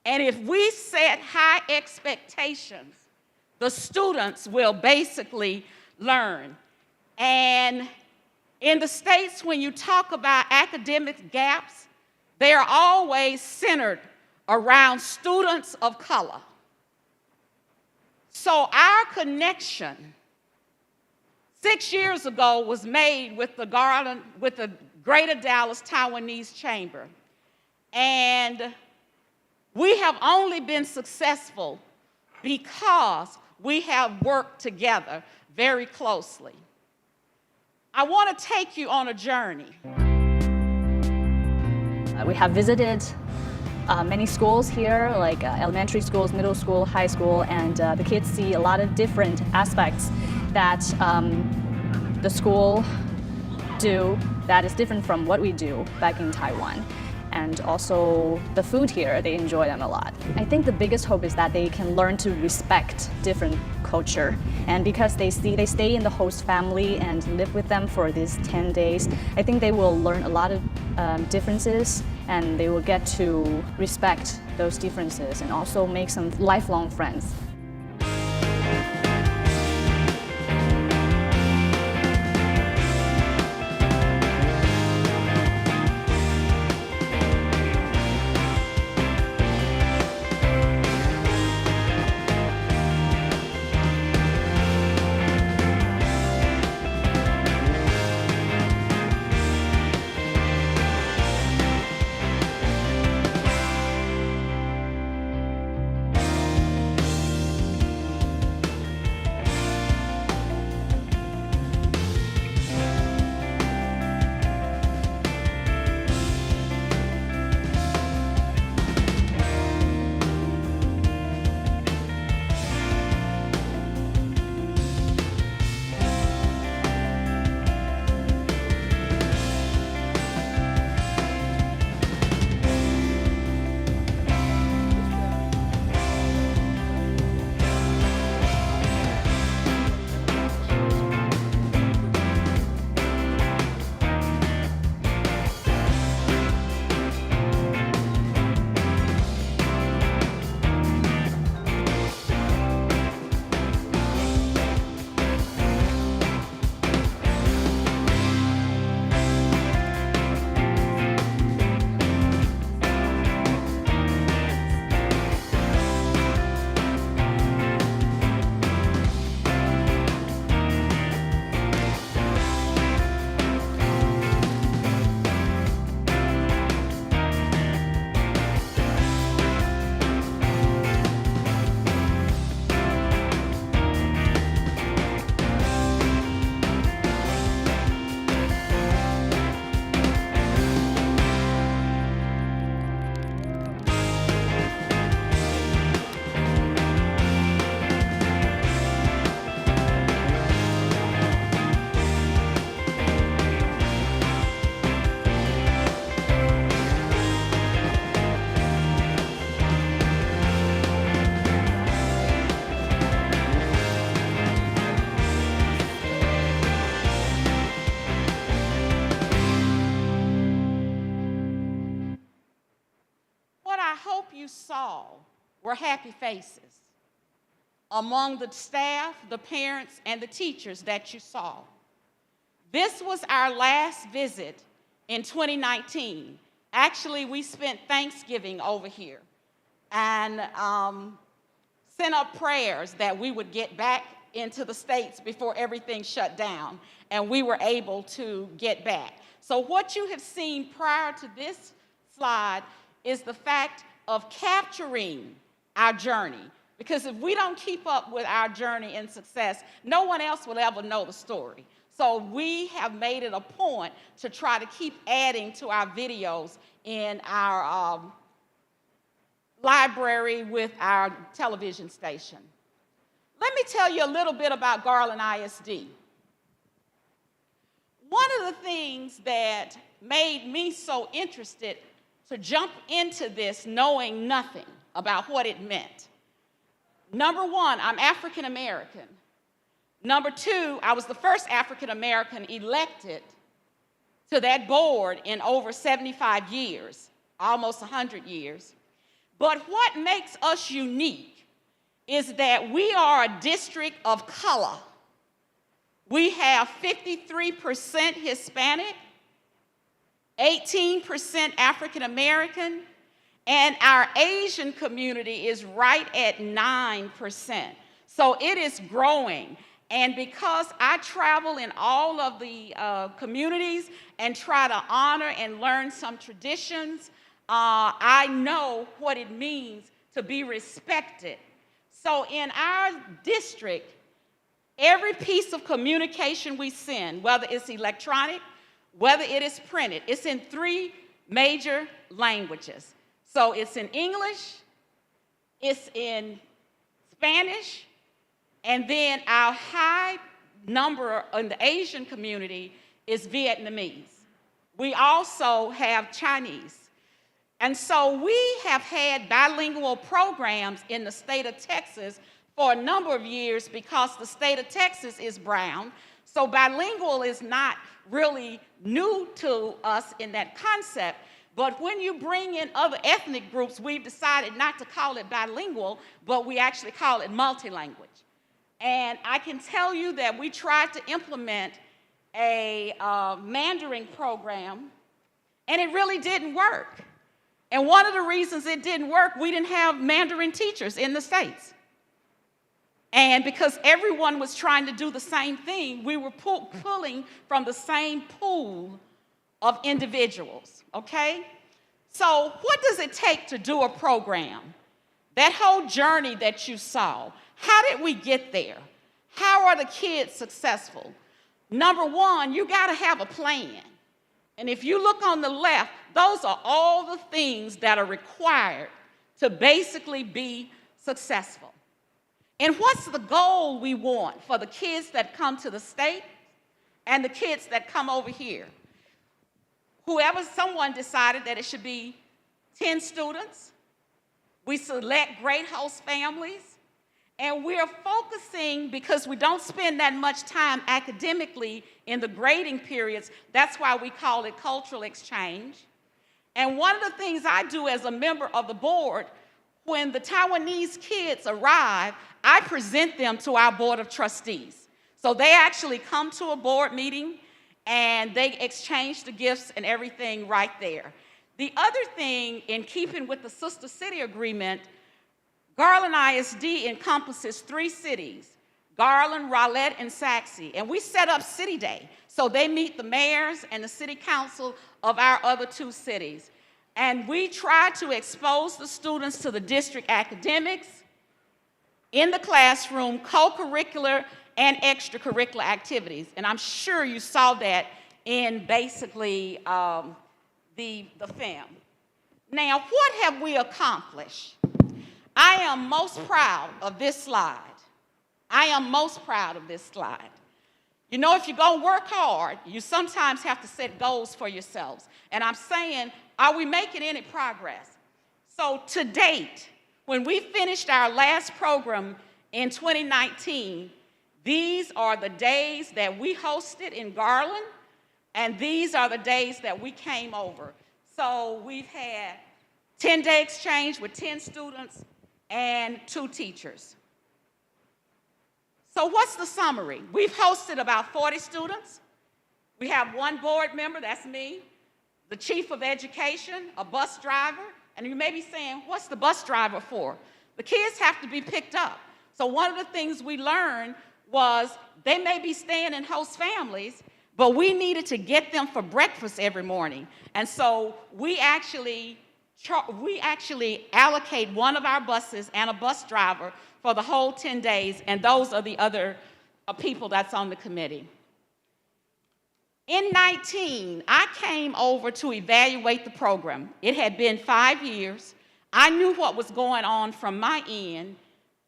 And if we set high expectations, the students will basically learn. And in the States, when you talk about academic gaps, they are always centered around students of color. So our connection 6 years ago was made with the Greater Dallas Taiwanese Chamber. And we have only been successful because we have worked together very closely. I want to take you on a journey. We have visited many schools here, like elementary schools, middle school, high school, and the kids see a lot of different aspects that the school do that is different from what we do back in Taiwan. And also the food here, they enjoy them a lot. I think the biggest hope is that they can learn to respect different culture. And because they stay in the host family and live with them for these 10 days, I think they will learn a lot of differences, and they will get to respect those differences and also make some lifelong friends. You saw were happy faces among the staff, the parents, and the teachers that you saw. This was our last visit in 2019. Actually, we spent Thanksgiving over here and sent up prayers that we would get back into the States before everything shut down, and we were able to get back. So what you have seen prior to this slide is the fact of capturing our journey. Because if we don't keep up with our journey and success, no one else will ever know the story. So we have made it a point to try to keep adding to our videos in our library with our television station. Let me tell you a little bit about Garland ISD. One of the things that made me so interested to jump into this knowing nothing about what it meant. Number one, I'm African American. Number two, I was the first African American elected to that board in over 75 years, almost 100 years. But what makes us unique is that we are a district of color. We have 53% Hispanic, 18% African American, and our Asian community is right at 9%. So it is growing. And because I travel in all of the communities and try to honor and learn some traditions, I know what it means to be respected. So in our district, every piece of communication we send, whether it's electronic, whether it is printed, it's in 3 major languages. So it's in English, it's in Spanish, and then our high number in the Asian community is Vietnamese. We also have Chinese. And so we have had bilingual programs in the state of Texas for a number of years because the state of Texas is brown. So bilingual is not really new to us in that concept. But when you bring in other ethnic groups, we've decided not to call it bilingual, but we actually call it multi-language. And I can tell you that we tried to implement a Mandarin program, and it really didn't work. And one of the reasons it didn't work, we didn't have Mandarin teachers in the States. And because everyone was trying to do the same thing, we were pulling from the same pool of individuals, okay? So what does it take to do a program? That whole journey that you saw, how did we get there? How are the kids successful? Number one, you gotta have a plan. And if you look on the left, those are all the things that are required to basically be successful. And what's the goal we want for the kids that come to the state and the kids that come over here? Someone decided that it should be 10 students. We select great host families. And we're focusing, because we don't spend that much time academically in the grading periods, that's why we call it cultural exchange. And one of the things I do as a member of the board, when the Taiwanese kids arrive, I present them to our board of trustees. So they actually come to a board meeting and they exchange the gifts and everything right there. The other thing, in keeping with the Sister City Agreement, Garland ISD encompasses 3 cities, Garland, Rowlett, and Saxe, and we set up City Day. So they meet the mayors and the city council of our other 2 cities. And we try to expose the students to the district academics, in the classroom, co-curricular and extracurricular activities. And I'm sure you saw that in basically the film. Now, what have we accomplished? I am most proud of this slide. I am most proud of this slide. You know, if you're gonna work hard, you sometimes have to set goals for yourselves. And I'm saying, are we making any progress? So to date, when we finished our last program in 2019, these are the days that we hosted in Garland, and these are the days that we came over. So we've had 10-day exchange with 10 students and 2 teachers. So what's the summary? We've hosted about 40 students. We have 1 board member, that's me, the chief of education, a bus driver, and you may be saying, what's the bus driver for? The kids have to be picked up. So one of the things we learned was they may be staying in host families, but we needed to get them for breakfast every morning. And so we actually allocate one of our buses and a bus driver for the whole 10 days, and those are the other people that's on the committee. In 19, I came over to evaluate the program. It had been 5 years. I knew what was going on from my end,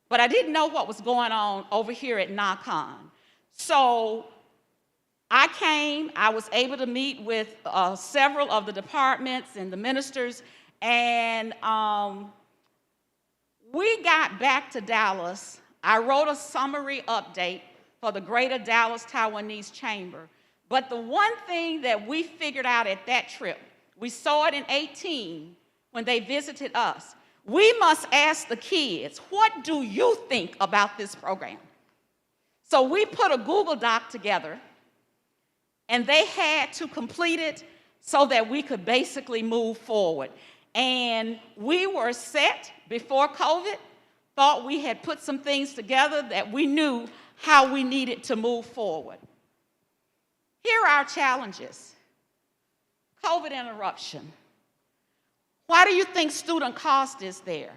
but I didn't know what was going on over here at NACON. So I came, I was able to meet with several of the departments and the ministers, and we got back to Dallas. I wrote a summary update for the Greater Dallas Taiwanese Chamber. But the one thing that we figured out at that trip, we saw it in 18 when they visited us, we must ask the kids, what do you think about this program? So we put a Google Doc together, and they had to complete it so that we could basically move forward. And we were set before COVID, thought we had put some things together that we knew how we needed to move forward. Here are our challenges. COVID interruption. Why do you think student cost is there?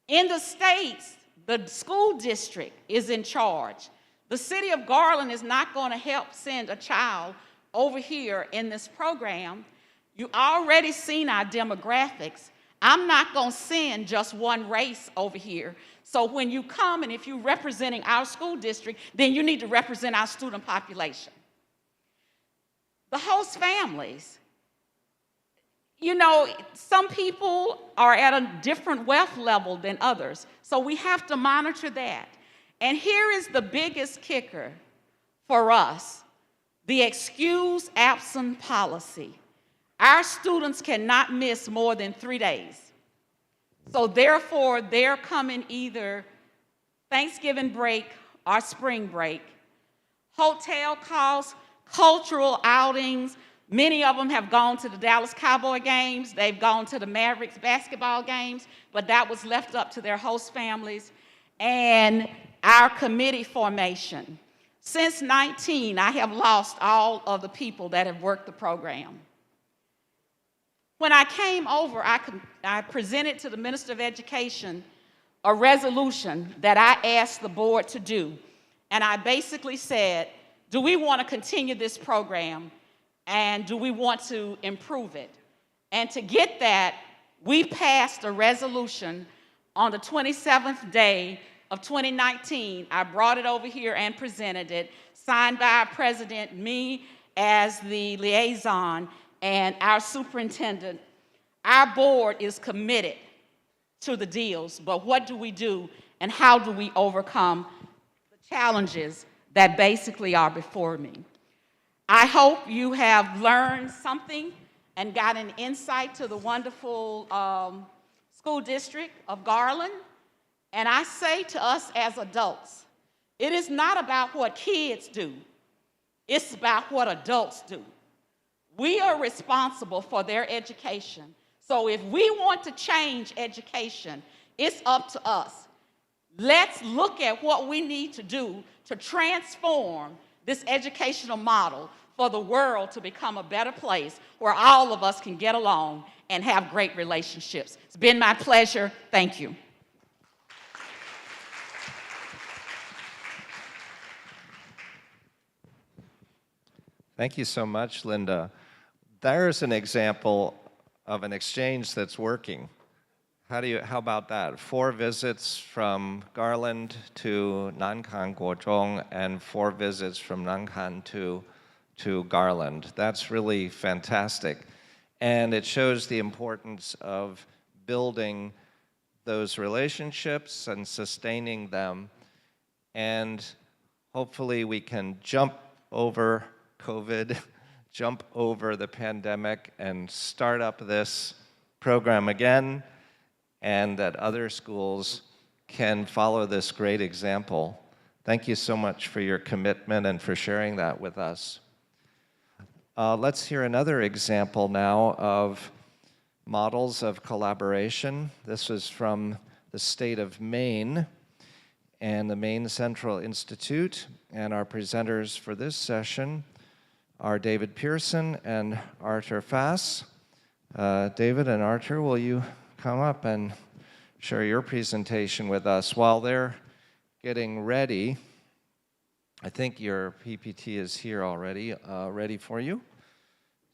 In the States, the school district is in charge. The city of Garland is not going to help send a child over here in this program. You already seen our demographics. I'm not going to send just one race over here. So when you come, and if you're representing our school district, then you need to represent our student population. The host families. you know, some people are at a different wealth level than others, so we have to monitor that. And here is the biggest kicker for us, the excuse absent policy. Our students cannot miss more than 3 days. So therefore, they're coming either Thanksgiving break or spring break. Hotel costs, cultural outings. Many of them have gone to the Dallas Cowboy games. They've gone to the Mavericks basketball games, but that was left up to their host families. And our committee formation. Since 19, I have lost all of the people that have worked the program. When I came over, I presented to the Minister of Education a resolution that I asked the board to do. And I basically said, do we want to continue this program? And do we want to improve it? And to get that, we passed a resolution on the 27th day of 2019. I brought it over here and presented it, signed by our president, me as the liaison, and our superintendent. Our board is committed to the deals, but what do we do and how do we overcome the challenges that basically are before me? I hope you have learned something and got an insight to the wonderful school district of Garland. And I say to us as adults, it is not about what kids do, it's about what adults do. We are responsible for their education. So if we want to change education, it's up to us. Let's look at what we need to do to transform this educational model for the world to become a better place where all of us can get along and have great relationships. It's been my pleasure. Thank you. Thank you so much, Linda. There's an example of an exchange that's working. How about that? 4 visits from Garland to Nankan Guozhong and 4 visits from Nankan to Garland. That's really fantastic. And it shows the importance of building those relationships and sustaining them. And hopefully we can jump over COVID, jump over the pandemic and start up this program again, and that other schools can follow this great example. Thank you so much for your commitment and for sharing that with us. Let's hear another example now of models of collaboration. This is from the state of Maine and the Maine Central Institute, and our presenters for this session are David Pearson and Arthur Fass. David and Arthur, will you come up and share your presentation with us? While they're getting ready, I think your PPT is here already, ready for you.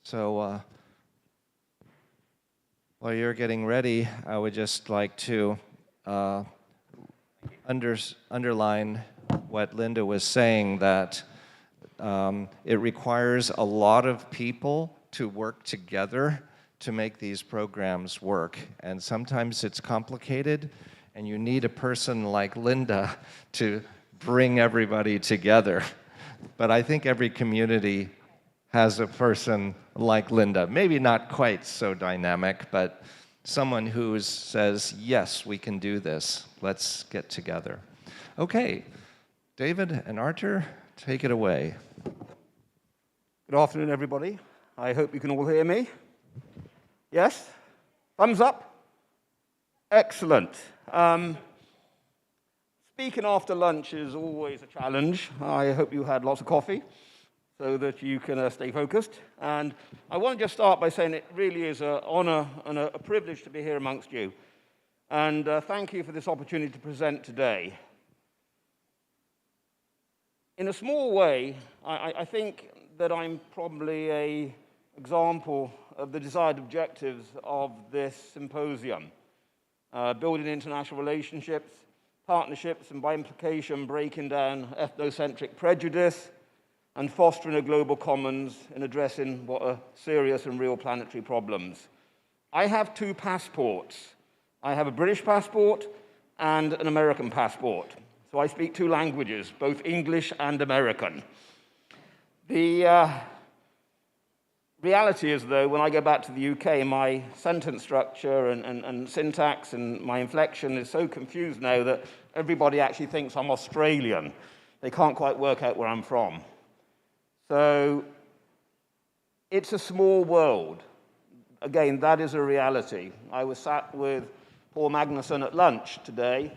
So while you're getting ready, I would just like to underline what Linda was saying, that it requires a lot of people to work together to make these programs work. And sometimes it's complicated, and you need a person like Linda to bring everybody together. But I think every community has a person like Linda. Maybe not quite so dynamic, but someone who says, yes, we can do this. Let's get together. Okay, David and Arthur, take it away. Good afternoon, everybody. I hope you can all hear me. Yes? Thumbs up? Excellent. Speaking after lunch is always a challenge. I hope you had lots of coffee so that you can stay focused. And I want to just start by saying it really is an honor and a privilege to be here amongst you. And thank you for this opportunity to present today. In a small way, I think that I'm probably an example of the desired objectives of this symposium. Building international relationships, partnerships, and by implication, breaking down ethnocentric prejudice and fostering a global commons in addressing what are serious and real planetary problems. I have two passports. I have a British passport and an American passport. So I speak two languages, both English and American. The reality is, though, when I go back to the UK, my sentence structure and syntax and my inflection is so confused now that everybody actually thinks I'm Australian. They can't quite work out where I'm from. So it's a small world. Again, that is a reality. I was sat with Paul Magnuson at lunch today,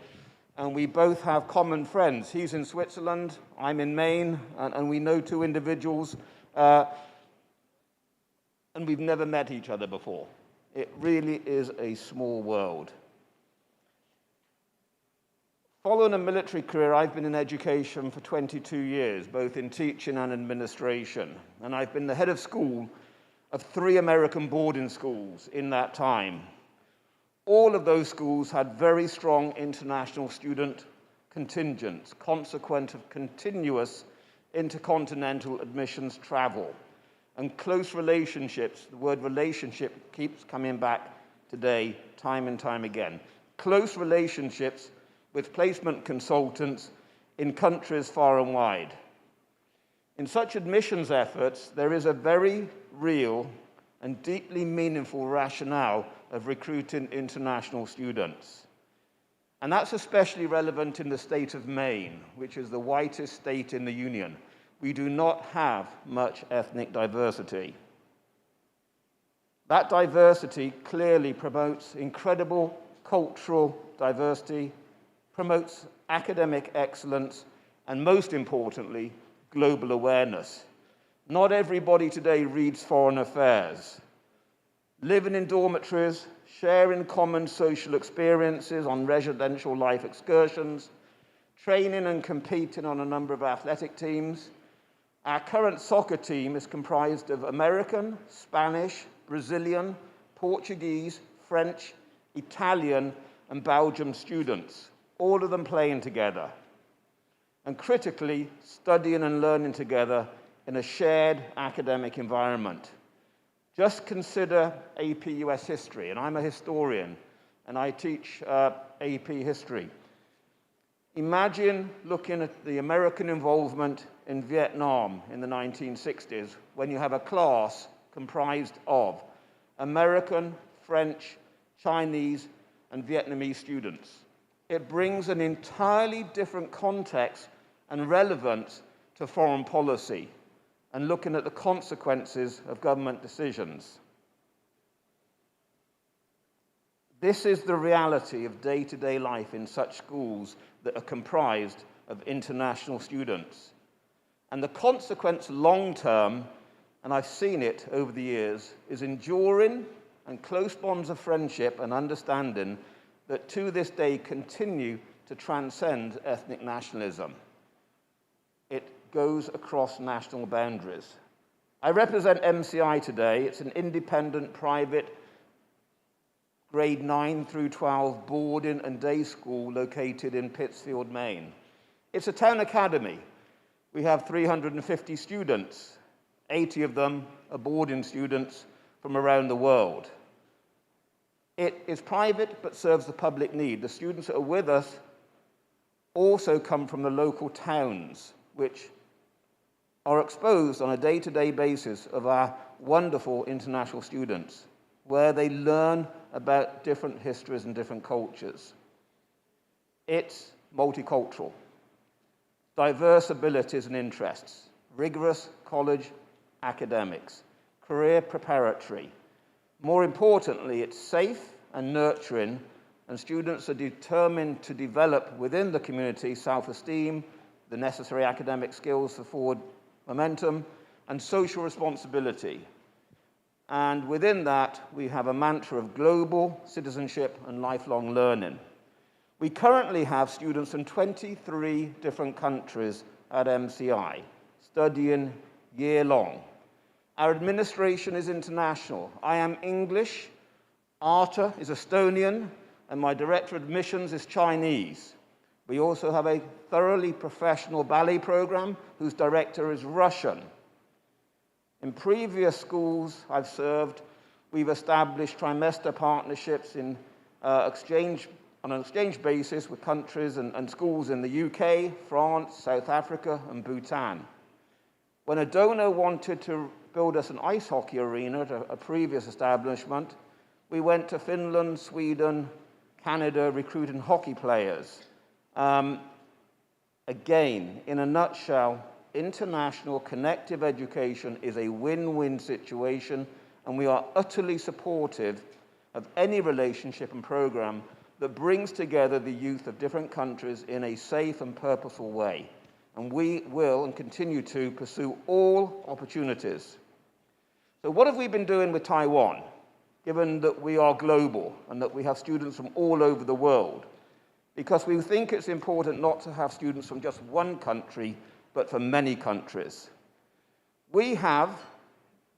and we both have common friends. He's in Switzerland, I'm in Maine, and we know two individuals, and we've never met each other before. It really is a small world. Following a military career, I've been in education for 22 years, both in teaching and administration, and I've been the head of school of 3 American boarding schools in that time. All of those schools had very strong international student contingents, consequent of continuous intercontinental admissions travel and close relationships. The word relationship keeps coming back today, time and time again. Close relationships with placement consultants in countries far and wide. In such admissions efforts, there is a very real and deeply meaningful rationale of recruiting international students. And that's especially relevant in the state of Maine, which is the whitest state in the Union. We do not have much ethnic diversity. That diversity clearly promotes incredible cultural diversity, promotes academic excellence, and most importantly, global awareness. Not everybody today reads foreign affairs. Living in dormitories, sharing common social experiences on residential life excursions, training and competing on a number of athletic teams. Our current soccer team is comprised of American, Spanish, Brazilian, Portuguese, French, Italian, and Belgian students, all of them playing together, and critically studying and learning together in a shared academic environment. Just consider AP US history, and I'm a historian, and I teach AP history. Imagine looking at the American involvement in Vietnam in the 1960s, when you have a class comprised of American, French, Chinese, and Vietnamese students. It brings an entirely different context and relevance to foreign policy and looking at the consequences of government decisions. This is the reality of day-to-day life in such schools that are comprised of international students. And the consequence long-term, and I've seen it over the years, is enduring and close bonds of friendship and understanding that to this day continue to transcend ethnic nationalism. It goes across national boundaries. I represent MCI today. It's an independent, private, grade 9 through 12 boarding and day school located in Pittsfield, Maine. It's a town academy. We have 350 students. 80 of them are boarding students from around the world. It is private but serves the public need. The students that are with us also come from the local towns, which are exposed on a day-to-day basis of our wonderful international students, where they learn about different histories and different cultures. It's multicultural, diverse abilities and interests, rigorous college academics, career preparatory. More importantly, it's safe and nurturing, and students are determined to develop within the community self-esteem, the necessary academic skills for forward momentum, and social responsibility. And within that, we have a mantra of global citizenship and lifelong learning. We currently have students in 23 different countries at MCI, studying year-long. Our administration is international. I am English, Arta is Estonian, and my director of admissions is Chinese. We also have a thoroughly professional ballet program whose director is Russian. In previous schools I've served, We've established trimester partnerships on an exchange basis with countries and schools in the UK, France, South Africa, and Bhutan. When a donor wanted to build us an ice hockey arena at a previous establishment, we went to Finland, Sweden, Canada, recruiting hockey players. Again, in a nutshell, international connective education is a win-win situation, and we are utterly supportive of any relationship and program that brings together the youth of different countries in a safe and purposeful way. And we will and continue to pursue all opportunities. So what have we been doing with Taiwan, given that we are global and that we have students from all over the world? Because we think it's important not to have students from just one country, but from many countries. We have,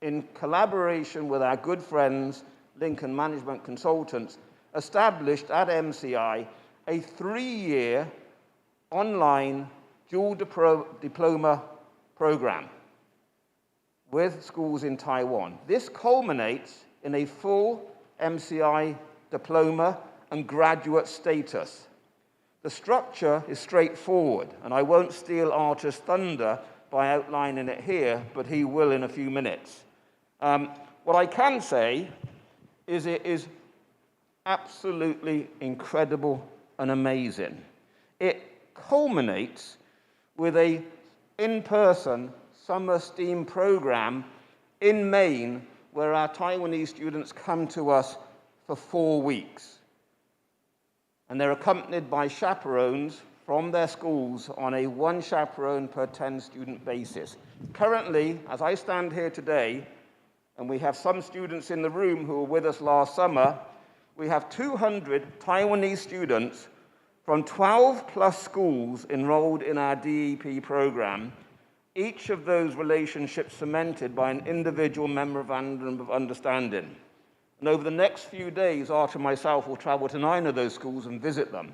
in collaboration with our good friends, Lincoln Management Consultants, established at MCI a 3-year online dual diploma program with schools in Taiwan. This culminates in a full MCI diploma and graduate status. The structure is straightforward, and I won't steal Archer's thunder by outlining it here, but he will in a few minutes. What I can say is it is absolutely incredible and amazing. It culminates with an in-person summer STEAM program in Maine, where our Taiwanese students come to us for 4 weeks. And they're accompanied by chaperones from their schools on a 1 chaperone per 10 student basis. Currently, as I stand here today, and we have some students in the room who were with us last summer, we have 200 Taiwanese students from 12+ schools enrolled in our DEP program, each of those relationships cemented by an individual memorandum of understanding. And over the next few days, Archer and myself will travel to 9 of those schools and visit them.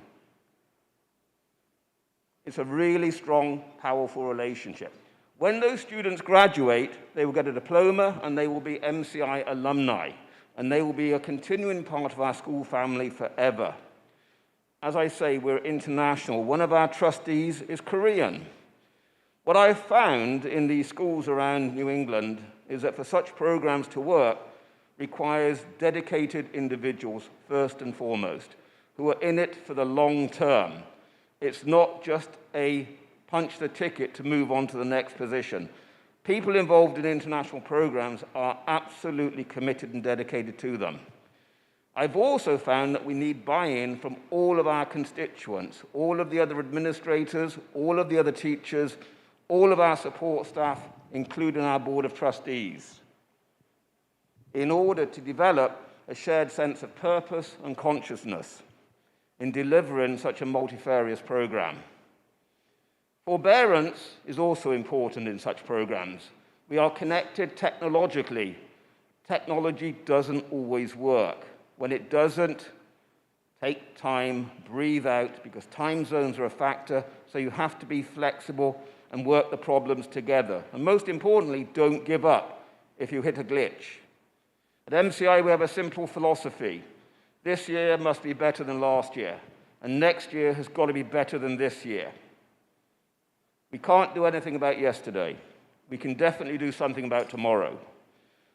It's a really strong, powerful relationship. When those students graduate, they will get a diploma and they will be MCI alumni, and they will be a continuing part of our school family forever. As I say, we're international. One of our trustees is Korean. What I've found in these schools around New England is that for such programs to work requires dedicated individuals, first and foremost, who are in it for the long term. It's not just a punch the ticket to move on to the next position. People involved in international programs are absolutely committed and dedicated to them. I've also found that we need buy-in from all of our constituents, all of the other administrators, all of the other teachers, all of our support staff, including our Board of Trustees, in order to develop a shared sense of purpose and consciousness in delivering such a multifarious program. Forbearance is also important in such programs. We are connected technologically. Technology doesn't always work. When it doesn't, take time, breathe out, because time zones are a factor, so you have to be flexible and work the problems together. And most importantly, don't give up if you hit a glitch. At MCI, we have a simple philosophy. This year must be better than last year, and next year has got to be better than this year. We can't do anything about yesterday. We can definitely do something about tomorrow.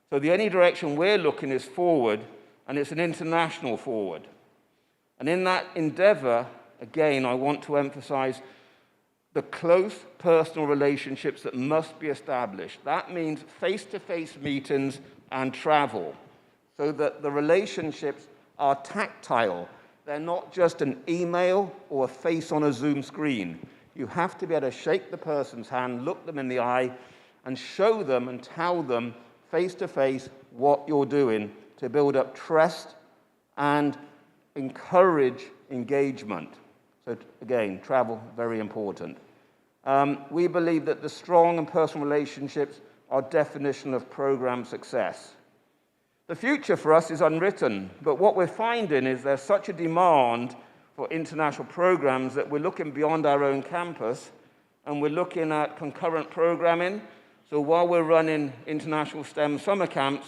So the only direction we're looking is forward, and it's an international forward. And in that endeavor, again, I want to emphasize the close personal relationships that must be established. That means face-to-face meetings and travel, so that the relationships are tactile. They're not just an email or a face on a Zoom screen. You have to be able to shake the person's hand, look them in the eye, and show them and tell them face-to-face what you're doing to build up trust and encourage engagement. So again, travel, very important. We believe that the strong and personal relationships are definition of program success. The future for us is unwritten, but what we're finding is there's such a demand for international programs that we're looking beyond our own campus, and we're looking at concurrent programming. So while we're running international STEM summer camps,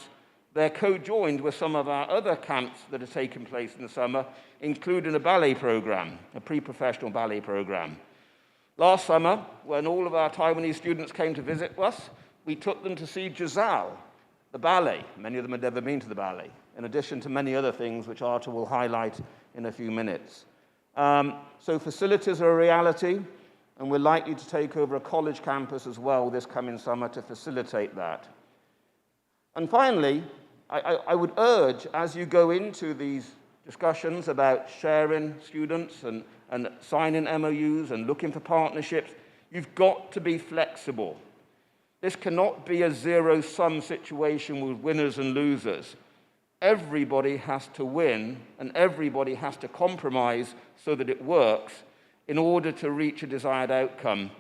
They're co-joined with some of our other camps that are taking place in the summer, including a ballet program, a pre-professional ballet program. Last summer, when all of our Taiwanese students came to visit us, we took them to see Giselle, the ballet. Many of them had never been to the ballet, in addition to many other things which Arthur will highlight in a few minutes. So facilities are a reality, and we're likely to take over a college campus as well this coming summer to facilitate that. And finally, I would urge, as you go into these discussions about sharing students and signing MOUs and looking for partnerships, you've got to be flexible. This cannot be a zero-sum situation with winners and losers. Everybody has to win, and everybody has to compromise so that it works in order to reach a desired outcome.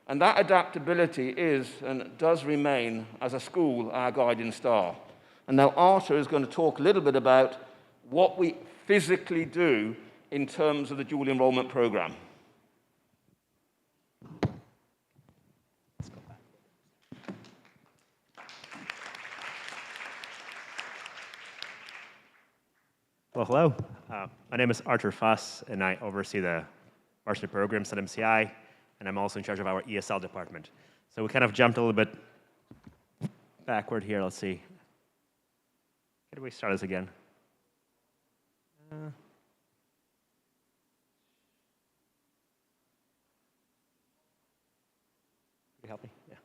And that adaptability is and does remain, as a school, our guiding star. And now Arthur is going to talk a little bit about what we physically do in terms of the dual enrollment program. Well, hello. My name is Arthur Fuss, and I oversee the varsity programs at MCI, and I'm also in charge of our ESL department. So we kind of jumped a little bit backward here. Let's see. How do we start this again? Can you help me? Yeah.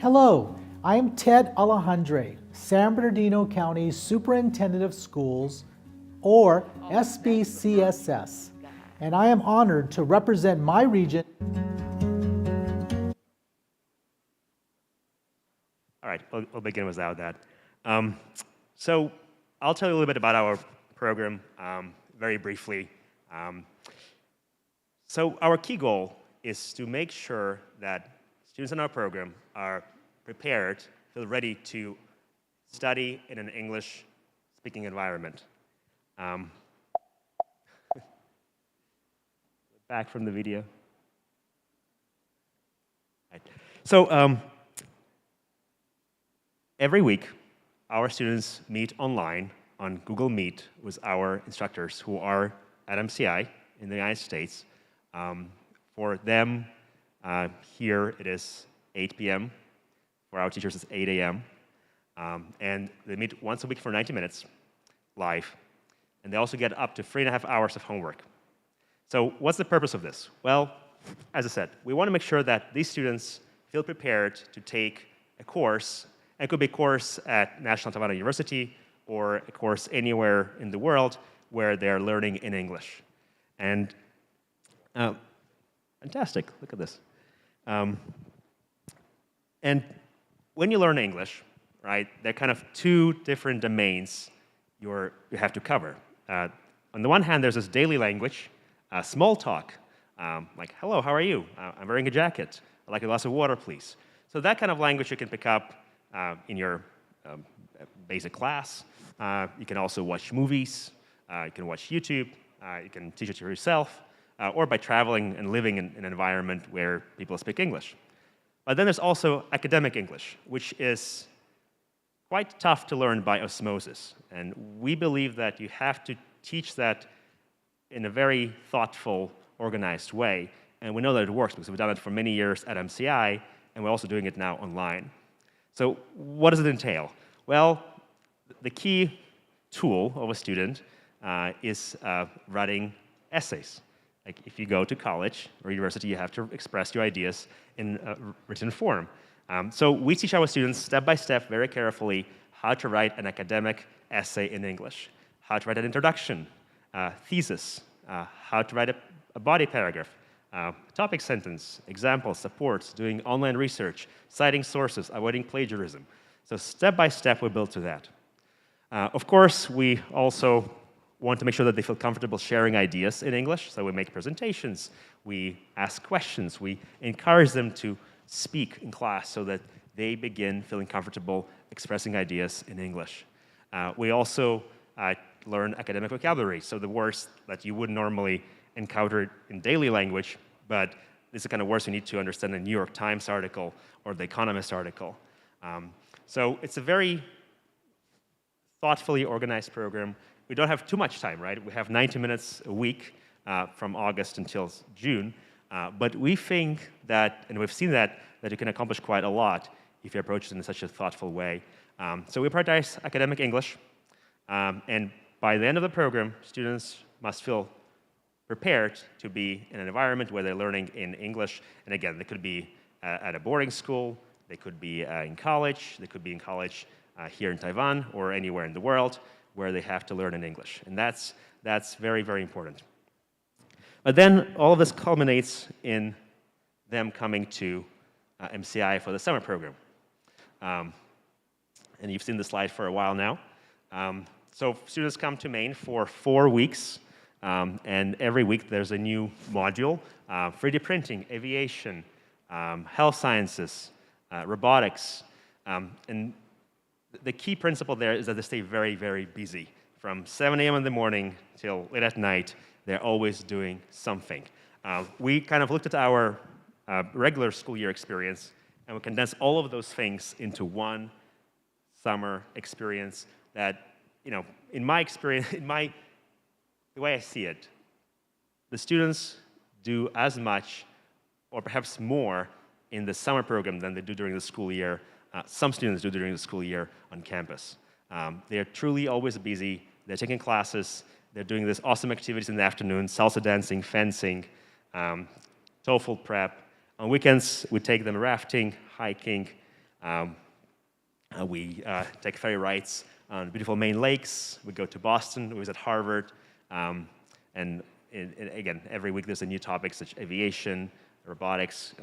Hello, I am Ted Alejandre, San Bernardino County Superintendent of Schools, or SBCSS, and I am honored to represent my region. All right, we'll begin without that. So I'll tell you a little bit about our program very briefly. So our key goal is to make sure that students in our program are prepared, feel ready to study in an English-speaking environment. Back from the video. Right. So every week, our students meet online on Google Meet with our instructors who are at MCI in the United States. For them, here it is 8 p.m. For our teachers, it's 8 a.m. And they meet once a week for 90 minutes, live. And they also get up to 3.5 hours of homework. So what's the purpose of this? Well, as I said, we want to make sure that these students feel prepared to take a course. And it could be a course at National Taiwan University or a course anywhere in the world where they're learning in English. And fantastic, look at this. And when you learn English, right, there are kind of two different domains you have to cover. On the one hand, there's this daily language, small talk, like, hello, how are you? I'm wearing a jacket. I'd like a glass of water, please. So that kind of language you can pick up in your basic class. You can also watch movies. You can watch YouTube. You can teach it to yourself, or by traveling and living in an environment where people speak English. But then there's also academic English, which is quite tough to learn by osmosis. And we believe that you have to teach that in a very thoughtful, organized way. And we know that it works because we've done it for many years at MCI, and we're also doing it now online. So what does it entail? Well, the key tool of a student is writing essays. Like if you go to college or university, you have to express your ideas in a written form. So we teach our students step by step, very carefully, how to write an academic essay in English, how to write an introduction, thesis, how to write a body paragraph, topic sentence, examples, supports, doing online research, citing sources, avoiding plagiarism. So step by step, we build to that. Of course, we also want to make sure that they feel comfortable sharing ideas in English. So we make presentations, we ask questions, we encourage them to speak in class so that they begin feeling comfortable expressing ideas in English. We also learn academic vocabulary, so the words that you would normally encounter in daily language, but this is the kind of words you need to understand in the New York Times article or the Economist article. So it's a very thoughtfully organized program. We don't have too much time, right? We have 90 minutes a week from August until June, but we think that, and we've seen that you can accomplish quite a lot if you approach it in such a thoughtful way. So we prioritize academic English, and by the end of the program, students must feel prepared to be in an environment where they're learning in English. And again, they could be at a boarding school, they could be in college, they could be in college here in Taiwan or anywhere in the world where they have to learn in English. And that's very, very important. But then all of this culminates in them coming to MCI for the summer program. And you've seen the slide for a while now. So students come to Maine for 4 weeks, and every week there's a new module, 3D printing, aviation, health sciences, robotics. And the key principle there is that they stay very, very busy. From 7 a.m. in the morning till late at night, they're always doing something. We kind of looked at our regular school year experience, and we condensed all of those things into one summer experience that, in my experience, the way I see it, the students do as much or perhaps more in the summer program than they do during the school year. Some students do during the school year on campus. They're truly always busy. They're taking classes. They're doing these awesome activities in the afternoon, salsa dancing, fencing, TOEFL prep. On weekends, we take them rafting, hiking. We take ferry rides on beautiful Maine lakes. We go to Boston. We visit Harvard. And again, every week there's a new topic such as aviation, robotics,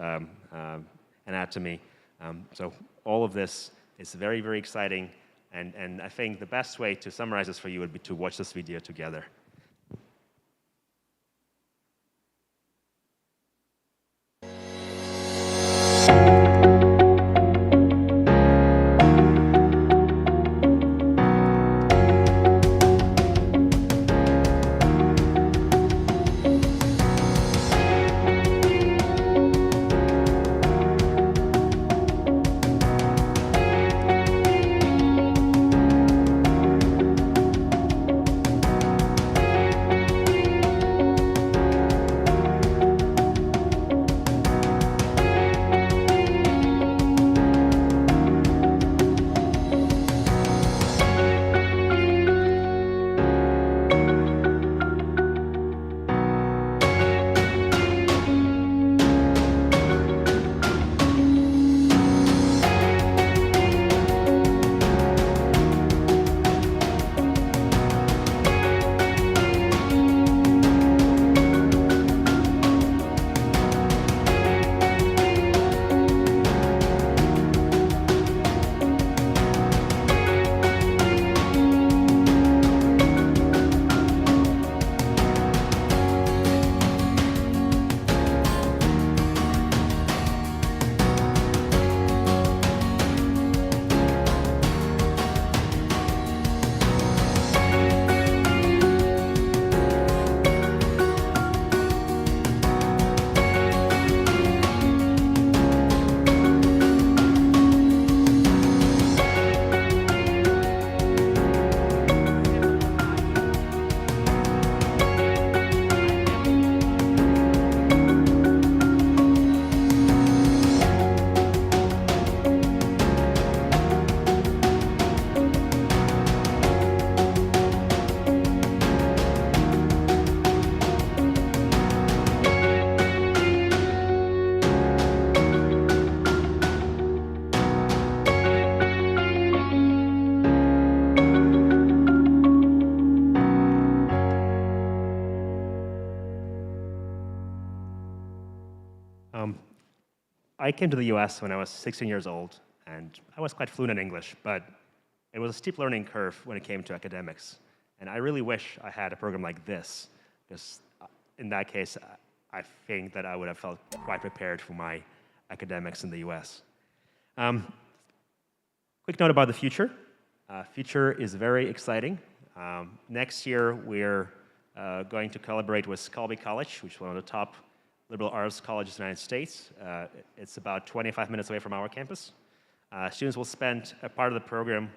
anatomy. So all of this is very, very exciting. And I think the best way to summarize this for you would be to watch this video together. I came to the US when I was 16 years old, and I was quite fluent in English, but it was a steep learning curve when it came to academics. And I really wish I had a program like this, because in that case, I think that I would have felt quite prepared for my academics in the US. Quick note about the future. Future is very exciting. Next year, we're going to collaborate with Colby College, which is one of the top liberal arts colleges in the United States. It's about 25 minutes away from our campus. Students will spend a part of the program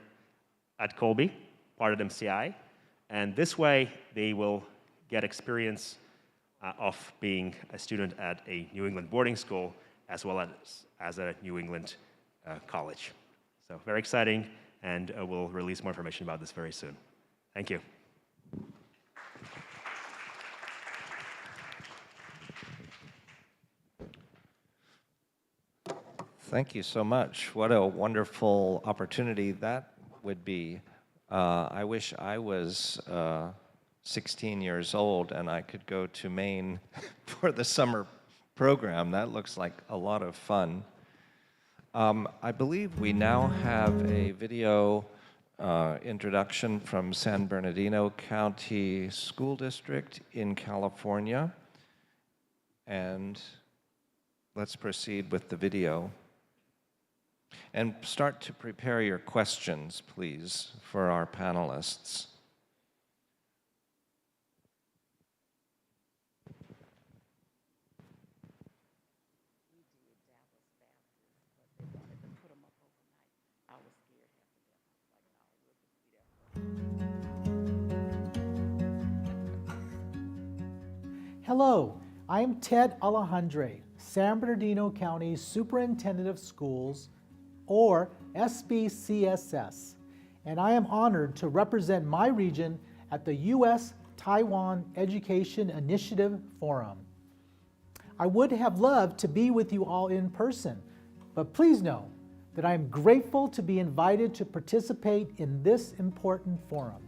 at Colby, part at MCI, and this way they will get experience of being a student at a New England boarding school as well as a New England college. So very exciting, and we'll release more information about this very soon. Thank you. Thank you so much. What a wonderful opportunity that would be. I wish I was 16 years old and I could go to Maine for the summer program. That looks like a lot of fun. I believe we now have a video introduction from San Bernardino County School District in California. And let's proceed with the video. And start to prepare your questions, please, for our panelists. Hello, I'm Ted Alejandre, San Bernardino County Superintendent of Schools, or SBCSS, and I am honored to represent my region at the U.S.-Taiwan Education Initiative Forum. I would have loved to be with you all in person, but please know that I am grateful to be invited to participate in this important forum.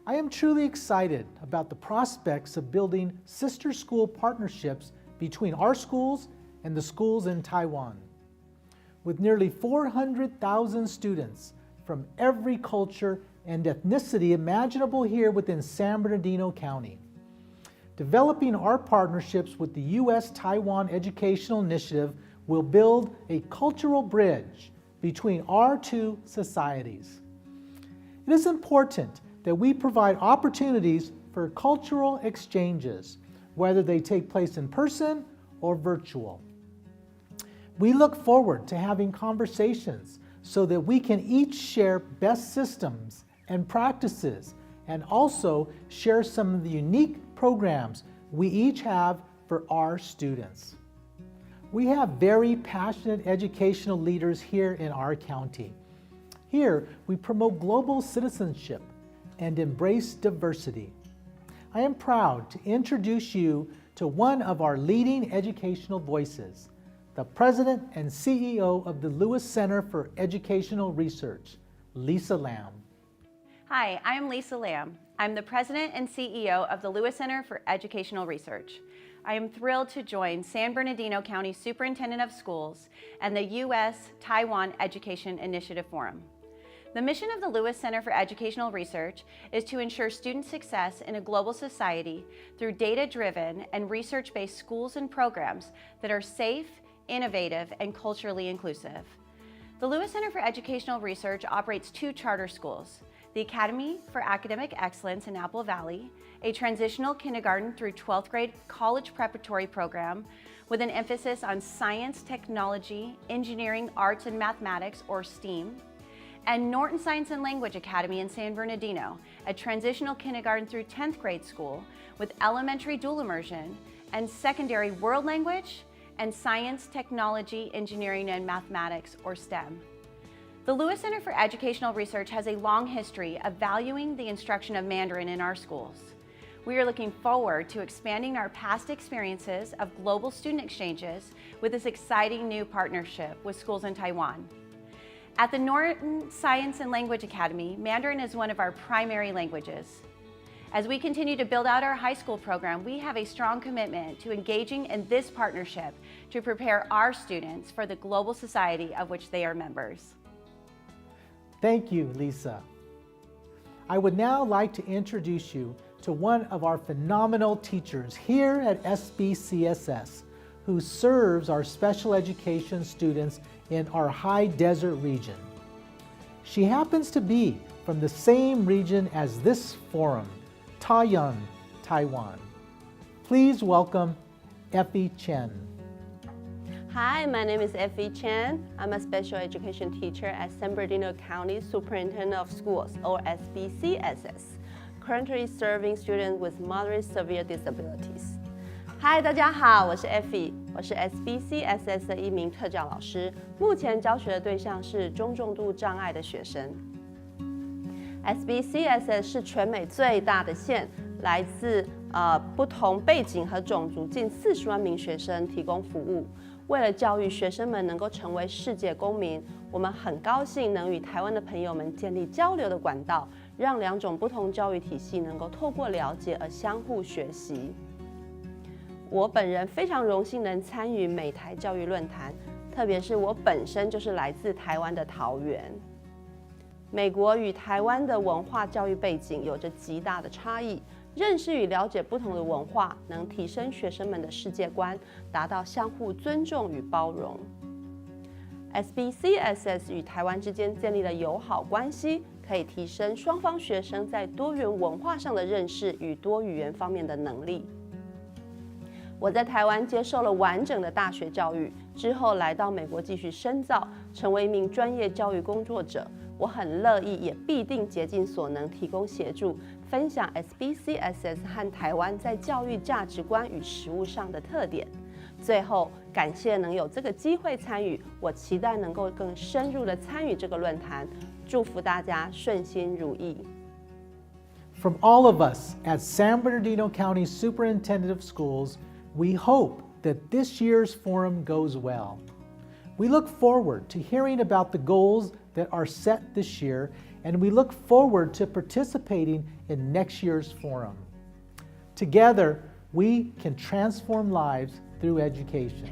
I am truly excited about the prospects of building sister school partnerships between our schools and the schools in Taiwan. With nearly 400,000 students from every culture and ethnicity imaginable here within San Bernardino County, developing our partnerships with the U.S.-Taiwan Educational Initiative will build a cultural bridge between our two societies. It is important that we provide opportunities for cultural exchanges, whether they take place in person or virtual. We look forward to having conversations so that we can each share best systems and practices and also share some of the unique programs we each have for our students. We have very passionate educational leaders here in our county. Here, we promote global citizenship and embrace diversity. I am proud to introduce you to one of our leading educational voices, the President and CEO of the Lewis Center for Educational Research, Lisa Lam. Hi, I'm Lisa Lam. I'm the President and CEO of the Lewis Center for Educational Research. I am thrilled to join San Bernardino County Superintendent of Schools and the U.S.-Taiwan Education Initiative Forum. The mission of the Lewis Center for Educational Research is to ensure student success in a global society through data-driven and research-based schools and programs that are safe, innovative, and culturally inclusive. The Lewis Center for Educational Research operates 2 charter schools: the Academy for Academic Excellence in Apple Valley, a transitional kindergarten through 12th grade college preparatory program with an emphasis on science, technology, engineering, arts, and mathematics, or STEAM, and Norton Science and Language Academy in San Bernardino, a transitional kindergarten through 10th grade school with elementary dual immersion and secondary world language and science, technology, engineering, and mathematics, or STEM. The Lewis Center for Educational Research has a long history of valuing the instruction of Mandarin in our schools. We are looking forward to expanding our past experiences of global student exchanges with this exciting new partnership with schools in Taiwan. At the Norton Science and Language Academy, Mandarin is one of our primary languages. As we continue to build out our high school program, we have a strong commitment to engaging in this partnership to prepare our students for the global society of which they are members. Thank you, Lisa. I would now like to introduce you to one of our phenomenal teachers here at SBCSS, who serves our special education students in our high desert region. She happens to be from the same region as this forum, Taiyuan, Taiwan. Please welcome Effie Chen. Hi, my name is Effie Chen. I'm a special education teacher at San Bernardino County Superintendent of Schools, or SBCSS, currently serving students with moderate severe disabilities. Hi, 大家好，我是 Effie， 我是 SBCSS 的一名特教老师，目前教学的对象是中重度障碍的学生。SBCSS 是全美最大的县，来自不同背景和种族近40万名学生提供服务。为了教育学生们能够成为世界公民，我们很高兴能与台湾的朋友们建立交流的管道，让两种不同教育体系能够透过了解而相互学习。我本人非常荣幸能参与美台教育论坛，特别是我本身就是来自台湾的桃园。美国与台湾的文化教育背景有着极大的差异。认识与了解不同的文化，能提升学生们的世界观，达到相互尊重与包容。SBCSS 与台湾之间建立了友好关系，可以提升双方学生在多元文化上的认识与多语言方面的能力。我在台湾接受了完整的大学教育，之后来到美国继续深造，成为一名专业教育工作者。我很乐意，也必定竭尽所能提供协助，分享 SBCSS 和台湾在教育价值观与实务上的特点。最后，感谢能有这个机会参与，我期待能够更深入的参与这个论坛，祝福大家顺心如意。From all of us at San Bernardino County Superintendent of Schools, we hope that this year's forum goes well. We look forward to hearing about the goals that are set this year, and we look forward to participating in next year's forum. Together, we can transform lives through education.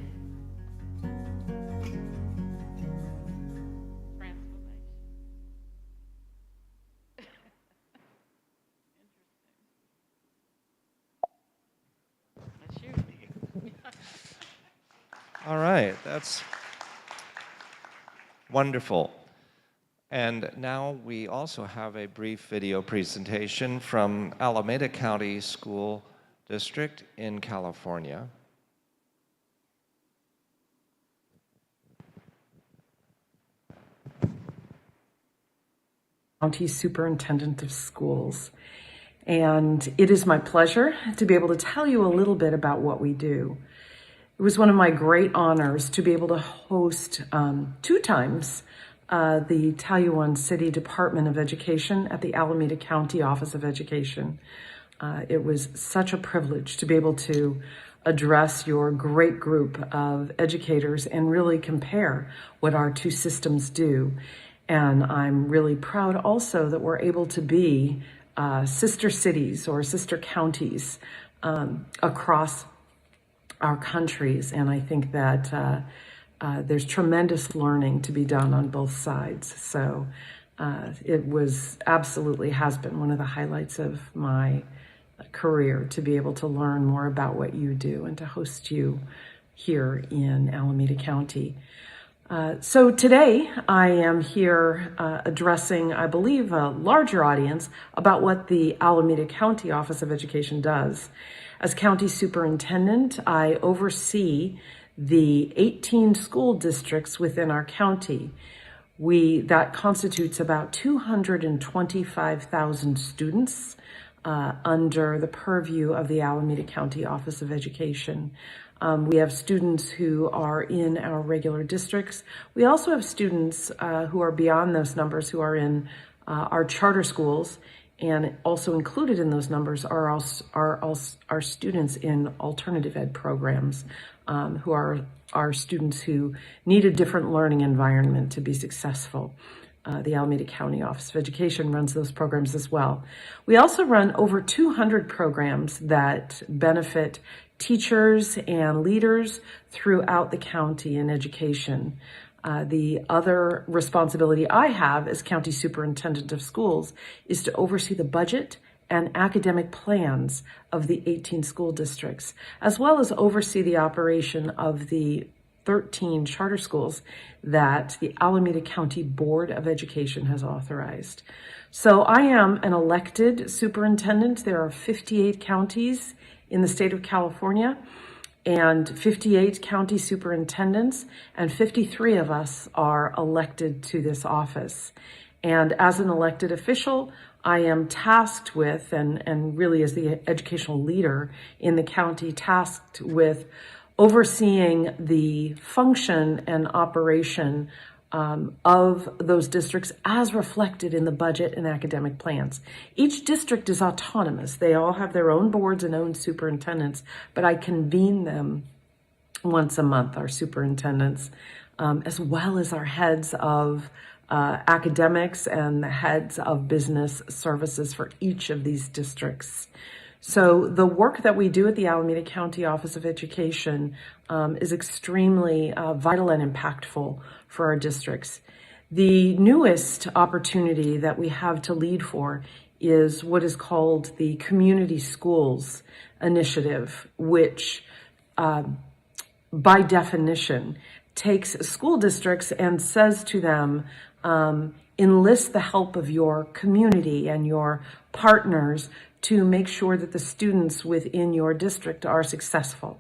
All right, that's wonderful. And now we also have a brief video presentation from Alameda County School District in California. County Superintendent of Schools. And it is my pleasure to be able to tell you a little bit about what we do. It was one of my great honors to be able to host 2 times the Taiyuan City Department of Education at the Alameda County Office of Education. It was such a privilege to be able to address your great group of educators and really compare what our 2 systems do. And I'm really proud also that we're able to be sister cities or sister counties across our countries. And I think that there's tremendous learning to be done on both sides. So it was absolutely has been one of the highlights of my career to be able to learn more about what you do and to host you here in Alameda County. So today I am here addressing, I believe, a larger audience about what the Alameda County Office of Education does. As county superintendent, I oversee the 18 school districts within our county. That constitutes about 225,000 students under the purview of the Alameda County Office of Education. We have students who are in our regular districts. We also have students who are beyond those numbers who are in our charter schools, and also included in those numbers are our students in alternative ed programs who are students who need a different learning environment to be successful. The Alameda County Office of Education runs those programs as well. We also run over 200 programs that benefit teachers and leaders throughout the county in education. The other responsibility I have as County Superintendent of Schools is to oversee the budget and academic plans of the 18 school districts, as well as oversee the operation of the 13 charter schools that the Alameda County Board of Education has authorized. So I am an elected superintendent. There are 58 counties in the state of California and 58 county superintendents, and 53 of us are elected to this office. And as an elected official, I am tasked with, and really as the educational leader in the county, tasked with overseeing the function and operation of those districts as reflected in the budget and academic plans. Each district is autonomous. They all have their own boards and own superintendents, but I convene them once a month, our superintendents, as well as our heads of academics and the heads of business services for each of these districts. So the work that we do at the Alameda County Office of Education is extremely vital and impactful for our districts. The newest opportunity that we have to lead for is what is called the Community Schools Initiative, which by definition takes school districts and says to them, enlist the help of your community and your partners to make sure that the students within your district are successful.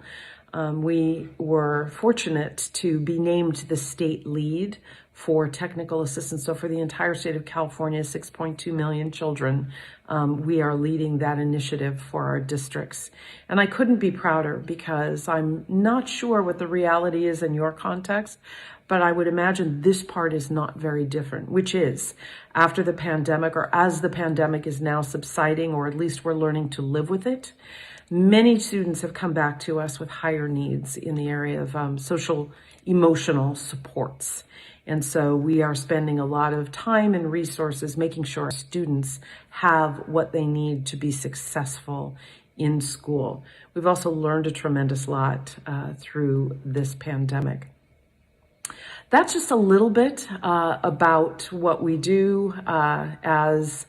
We were fortunate to be named the state lead for technical assistance. So for the entire state of California, 6.2 million children, we are leading that initiative for our districts. And I couldn't be prouder, because I'm not sure what the reality is in your context, but I would imagine this part is not very different, which is after the pandemic, or as the pandemic is now subsiding, or at least we're learning to live with it, many students have come back to us with higher needs in the area of social, emotional supports. And so we are spending a lot of time and resources making sure our students have what they need to be successful in school. We've also learned a tremendous lot through this pandemic. That's just a little bit about what we do as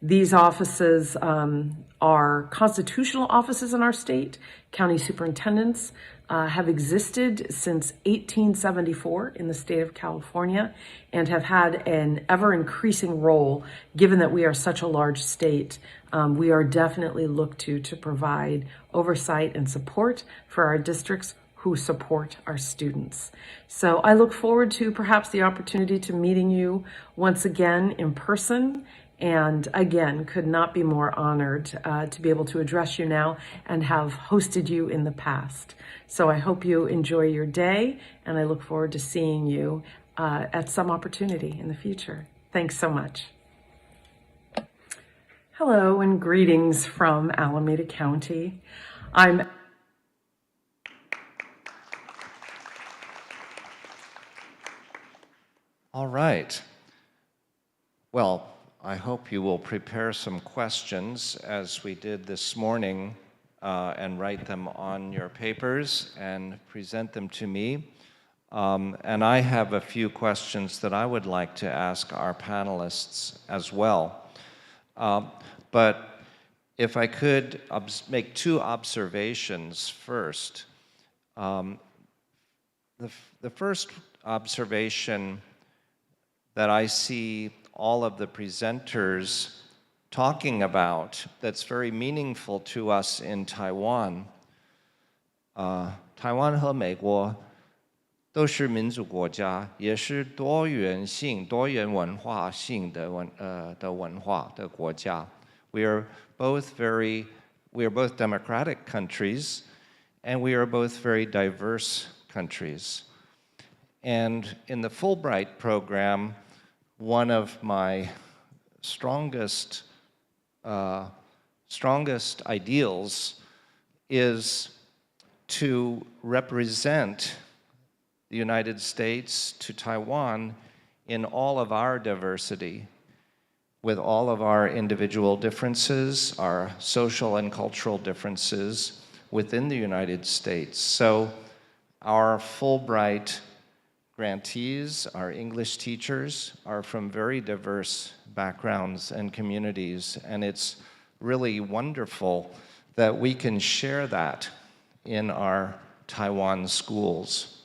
these offices are constitutional offices in our state. County superintendents have existed since 1874 in the state of California and have had an ever-increasing role. Given that we are such a large state, we are definitely looked to provide oversight and support for our districts who support our students. So I look forward to perhaps the opportunity to meeting you once again in person, and again, could not be more honored to be able to address you now and have hosted you in the past. So I hope you enjoy your day, and I look forward to seeing you at some opportunity in the future. Thanks so much. Hello and greetings from Alameda County. All right. Well, I hope you will prepare some questions as we did this morning and write them on your papers and present them to me. And I have a few questions that I would like to ask our panelists as well. But if I could make two observations first. The first observation that I see all of the presenters talking about that's very meaningful to us in Taiwan. 台湾和美国都是民主国家，也是多元性、多元文化性的文化的国家。We are both democratic countries, and we are both very diverse countries. And in the Fulbright program, one of my strongest ideals is to represent the United States to Taiwan in all of our diversity, with all of our individual differences, our social and cultural differences within the United States. So our Fulbright grantees, our English teachers, are from very diverse backgrounds and communities, and it's really wonderful that we can share that in our Taiwan schools.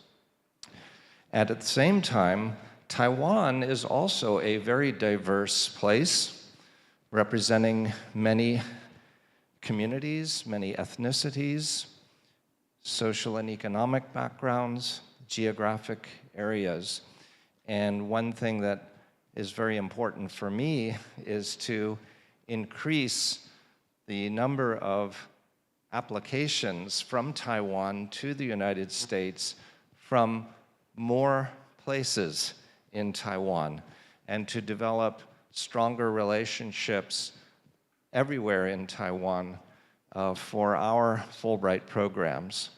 And at the same time, Taiwan is also a very diverse place, representing many communities, many ethnicities, social and economic backgrounds, geographic areas. And one thing that is very important for me is to increase the number of applications from Taiwan to the United States from more places in Taiwan, and to develop stronger relationships everywhere in Taiwan for our Fulbright programs.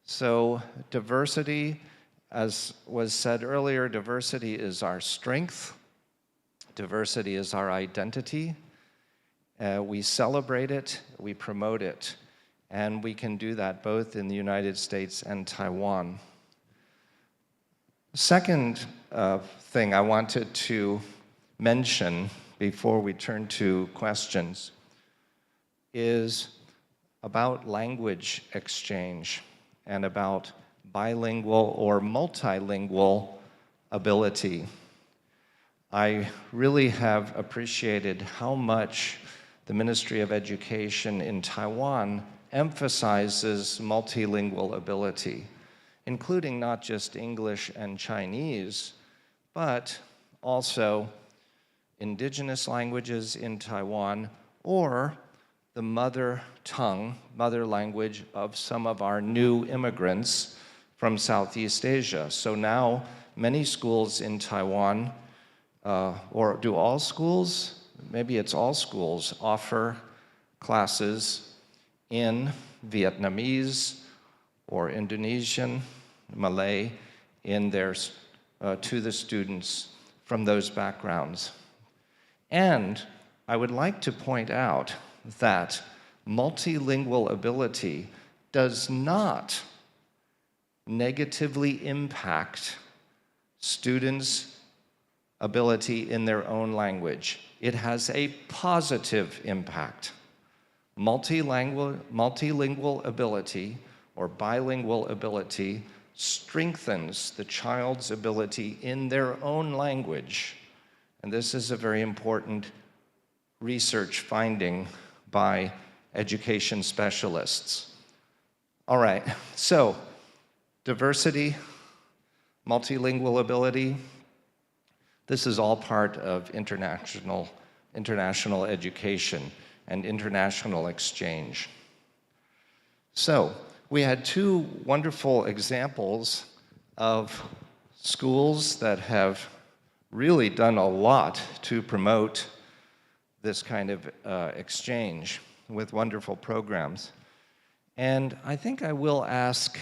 So diversity, as was said earlier, diversity is our strength. Diversity is our identity. We celebrate it, we promote it, and we can do that both in the United States and Taiwan. Second thing I wanted to mention before we turn to questions is about language exchange and about bilingual or multilingual ability. I really have appreciated how much the Ministry of Education in Taiwan emphasizes multilingual ability, including not just English and Chinese, but also indigenous languages in Taiwan, or the mother tongue, mother language of some of our new immigrants from Southeast Asia. So now many schools in Taiwan, or do all schools? Maybe it's all schools, offer classes in Vietnamese or Indonesian, Malay, in their, to the students from those backgrounds. And I would like to point out that multilingual ability does not negatively impact students' ability in their own language. It has a positive impact. Multilingual ability or bilingual ability strengthens the child's ability in their own language. And this is a very important research finding by education specialists. All right, so diversity, multilingual ability, this is all part of international education and international exchange. So we had two wonderful examples of schools that have really done a lot to promote this kind of exchange with wonderful programs. And I think I will ask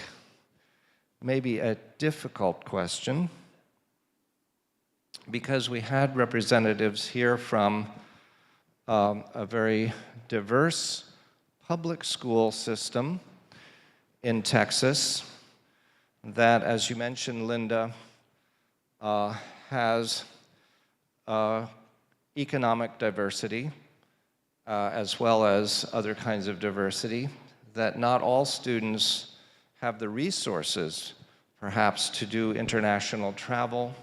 maybe a difficult question, because we had representatives here from a very diverse public school system in Texas that, as you mentioned, Linda, has economic diversity as well as other kinds of diversity, that not all students have the resources, perhaps, to do international travel,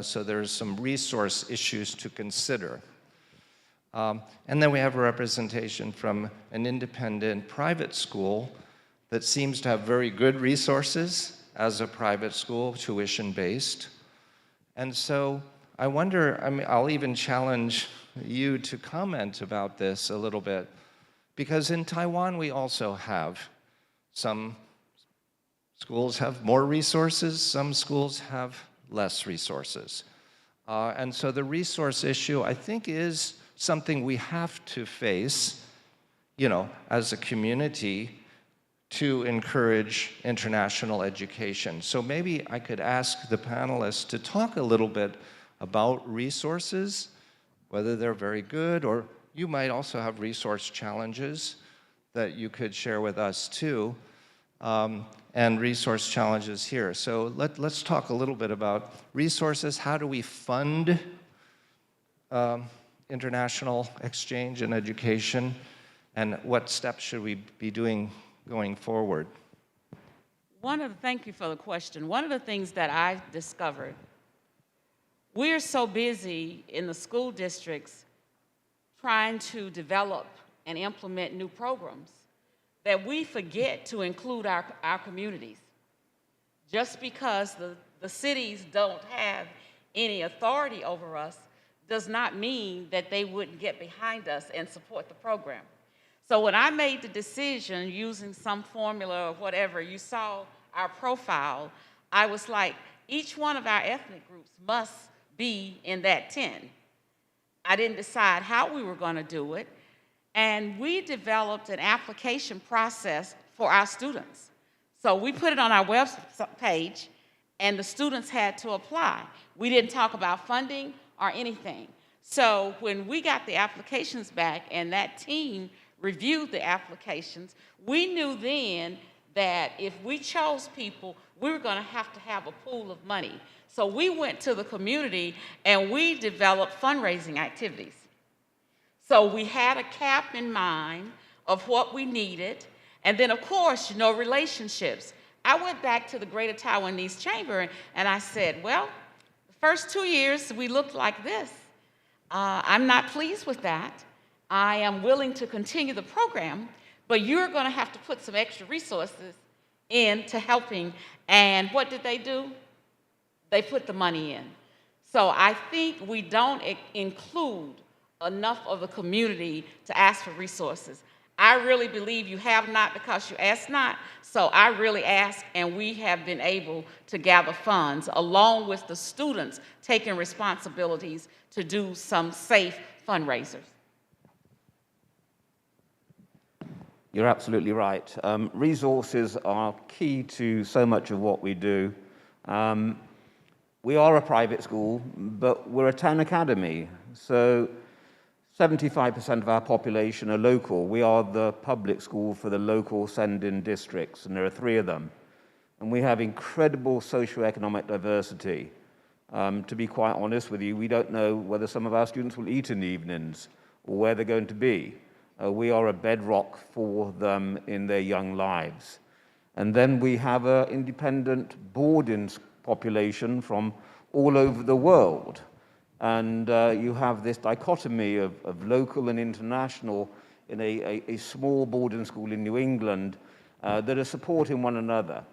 so there's some resource issues to consider. And then we have a representation from an independent private school that seems to have very good resources as a private school, tuition-based. And so I wonder, I mean, I'll even challenge you to comment about this a little bit, because in Taiwan we also have some schools have more resources, some schools have less resources. And so the resource issue, I think, is something we have to face, you know, as a community to encourage international education. So maybe I could ask the panelists to talk a little bit about resources, whether they're very good, or you might also have resource challenges that you could share with us too, and resource challenges here. So let's talk a little bit about resources. How do we fund international exchange and education, and what steps should we be doing going forward? Thank you for the question. One of the things that I discovered, we're so busy in the school districts trying to develop and implement new programs that we forget to include our communities. Just because the cities don't have any authority over us does not mean that they wouldn't get behind us and support the program. So when I made the decision using some formula or whatever, you saw our profile, I was like, each one of our ethnic groups must be in that 10. I didn't decide how we were going to do it, and we developed an application process for our students. So we put it on our web page, and the students had to apply. We didn't talk about funding or anything. So when we got the applications back and that team reviewed the applications, we knew then that if we chose people, we were going to have a pool of money. So we went to the community and we developed fundraising activities. So we had a cap in mind of what we needed. And then, of course, relationships. I went back to the Greater Taiwanese Chamber and I said, well, the first 2 years we looked like this. I'm not pleased with that. I am willing to continue the program, but you're going to have to put some extra resources into helping. And what did they do? They put the money in. So I think we don't include enough of the community to ask for resources. I really believe you have not because you ask not. So I really ask, and we have been able to gather funds along with the students taking responsibilities to do some safe fundraisers. You're absolutely right. Resources are key to so much of what we do. We are a private school, but we're a town academy. So 75% of our population are local. We are the public school for the local send-in districts, and there are 3 of them. And we have incredible socioeconomic diversity. To be quite honest with you, we don't know whether some of our students will eat in the evenings or where they're going to be. We are a bedrock for them in their young lives. And then we have an independent boarding population from all over the world. And you have this dichotomy of local and international in a small boarding school in New England that are supporting one another.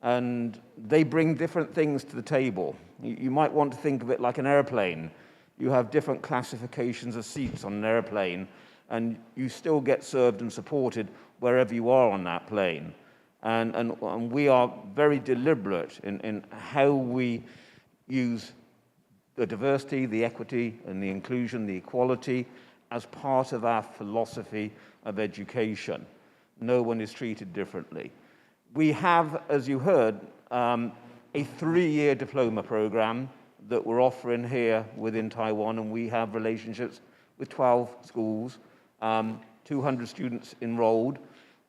And they bring different things to the table. You might want to think of it like an airplane. You have different classifications of seats on an airplane, and you still get served and supported wherever you are on that plane. And we are very deliberate in how we use the diversity, the equity, and the inclusion, the equality, as part of our philosophy of education. No one is treated differently. We have, as you heard, a 3-year diploma program that we're offering here within Taiwan, and we have relationships with 12 schools, 200 students enrolled.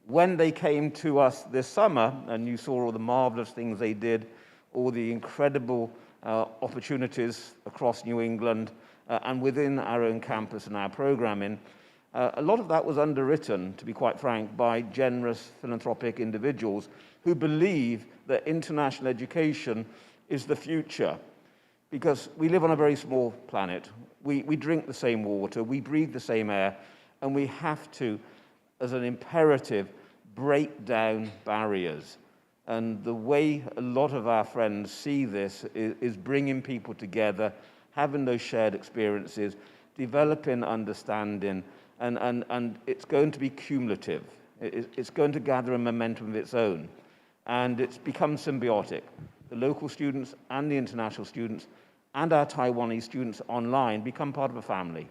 When they came to us this summer, and you saw all the marvelous things they did, all the incredible opportunities across New England and within our own campus and our programming, a lot of that was underwritten, to be quite frank, by generous philanthropic individuals who believe that international education is the future. Because we live on a very small planet. We drink the same water, we breathe the same air, and we have to, as an imperative, break down barriers. And the way a lot of our friends see this is bringing people together, having those shared experiences, developing understanding, and it's going to be cumulative. It's going to gather a momentum of its own. And it's become symbiotic. The local students and the international students and our Taiwanese students online become part of a family.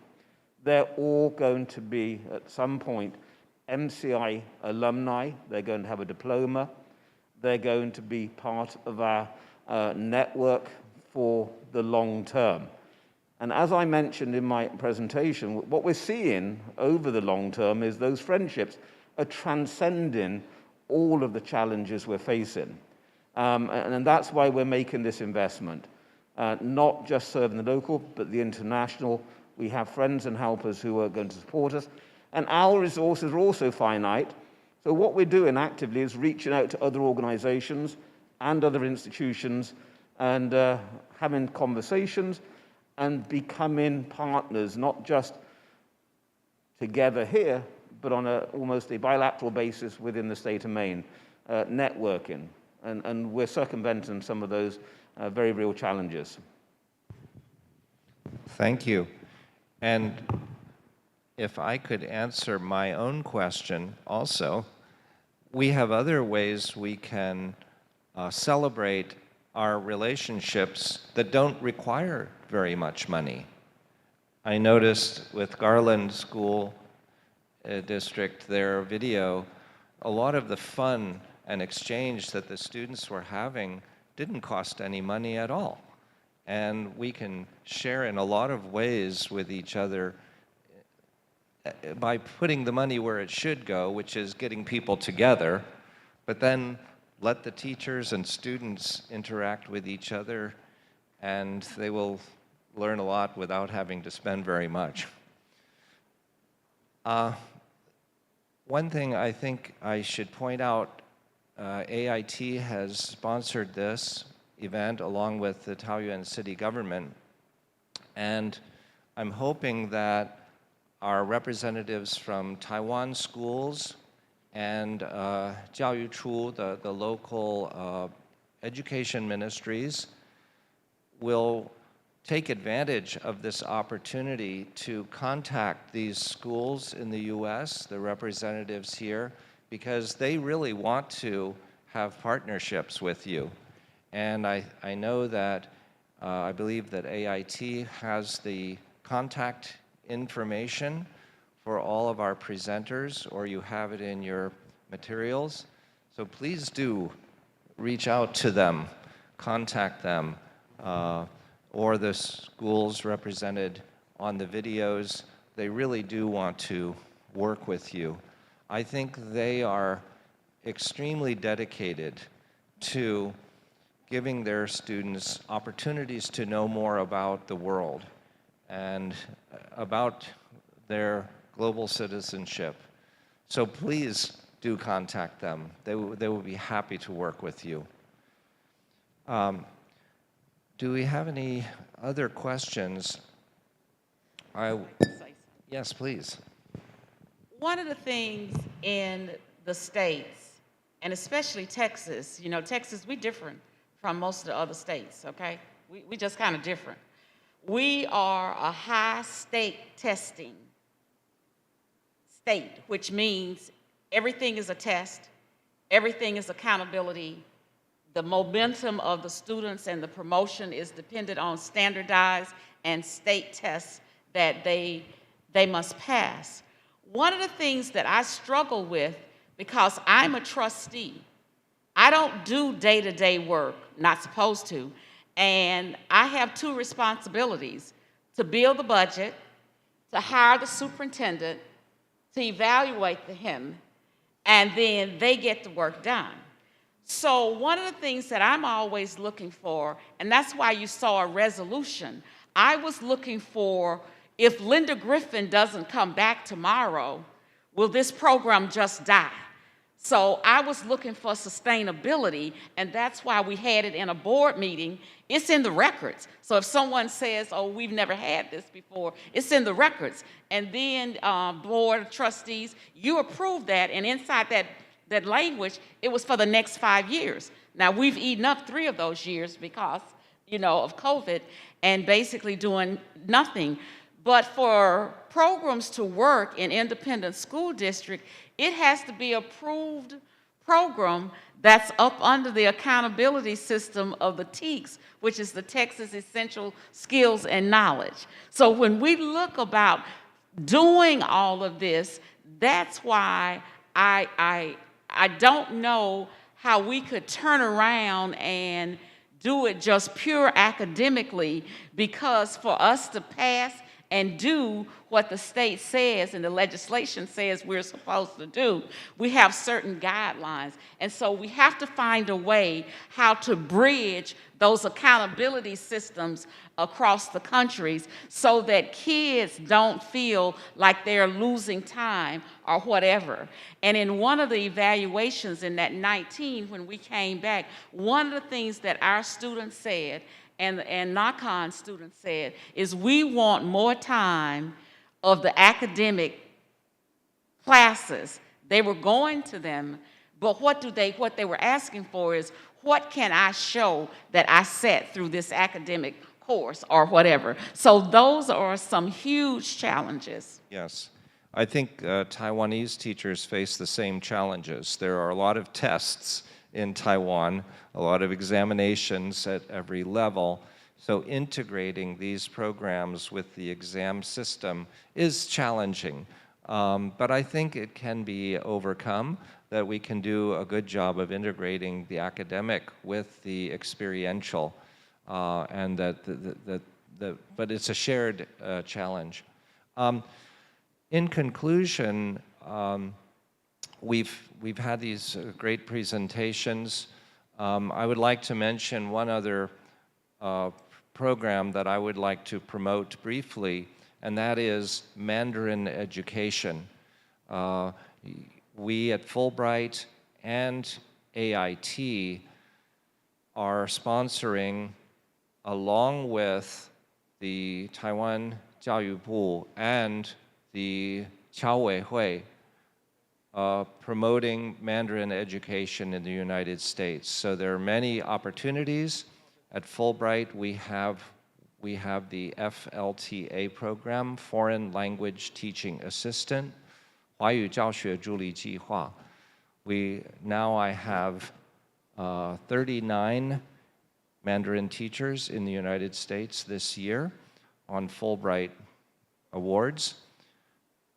They're all going to be, at some point, MCI alumni. They're going to have a diploma. They're going to be part of our network for the long term. And as I mentioned in my presentation, what we're seeing over the long term is those friendships are transcending all of the challenges we're facing. And that's why we're making this investment, not just serving the local, but the international, We have friends and helpers who are going to support us. And our resources are also finite. So what we're doing actively is reaching out to other organizations and other institutions and having conversations and becoming partners, not just together here, but on almost a bilateral basis within the state of Maine, networking. And we're circumventing some of those very real challenges. Thank you. And if I could answer my own question also, we have other ways we can celebrate our relationships that don't require very much money. I noticed with Garland School District, their video, a lot of the fun and exchange that the students were having didn't cost any money at all. And we can share in a lot of ways with each other by putting the money where it should go, which is getting people together, but then let the teachers and students interact with each other, and they will learn a lot without having to spend very much. One thing I think I should point out, AIT has sponsored this event along with the Taoyuan city government, and I'm hoping that our representatives from Taiwan schools and Jiaoyuchu, the local education ministries, will take advantage of this opportunity to contact these schools in the US, the representatives here, because they really want to have partnerships with you. And I know that, I believe that AIT has the contact information for all of our presenters, or you have it in your materials. So please do reach out to them, contact them, or the schools represented on the videos. They really do want to work with you. I think they are extremely dedicated to giving their students opportunities to know more about the world and about their global citizenship. So please do contact them. They will be happy to work with you. Do we have any other questions? Yes, please. One of the things in the states, and especially Texas, you know, Texas, we're different from most of the other states, okay? We just kind of different. We are a high stake testing state, which means everything is a test, everything is accountability. The momentum of the students and the promotion is dependent on standardized and state tests that they must pass. One of the things that I struggle with, because I'm a trustee, I don't do day-to-day work, not supposed to, and I have two responsibilities: to build the budget, to hire the superintendent, to evaluate him, and then they get the work done. So one of the things that I'm always looking for, and that's why you saw a resolution, I was looking for, if Linda Griffin doesn't come back tomorrow, will this program just die? So I was looking for sustainability, and that's why we had it in a board meeting. It's in the records. So if someone says, oh, we've never had this before, it's in the records. And then board of trustees, you approved that, and inside that language, it was for the next 5 years. Now, we've eaten up 3 of those years because, you know, of COVID and basically doing nothing. But for programs to work in independent school district, it has to be approved program that's up under the accountability system of the TEKS, which is the Texas Essential Skills and Knowledge. So when we look about doing all of this, that's why I don't know how we could turn around and do it just pure academically, because for us to pass and do what the state says and the legislation says we're supposed to do. We have certain guidelines. And so we have to find a way how to bridge those accountability systems across the countries so that kids don't feel like they're losing time or whatever. And in one of the evaluations in that 19, when we came back, one of the things that our students said and NACON students said is we want more time of the academic classes. They were going to them, but what they were asking for is, what can I show that I sat through this academic course or whatever? So those are some huge challenges. Yes. I think Taiwanese teachers face the same challenges. There are a lot of tests in Taiwan, a lot of examinations at every level. So integrating these programs with the exam system is challenging. But I think it can be overcome, that we can do a good job of integrating the academic with the experiential, and but it's a shared challenge. In conclusion, we've had these great presentations. I would like to mention one other program that I would like to promote briefly, and that is Mandarin education. We at Fulbright and AIT are sponsoring, along with the Taiwan 教育部 and the 侨委会, promoting Mandarin education in the United States. So there are many opportunities. At Fulbright, we have the FLTA program, Foreign Language Teaching Assistant, 华语教学助力计划. I have 39 Mandarin teachers in the United States this year on Fulbright Awards.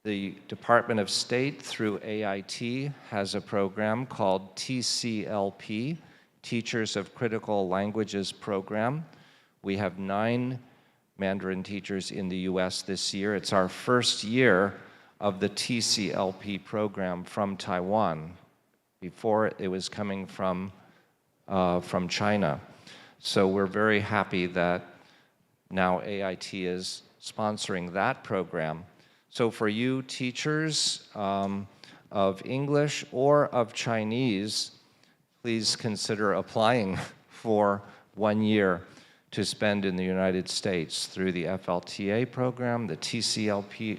The Department of State through AIT has a program called TCLP, Teachers of Critical Languages Program. We have 9 Mandarin teachers in the US this year. It's our first year of the TCLP program from Taiwan. Before, it was coming from China. So we're very happy that now AIT is sponsoring that program. So for you teachers of English or of Chinese, please consider applying for 1 year to spend in the United States through the FLTA program, the TCLP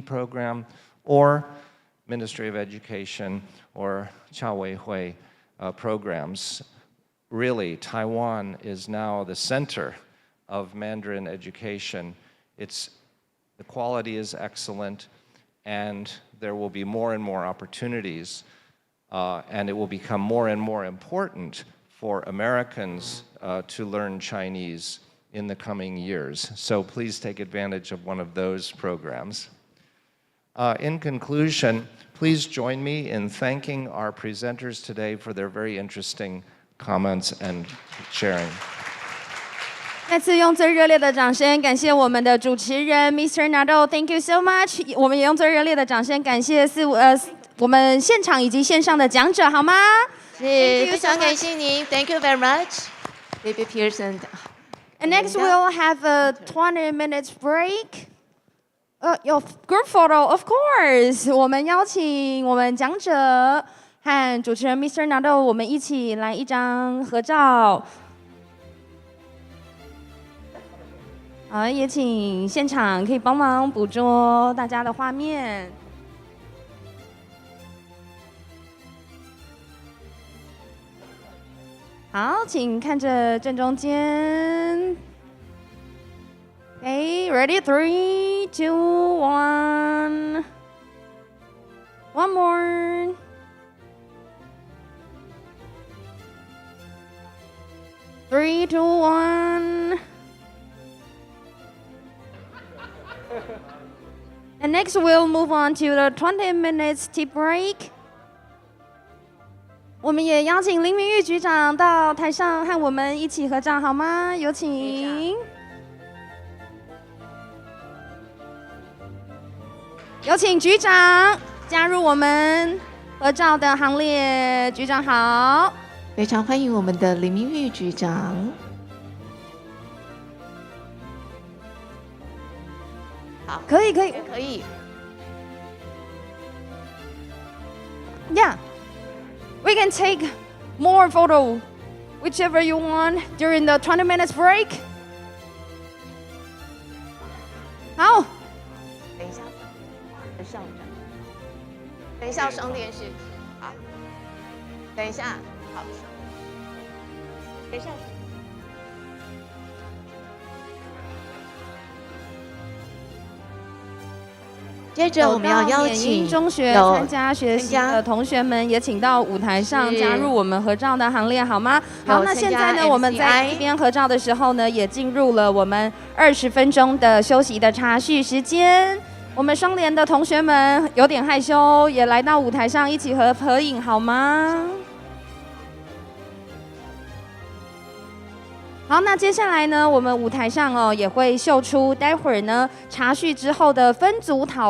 program, or Ministry of Education or 侨委会 programs. Really, Taiwan is now the center of Mandarin education. The quality is excellent, and there will be more and more opportunities, and it will become more and more important for Americans to learn Chinese in the coming years. So please take advantage of one of those programs. In conclusion, please join me in thanking our presenters today for their very interesting comments and sharing. 再次用最热烈的掌声感谢我们的主持人 Mr. Nadeau, thank you so much. 我们也用最热烈的掌声感谢我们现场以及线上的讲者，好吗？是，非常感谢您 ，Thank you very much, Baby Pearson. And next we'll have a 20 minutes break. Your group photo, of course. 我们邀请我们讲者和主持人 Mr. Nadeau， 我们一起来一张合照。好，也请现场可以帮忙捕捉大家的画面。好，请看着正中间。Okay, ready? 3, 2, 1. One more. Three, 2, 1. And next we'll move on to the 20 minutes tea break. 我们也邀请林明玉局长到台上和我们一起合照，好吗？有请。有请局长加入我们合照的行列。局长好，非常欢迎我们的林明玉局长。好，可以。可以。Yeah, we can take more photo, whichever you want during the 20 minutes break. 好，等一下上电视，好，等一下，好，等一下。接着我们要邀请中学参加学习的同学们，也请到舞台上加入我们合照的行列，好吗？好，那现在呢，我们在一边合照的时候呢，也进入了我们20分钟的休息的茶叙时间。我们双联的同学们有点害羞，也来到舞台上一起合影，好吗？好，那接下来呢，我们舞台上也会秀出待会儿呢茶叙之后的分组讨论。